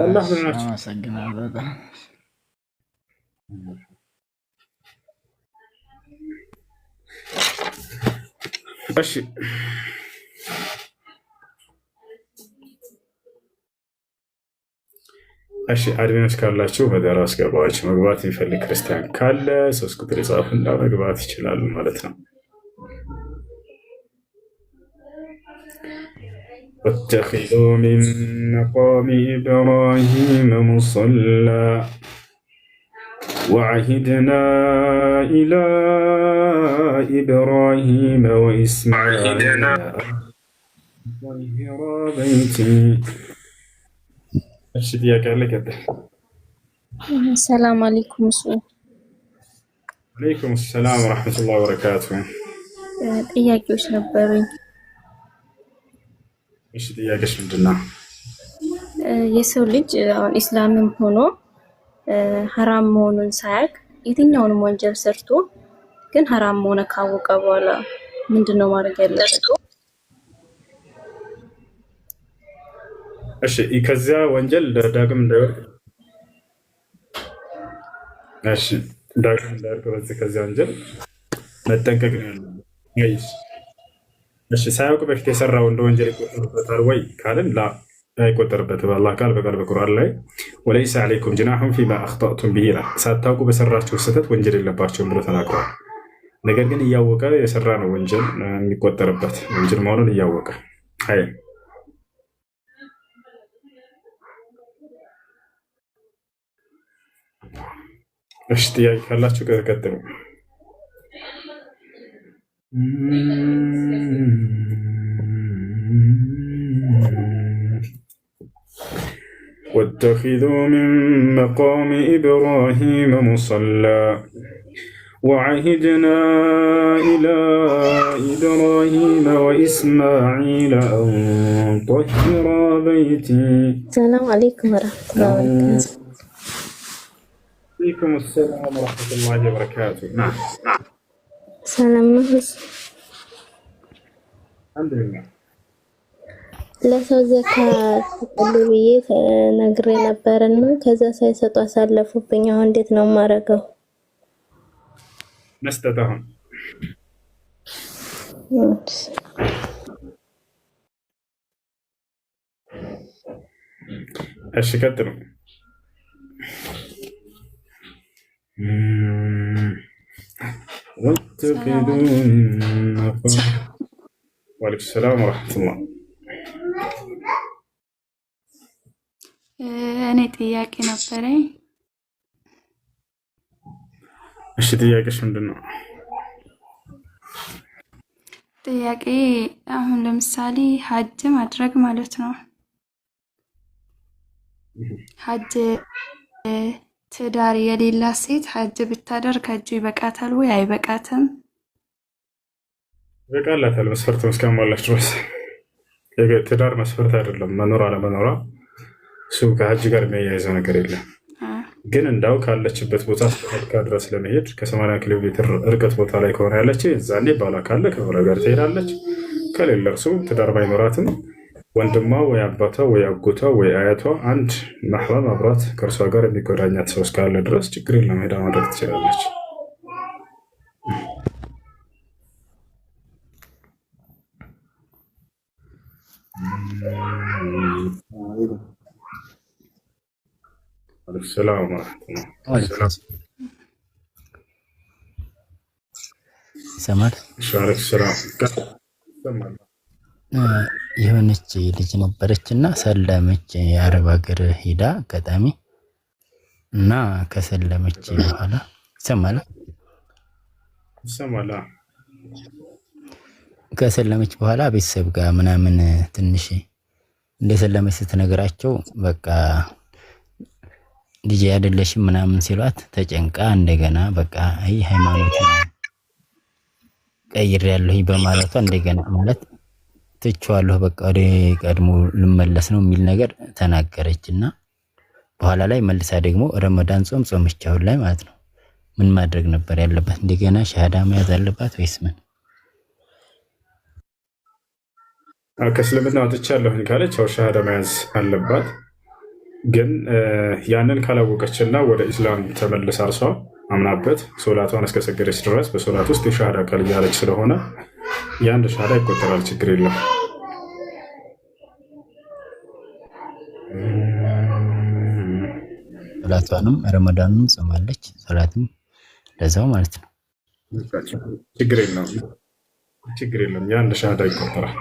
አላህ ምናችሁ እሺ እሺ አድሚኖች ካላችሁ በጋራ አስገባችሁ። መግባት የሚፈልግ ክርስቲያን ካለ 3 ቁጥር ይጻፉና መግባት ይችላሉ ማለት ነው። واتخذوا من مقام إبراهيم مصلى وعهدنا إلى إبراهيم وإسماعيل طهر بيتي. እሺ ጥያቄ አለ? ቀጥል። ሰላም አለይኩም። ወአለይኩም ሰላም ወራህመቱላሂ ወበረካቱሁ። ጥያቄዎች ነበሩኝ። እሺ ጥያቄሽ ምንድን ነው? የሰው ልጅ አሁን ኢስላምም ሆኖ ሐራም መሆኑን ሳያውቅ የትኛውንም ወንጀል ሰርቶ ግን ሐራም መሆኑን ካወቀ በኋላ ምንድነው ማድረግ ያለበት? እሺ ከዚያ ወንጀል ዳግም እንዳይወድቅ በዚህ ከዚያ ወንጀል መጠንቀቅ ነው ያለው። እሺ ሳያውቅ በፊት የሰራው እንደ ወንጀል ይቆጠርበታል ወይ ካልን ላ አይቆጠርበትም። አላህ ቃል በቃል በቁርአን ላይ ወለይሰ ዐለይኩም ጅናሑን ፊማ አኽጠእቱም ቢሂ ይላል። ሳታውቁ በሰራችሁ ስህተት ወንጀል የለባቸውም ብሎ ተናግሯል። ነገር ግን እያወቀ የሰራ ነው ወንጀል የሚቆጠርበት ወንጀል መሆኑን እያወቀ አይ እሺ ጥያቄ ካላችሁ ቀጥሉ። واتخذوا من مقام إبراهيم مصلى وعهدنا إلى إبراهيم وإسماعيل أن طهر بيتي. السلام عليكم ورحمة الله وبركاته. عليكم السلام ورحمة الله وبركاته. نعم. ሰላም ነው። الحمد لله. ለሰው ዘካ ስጠሉ ብዬ ነግሬ ነበርና ከዛ ሳይሰጡ አሳለፉብኝ። አሁን እንዴት ነው የማደርገው? መስጠት አሁን እሺ ቀጥሉ። وعليكم السلام ورحمة الله. እኔ ጥያቄ ነበረኝ። እሺ ጥያቄሽ ምንድን ነው? ጥያቄ አሁን ለምሳሌ ሀጅ ማድረግ ማለት ነው። ሀጅ ትዳር የሌላት ሴት ሀጅ ብታደርግ ሀጁ ይበቃታል ወይ አይበቃትም? ይበቃላታል መስፈርቱን እስካሟላች ድረስ። ትዳር መስፈርት አይደለም መኖር አለመኖሯ፣ እሱ ከሀጅ ጋር የሚያያይዘው ነገር የለም። ግን እንዳው ካለችበት ቦታ መካ ድረስ ለመሄድ ከ80 ኪሎ ሜትር ርቀት ቦታ ላይ ከሆነ ያለች እዛኔ ባላ ካለ ከሆነ ጋር ትሄዳለች። ከሌለ እርሱ ትዳር ባይኖራትም ወንድሟ ወይ አባቷ ወይ አጎቷ ወይ አያቷ አንድ ማህረም አብራት ከእርሷ ጋር የሚጎዳኛት ሰው እስካለ ድረስ ችግር የለም ሄዳ ማድረግ ትችላለች። ሰላም ይሰማል። የሆነች ልጅ ነበረች እና ሰለመች። የአረብ ሀገር ሄዳ አጋጣሚ እና ከሰለመች በኋላ ይሰማል። ከሰለመች በኋላ ቤተሰብ ጋር ምናምን ትንሽ እንደሰለመች ስትነግራቸው በቃ ልጅ አይደለሽም ምናምን ሲሏት ተጨንቃ እንደገና በቃ አይ ሃይማኖት ቀይሬያለሁ በማለቷ እንደገና ማለት ትቼዋለሁ በቃ ወደ ቀድሞ ልመለስ ነው የሚል ነገር ተናገረችና በኋላ ላይ መልሳ ደግሞ ረመዳን ጾም ጾመች አሁን ላይ ማለት ነው። ምን ማድረግ ነበር ያለባት? እንደገና ሻሃዳ መያዝ አለባት ወይስ ምን? ከእስልምና ወጥቻለሁ ካለች ያው ሻሃዳ መያዝ አለባት። ግን ያንን ካላወቀችና ወደ ኢስላም ተመልሳ እርሷ አምናበት ሶላቷን እስከሰገደች ድረስ በሶላት ውስጥ የሻሃዳ ቃል እያለች ስለሆነ የአንድ ሻሃዳ ይቆጠራል፣ ችግር የለም። ሶላቷንም ረመዳኑን ጾማለች፣ ሶላትም ለዛው ማለት ነው። ችግር የለም፣ ችግር የለም። የአንድ ሻሃዳ ይቆጠራል።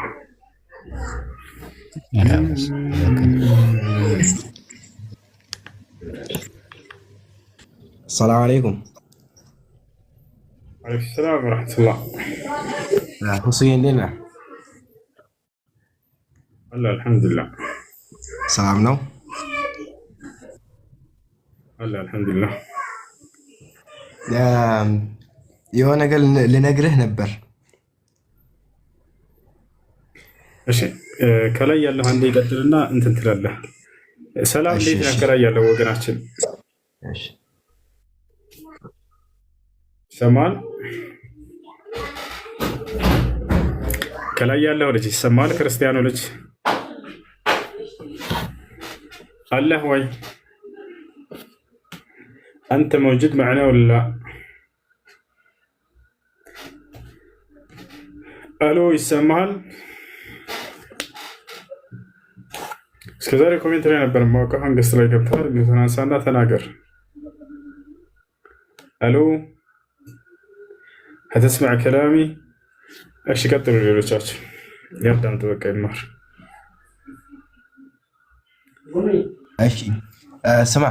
السلام عليكم. وعليكم السلام ورحمة الله. حسين لنا. الله الحمد لله. سلام نو. الله الحمد لله. የሆነ ነገር ልነግርህ ነበር። እሺ ከላይ ያለው አንዴ ይቀጥልና እንትን ትላለህ። ሰላም እንዴት ነህ? ከላይ ያለው ወገናችን እሺ ይሰማል? ከላይ ያለው ልጅ ይሰማል? ክርስቲያኑ ልጅ አለህ ወይ? አንተ موجود معنا ولا لا؟ الو ይሰማል? እስከዛሬ ኮሜንት ላይ ነበር የማውቀው። አንገስ ላይ ገብተሃል። ተናንሳና ተናገር። الو هتسمع كلامي؟ ايش قدروا ሌሎቻችሁ ያዳምጡ። በቃ ይማር። እሺ ስማ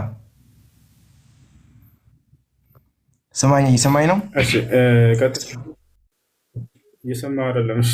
ሰማኝ ነው። እሺ ቀጥል። እየሰማህ አይደለም? እሺ